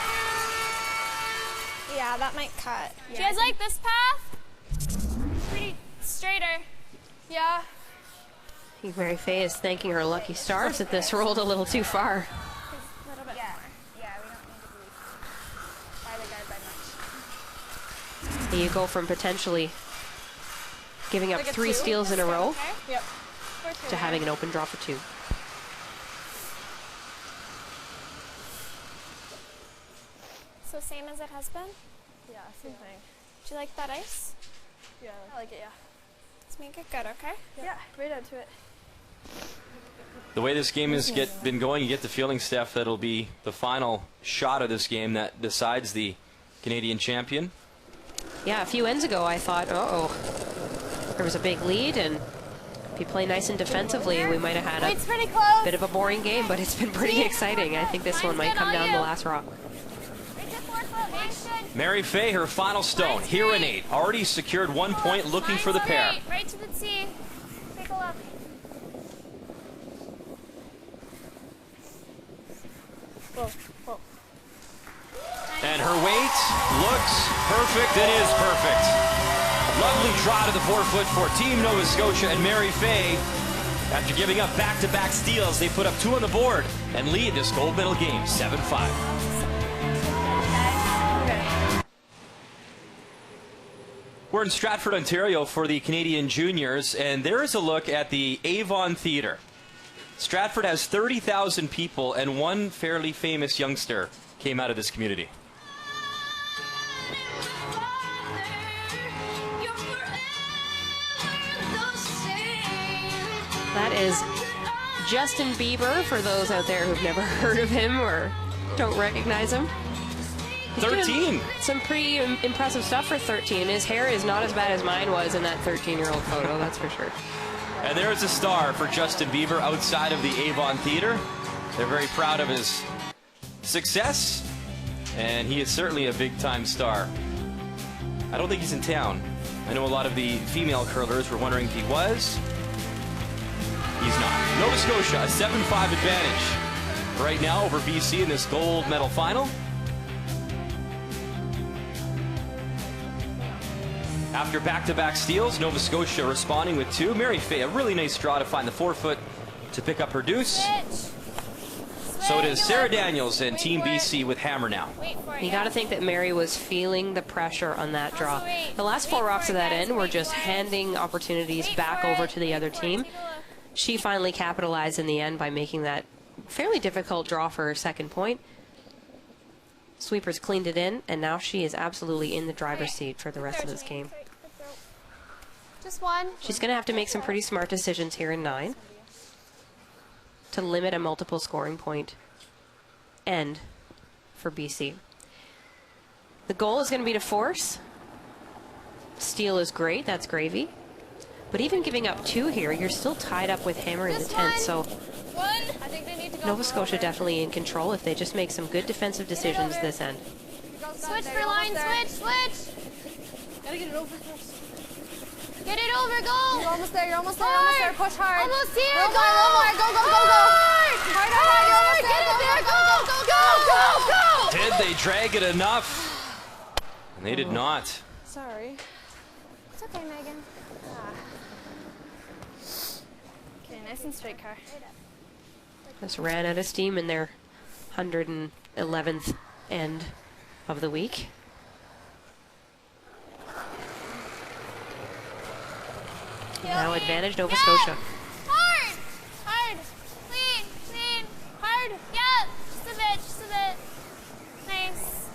Yeah, that might cut. Do you guys like this path? Pretty straighter. Yeah. I think Mary Fay is thanking her lucky stars that this rolled a little too far. A little bit more. Yeah, we don't need to be by the guard by much. You go from potentially giving up Like a 3 2? steals in a row Yep. to having an open draw for 2. So same as it has been? Yeah, same thing. Do you like that ice? Yeah, I like it, yeah. Let's make it good, okay? Yeah, right up to it. The way this game has been going, you get the feeling, Steph, that it'll be the final shot of this game that decides the Canadian champion. Yeah, a few ends ago I thought, uh-oh, there was a big lead, and if you play nice and defensively, we might have had a bit of a boring game, but it's been pretty exciting. I think this one might come down the last rock. Mary Fay, her final stone, here in 8. Already secured 1 point, looking for the pair. Right to the tee. Take a look. Whoa, whoa. And her weight looks perfect. It is perfect. Lovely try to the 4-foot for Team Nova Scotia and Mary Fay. After giving up back-to-back steals, they put up 2 on the board and lead this gold medal game 7-5. We're in Stratford, Ontario for the Canadian Juniors, and there is a look at the Avon Theatre. Stratford has 30,000 people, and one fairly famous youngster came out of this community. That is Justin Bieber, for those out there who've never heard of him or don't recognize him. 13. Some pretty impressive stuff for 13. His hair is not as bad as mine was in that 13-year-old photo, that's for sure. And there's a star for Justin Bieber outside of the Avon Theatre. They're very proud of his success, and he is certainly a big-time star. I don't think he's in town. I know a lot of the female curlers were wondering if he was. He's not. Nova Scotia, a 7-5 advantage right now over BC in this gold medal final. After back-to-back steals, Nova Scotia responding with 2. Mary Fay, a really nice draw to find the 4-foot to pick up her deuce. So it is Sarah Daniels and Team BC with hammer now. You got to think that Mary was feeling the pressure on that draw. The last 4 rocks of that end were just handing opportunities back over to the other team. She finally capitalized in the end by making that fairly difficult draw for her second point. Sweepers cleaned it in, and now she is absolutely in the driver's seat for the rest of this game. Just one. She's going to have to make some pretty smart decisions here in 9 to limit a multiple scoring point end for BC. The goal is going to be to force. Steal is great, that's gravy. But even giving up 2 here, you're still tied up with hammer in the 10th, so I think they need to go Nova Scotia definitely in control if they just make some good defensive decisions this end. Switch for line, switch. Gotta get it over first. Get it over, go. You're almost there, almost there. Push hard. Almost here, Roll go. more, go. Hard. You're almost there, Did they drag it enough? And they did not. Sorry. It's okay, Megan. Okay, nice and straight, car. Just ran out of steam in their 111th end of the week. Now advantage Nova Scotia. Hard. Clean. Hard. Yeah. Just a bit. Nice.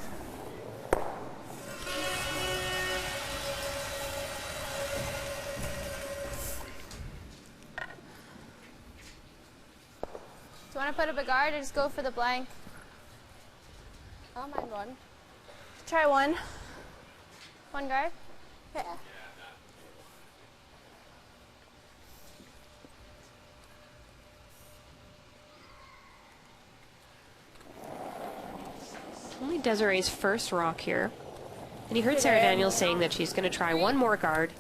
Do you want to put up a guard or just go for the blank? I don't mind one. Try one. One guard? Yeah. Only Desiree's first rock here. And you heard Sarah Daniels saying that she's going to try one more guard,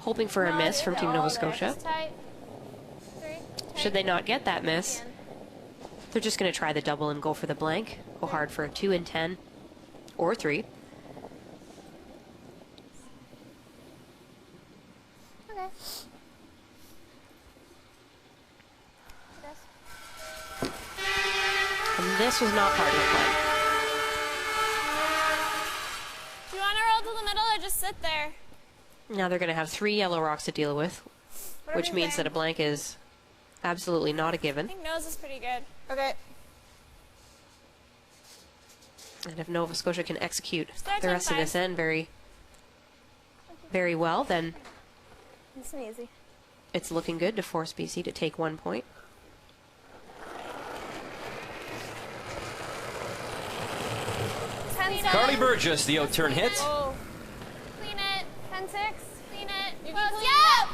hoping for a miss from Team Nova Scotia. Should they not get that miss, they're just going to try the double and go for the blank. Go hard for a 2 and 10 or 3. Okay. And this was not part of the plan. Do you want to roll to the middle or just sit there? Now they're going to have 3 yellow rocks to deal with, which means that a blank is absolutely not a I given. think nose is pretty good. Okay. And if Nova Scotia can execute Start the on rest of 5. this end very well, then Nice and easy. it's looking good to force BC to take 1 point. Carly Burgess, the out-turn hit. Oh. Clean it. 10-6. Clean it. You can clean it.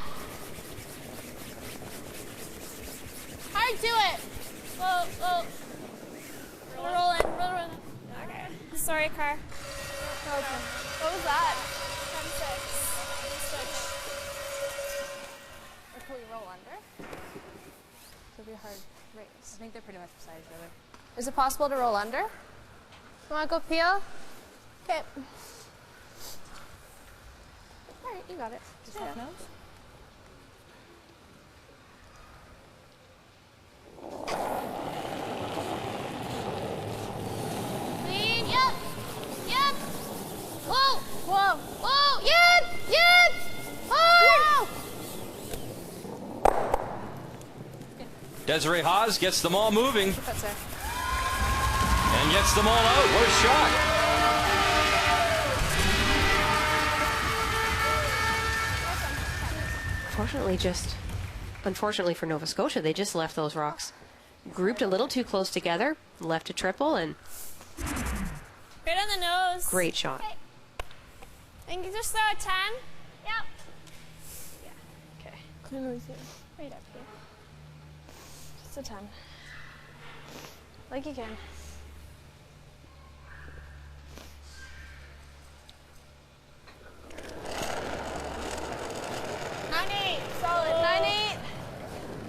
Hard to it. Whoa. Roll in. Okay. Sorry, car. What was that? 10-6. Or can we roll under? It'll be a hard race. I think they're pretty much beside each other. Is it possible to roll under? You want to go peel? Okay. All right, you got it. Just half nose. Clean. Yep. Whoa. Yep. Hard. Desiree Haas gets them all moving That's it. and gets them all out. What a shot. Unfortunately for Nova Scotia, they just left those rocks grouped a little too close together, left a triple, and Right on the nose. great shot. I think you just throw a 10. Yep. Okay. Right up here. Just a 10. Like you can. Solid. 9-8.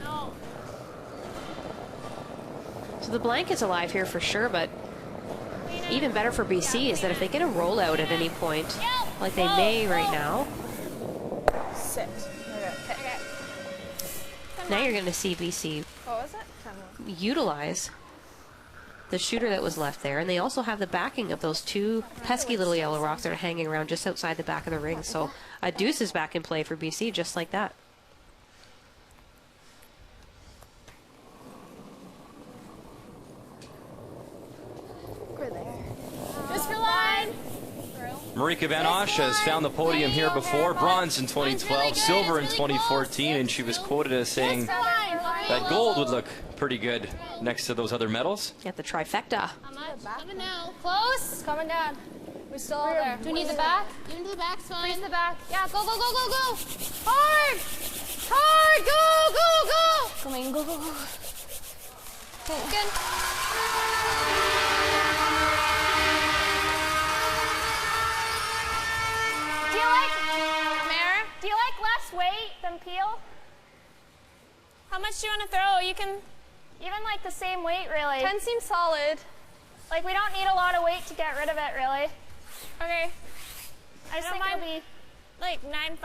No. So the blanket's alive here for sure, but even better for BC is that if they get a rollout at any point, like they may right now, 6. Okay. now you're going to see BC What was it? 10. utilize the shooter that was left there, and they also have the backing of those two pesky little yellow rocks that are hanging around just outside the back of the ring. So a deuce is back in play for BC just like that. We're there. Just for line. Marika Van Osch has found the podium here before. Bronze in 2012, silver in 2014, and she was quoted as saying that gold would look pretty good next to those other medals. At the trifecta. How much? Coming now. Close. It's coming down. We're still all there. Do we need the back? Even to the back's fine. Freeze the back. Yeah, go. Hard. Go. Coming. Go. Good. Do you like less weight than peel? How much do you want to throw? You can even like the same weight, really. 10 seems solid. Like we don't need a lot of weight to get rid of it, really. Okay. I just think it'll be like 9.5.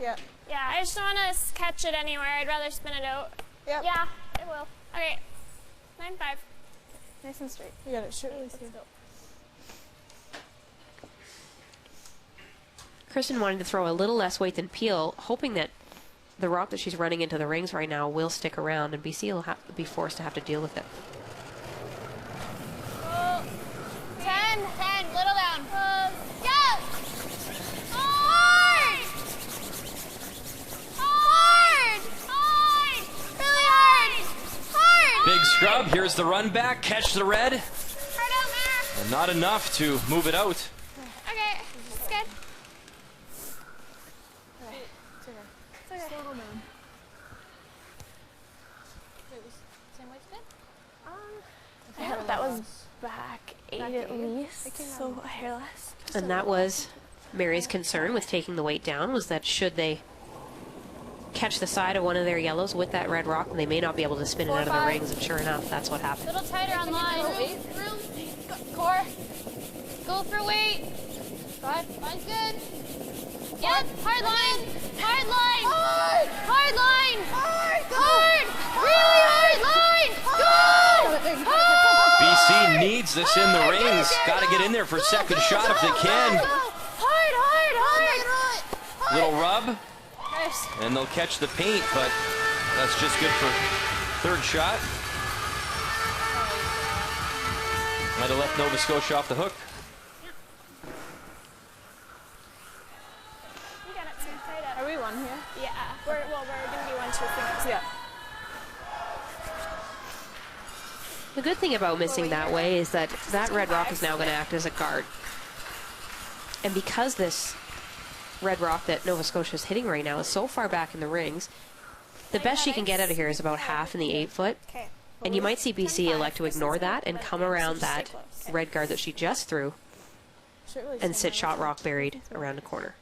Yeah. Yeah, I just don't want to catch it anywhere. I'd rather spin it out. Yep. Yeah, it will. Okay. 9.5. Nice and straight. You got it. Sure. Let's go. Kristen wanted to throw a little less weight than Peel, hoping that the rock that she's running into the rings right now will stick around, and BC will be forced to have to deal with it. 10, little down. Go! Hard! Really hard! Big scrub, here's the run back, catch the red. Hard out there. And not enough to move it out. Okay, that's good. I hope that was back 8 at least, so hairless. And that was Mary's concern with taking the weight down, was that should they catch the side of one of their yellows with that red rock, they may not be able to spin it out of the rings, and sure enough, that's what A happened. little tighter on line. Room. Core. Go for weight. Line's good. Yep, hard line. Hard line. Really hard line. Go! BC needs this in the rings. Got to get in there for a second shot if they can. Hard. Little rub, Nice. and they'll catch the paint, but that's just good for third shot. Might have left Nova Scotia off the hook. You got it, Are we one here? Yeah. We're gonna be 1, 2, 3. Yeah. The good thing about missing that way is that that red rock is now going to act as a guard. And because this red rock that Nova Scotia is hitting right now is so far back in the rings, the best she can get out of here is about half in the 8-foot. And you might see BC elect to ignore that and come around that red guard that she just threw and sit shot rock buried around the corner.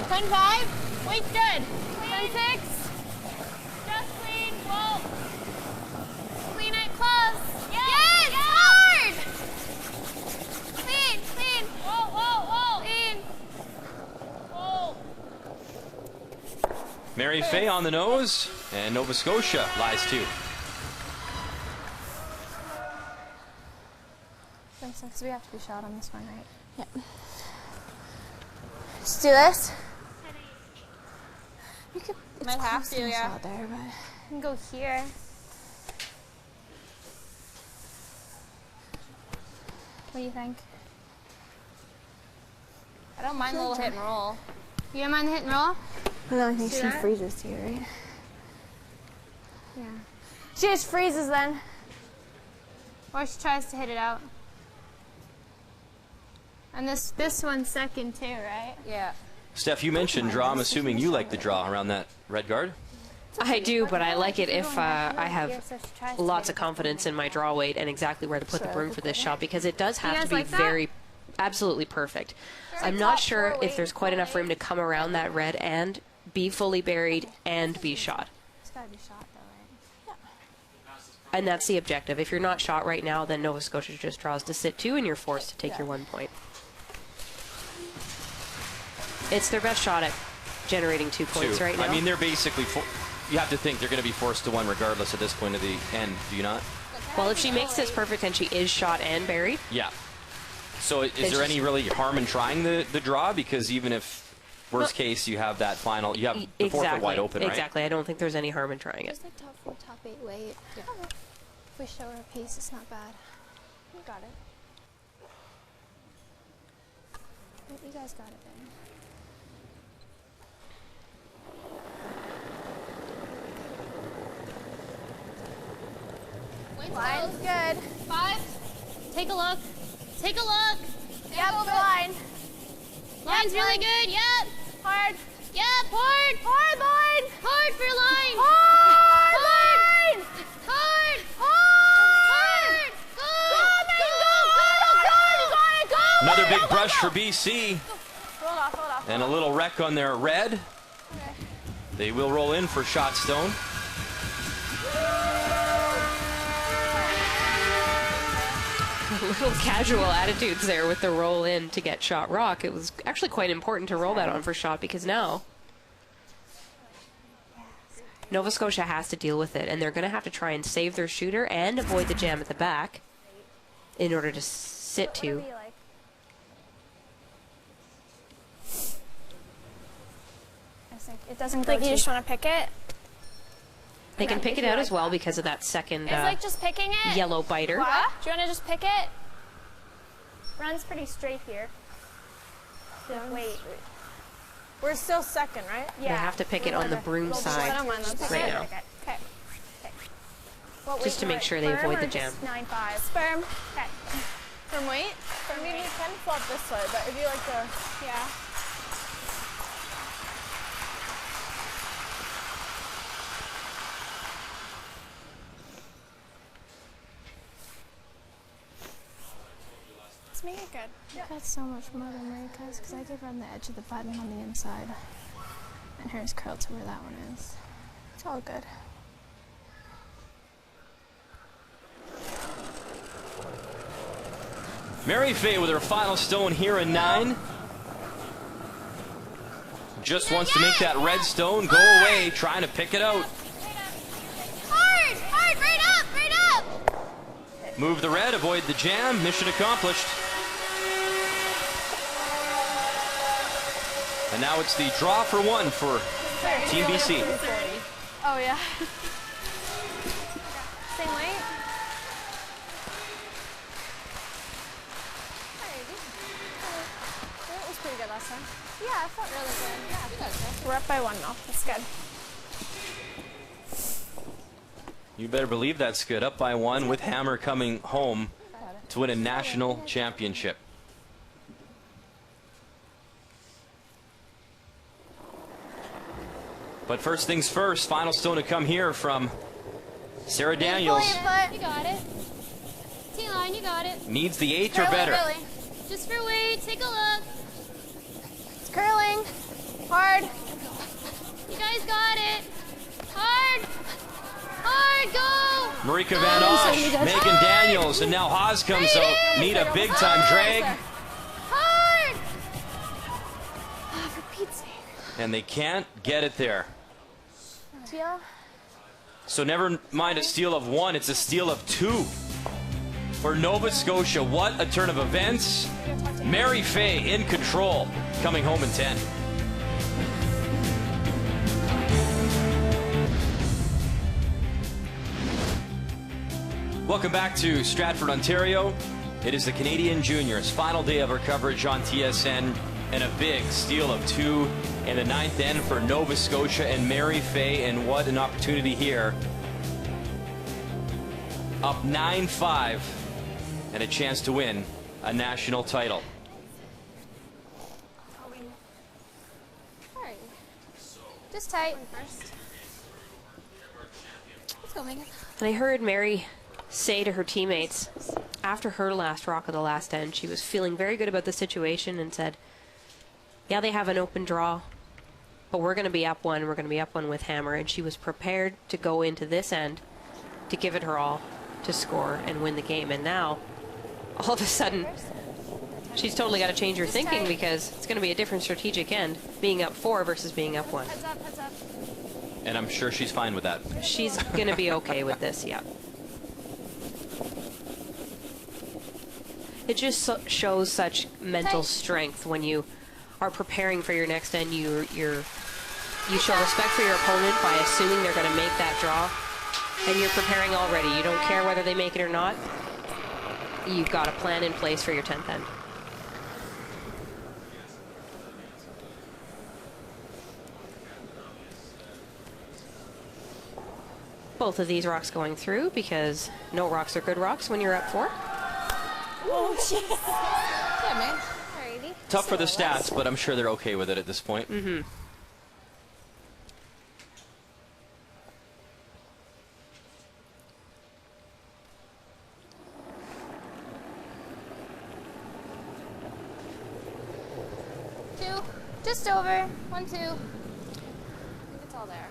Turn 5. Wait, good. Turn 6. Just clean. Whoa. Clean it close. Yes! Hard! Clean, clean. Whoa, whoa, whoa. Clean. Whoa. Mary Fay on the nose, and Nova Scotia lies 2. Makes sense, we have to be shot on this one, right? Yep. Let's do this. You could Might have to, yeah. Shot there, but You can go here. what do you think? I don't mind a little hit and roll. You don't mind the hit and roll? Well, I think She freezes too, right? Yeah. she just freezes then. Or she tries to hit it out. And this one's second too, right? Yeah. Steph, you mentioned draw. I'm assuming you like the draw around that red guard. I do, but I like it if I have lots of confidence in my draw weight and exactly where to put the broom for this shot, because it does have to be very, absolutely perfect. I'm not sure if there's quite enough room to come around that red and be fully buried and be shot. It's gotta be shot though, right? And that's the objective. If you're not shot right now, then Nova Scotia just draws to sit 2 and you're forced to take your 1 point. It's their best shot at generating 2 points right now. I mean, they're basically, you have to think they're going to be forced to 1 regardless at this point of the end, do you not? Well, if she makes this perfect and she is shot and buried. Yeah. So is there any really harm in trying the draw? Because even if, worst case, you have that final, you have the 4 foot wide open, right? Exactly. I don't think there's any harm in trying it. Just like top 4, top 8 weight. Yeah. If we show her a piece, it's not bad. You got it. You guys got it then. Line's good. 5. Take a look. Take a look. Yep, the line. Line's really good. Yep. Hard. Yep. Hard. Hard line. Hard for line. Hard line. Hard. Hard. Hard. Another big brush for BC. Roll off, roll off. And a little wreck on their red. Okay. They will roll in for shot stone. Little casual attitudes there with the roll in to get shot rock. It was actually quite important to roll that on for shot, because now Nova Scotia has to deal with it, and they're going to have to try and save their shooter and avoid the jam at the back in order to sit 2. It doesn't like you just want to pick it. They can pick it out as well because of that second It's like just picking it. yellow biter. What? Do you want to just pick it? Runs pretty straight here. Wait. We're still second, right? They have to pick it on the broom side right now, Okay. just to make sure they avoid the jam. 9-5. Sperm. Okay. From weight? I mean, you can flop this way, but if you like to... Yeah. Let's make it good. I've got so much more than Marika's because I give her on the edge of the button on the inside. And hers curled to where that one is. It's all good. Mary Fay with her final stone here in 9. Just wants to make that red stone go away, trying to pick it out. Hard. Hard. Right up. Right up. Move the red, avoid the jam, mission accomplished. And now it's the draw for 1 for Team BC. Oh, yeah. Same weight? That was pretty good. good last time. Yeah, it felt really good. Yeah, you guys did. We're up by 1 now. That's good. You better believe that's good. Up by 1 with Hammer coming home to win a national championship. But first things first, final stone to come here from Sarah Daniels. You got it. T-line, you got it. Needs the 8 or better. Really. Just for weight, take a look. It's curling. Hard. You guys got it. Hard. Hard, go. Marika Van Osch, Megan Daniels, and now Haas comes out. Need a big time drag. Hard. For Pete's sake. And they can't get it there. Teal. So never mind a steal of 1, it's a steal of 2 for Nova Scotia. What a turn of events. Mary Fay in control, coming home in 10. Welcome back to Stratford, Ontario. It is the Canadian Juniors' final day of our coverage on TSN, and a big steal of 2 in the 9th end for Nova Scotia and Mary Fay, and what an opportunity here. Up 9-5 and a chance to win a national title. Alright. Just tight. Let's go, Megan. And I heard Mary say to her teammates after her last rock of the last end, she was feeling very good about the situation and said, yeah, they have an open draw, but we're going to be up 1. We're going to be up 1 with Hammer. And she was prepared to go into this end to give it her all, to score and win the game. And now, all of a sudden, she's totally got to change her thinking, because it's going to be a different strategic end, being up 4 versus being up 1. Heads up, heads up. And I'm sure she's fine with that. She's going to be okay with this, yeah. It just shows such mental strength when you are preparing for your next end. You show respect for your opponent by assuming they're going to make that draw, and you're preparing already. You don't care whether they make it or not. You've got a plan in place for your 10th end. Both of these rocks going through, because no rocks are good rocks when you're up 4. Oh, jeez. Yeah, man. Alrighty. Tough for the stats, but I'm sure they're okay with it at this point. Mm-hmm. Two. Just over. 1, 2. I think it's all there.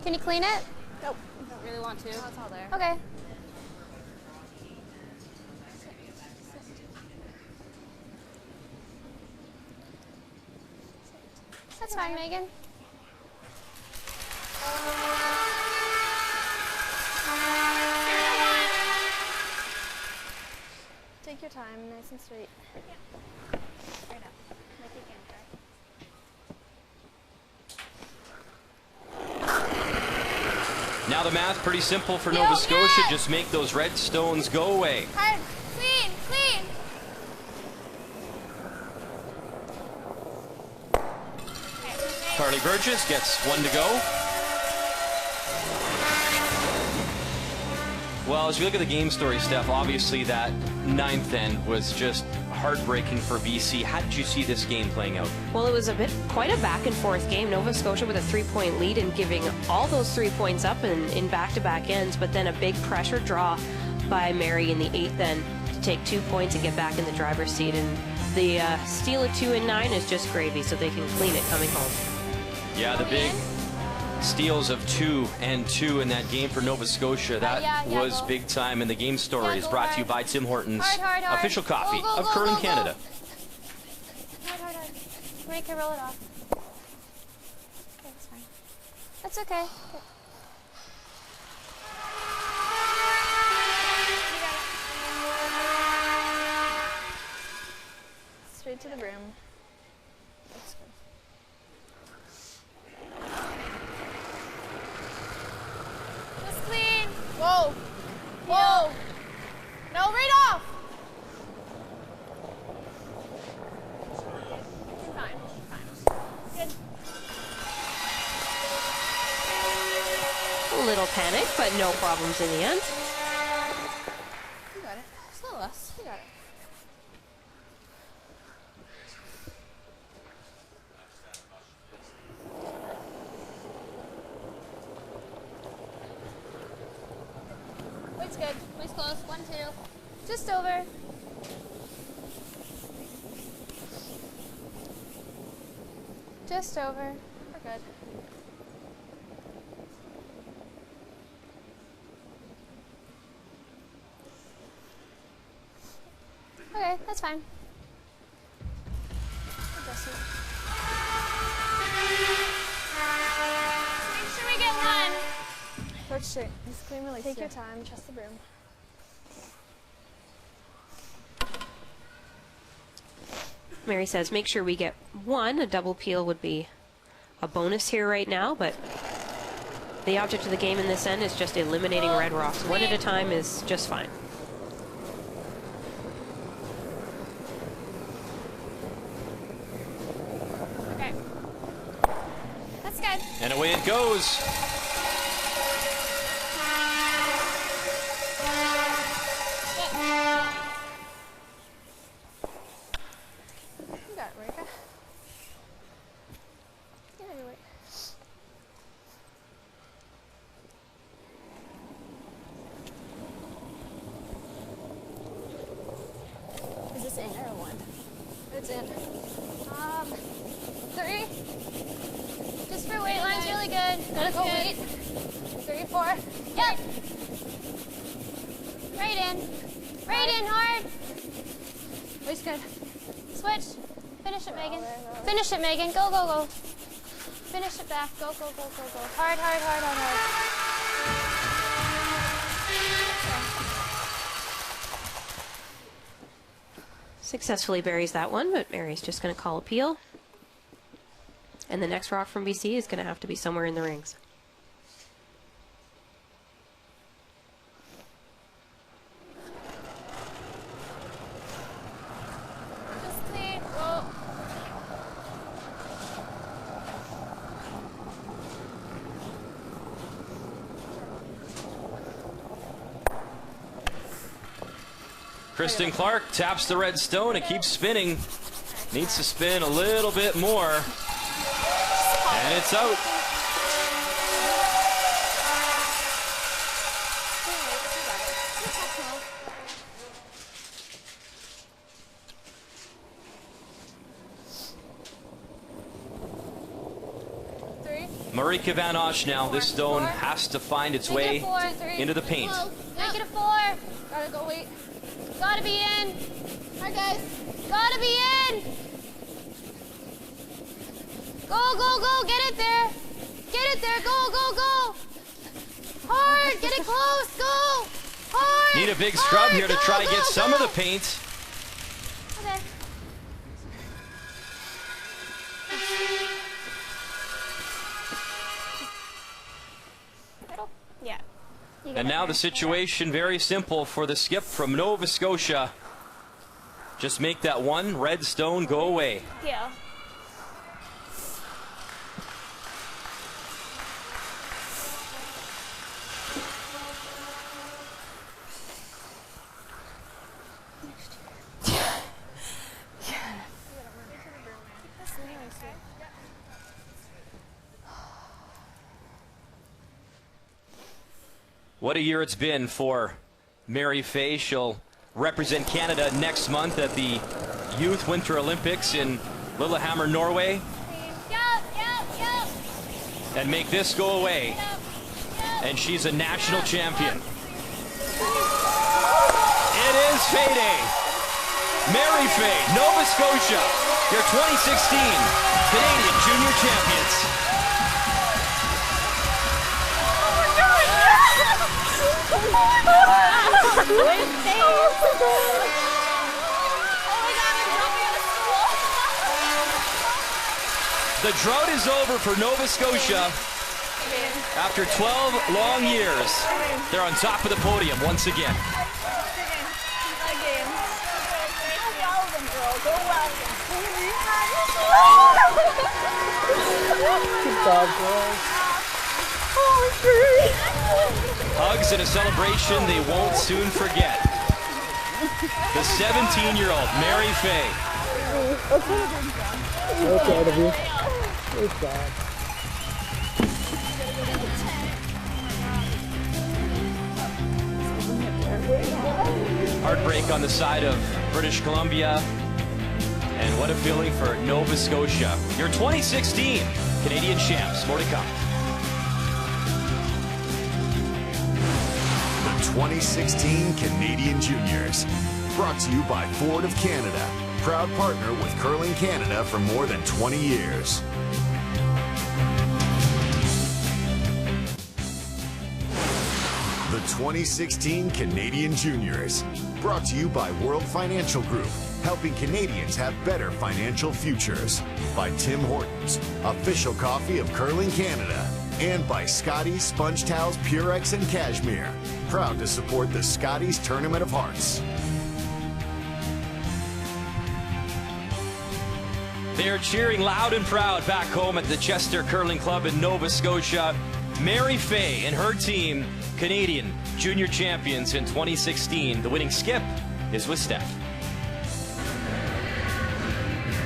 Can you clean it? Nope. Don't really want to. No, it's all there. Okay. That's fine, Megan. Take your time, nice and straight. Right up. Like you can try. Now the math pretty simple for Nova Scotia. Just make those red stones go away. Hard. Clean. Clean. Carly Burgess gets 1 to go. Well, as we look at the game story, Steph, obviously that 9th end was just heartbreaking for BC. How did you see this game playing out? Well, it was quite a back and forth game. Nova Scotia with a 3-point lead and giving all those 3 points up in back-to-back ends, but then a big pressure draw by Mary in the 8th end to take 2 points and get back in the driver's seat. And the steal of 2 and 9 is just gravy, so they can clean it coming home. Yeah, the big steals of 2 and 2 in that game for Nova Scotia. That was big time. And the game story is brought to you by Tim Hortons, official coffee of Curling Canada. Hard. Make her roll it off. Okay, that's fine. That's okay. Straight to the brim. That's good. Just clean. Whoa. Whoa. No, right off. panic, but no problems in the end. You got it. Just a little less. You got it. Weight's good. Weight's close. 1, 2. Just over. Just over. We're good. Okay, that's fine. Adjust it. Make sure we get one. Coach, straight. Just clean really Take your time. Trust the broom. Mary says, make sure we get one. A double peel would be a bonus here right now, but the object of the game in this end is just eliminating red rocks. One at a time is just fine. Okay. That's good. And away it goes. You got it, Marika. Yeah, you're right. Is this in or one? It's in. 3. Just for weight line's really good. Gotta go Good. weight. 3, 4. Yep. Right in. Right in hard. Weight's good. Switch. Finish it, Megan. Finish it, Megan. Go, go, go. Finish it back. Go, go, go, go, go. Hard, hard, hard, hard, hard. Successfully buries that one, but Mary's just going to call a peel. And the next rock from BC is going to have to be somewhere in the rings. Just clean. Go. Kristen Clark taps the red stone. It keeps spinning. Needs to spin a little bit more. And it's out. Marika Van Osh now. This stone has to find its way into the paint. Make it a 4. Gotta go weight. Gotta be in. Alright, guys. Gotta be in. Go, go, go. Get it there. Get it there. Go, go, go. Hard. Get it close. Go. Hard. Need a big scrub here to try and get some of the paint. Okay. Yeah. And now the situation very simple for the skip from Nova Scotia. Just make that one red stone go away. Yeah. What a year it's been for Mary Fay. She'll represent Canada next month at the Youth Winter Olympics in Lillehammer, Norway. And make this go away. And she's a national champion. It is Fay Day. Mary Fay, Nova Scotia, your 2016 Canadian Junior Champions. The drought is over for Nova Scotia. After 12 long years, they're on top of the podium once again. Good job, girls. Hugs and a celebration they won't soon forget. The 17-year-old Mary Fay. So proud of you. Good job. Heartbreak on the side of British Columbia. And what a feeling for Nova Scotia. Your 2016 Canadian champs. More to come. The 2016 Canadian Juniors. Brought to you by Ford of Canada. Proud partner with Curling Canada for more than 20 years. The 2016 Canadian Juniors. Brought to you by World Financial Group, helping Canadians have better financial futures. By Tim Hortons, official coffee of Curling Canada. And by Scotties Sponge Towels Purex and Cashmere. Proud to support the Scotties Tournament of Hearts. They are cheering loud and proud back home at the Chester Curling Club in Nova Scotia. Mary Fay and her team, Canadian Junior champions in 2016. The winning skip is with Steph.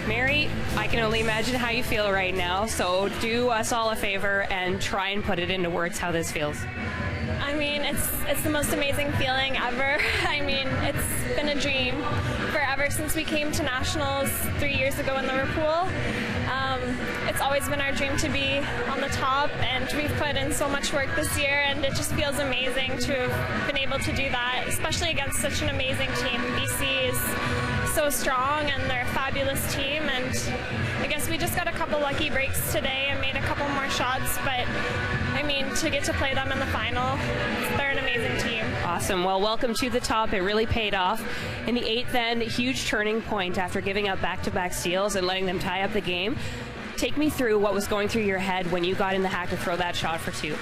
Mary, I can only imagine how you feel right now, so do us all a favor and try and put it into words how this feels. I mean, it's the most amazing feeling ever. I mean, it's been a dream forever since we came to Nationals 3 years ago in Liverpool. It's always been our dream to be on the top, and we've put in so much work this year, and it just feels amazing to have been able to do that, especially against such an amazing team. BC is so strong, and they're a fabulous team, and I guess we just got a couple lucky breaks today and made a couple more shots, but I mean, to get to play them in the final, they're an amazing team. Awesome. Well, welcome to the top. It really paid off. In the 8th end, huge turning point after giving up back-to-back steals and letting them tie up the game. Take me through what was going through your head when you got in the hack to throw that shot for 2.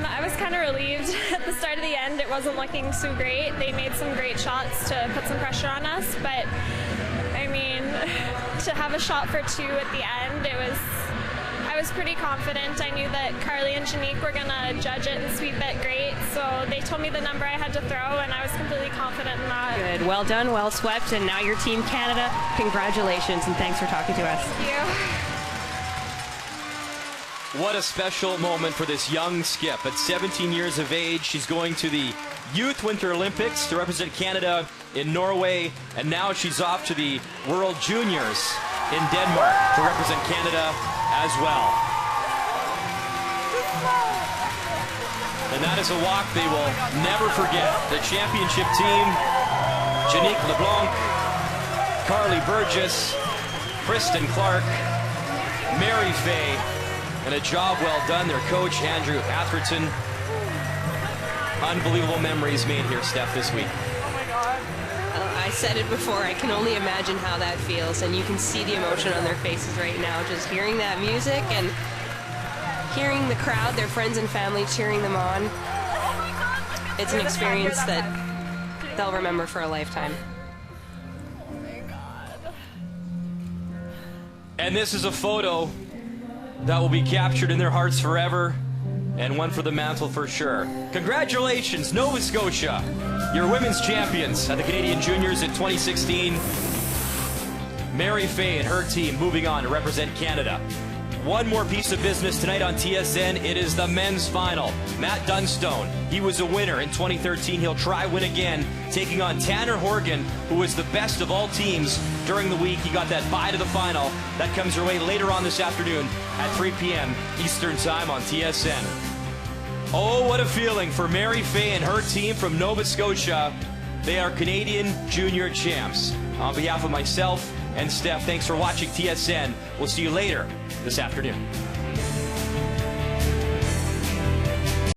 I was kind of relieved at the start of the end. It wasn't looking so great. They made some great shots to put some pressure on us, but I mean, to have a shot for 2 at the end, I was pretty confident. I knew that Carly and Janique were going to judge it and sweep it great, so they told me the number I had to throw, and I was completely confident in that. Good. Well done, well swept, and now your Team Canada. Congratulations, and thanks for talking to us. Thank you. What a special moment for this young skip. At 17 years of age, she's going to the Youth Winter Olympics to represent Canada in Norway, and now she's off to the World Juniors in Denmark to represent Canada as well. And that is a walk they will never forget. The championship team, Janique LeBlanc, Carly Burgess, Kristen Clark, Mary Fay, and a job well done. Their coach, Andrew Atherton. Unbelievable memories made here, Steph, this week. Oh my God. I said it before, I can only imagine how that feels, and you can see the emotion on their faces right now, just hearing that music and hearing the crowd, their friends and family cheering them on. It's an experience that they'll remember for a lifetime. Oh my God. And this is a photo that will be captured in their hearts forever, and one for the mantle for sure. Congratulations, Nova Scotia, your women's champions at the Canadian Juniors in 2016. Mary Fay and her team moving on to represent Canada. One more piece of business tonight on TSN. It is the men's final. Matt Dunstone, he was a winner in 2013. He'll try win again, taking on Tanner Horgan, who was the best of all teams during the week. He got that bye to the final. That comes your way later on this afternoon at 3 p.m. Eastern Time on TSN. Oh, what a feeling for Mary Fay and her team from Nova Scotia. They are Canadian Junior champs. On behalf of myself and Steph, thanks for watching TSN. We'll see you later this afternoon.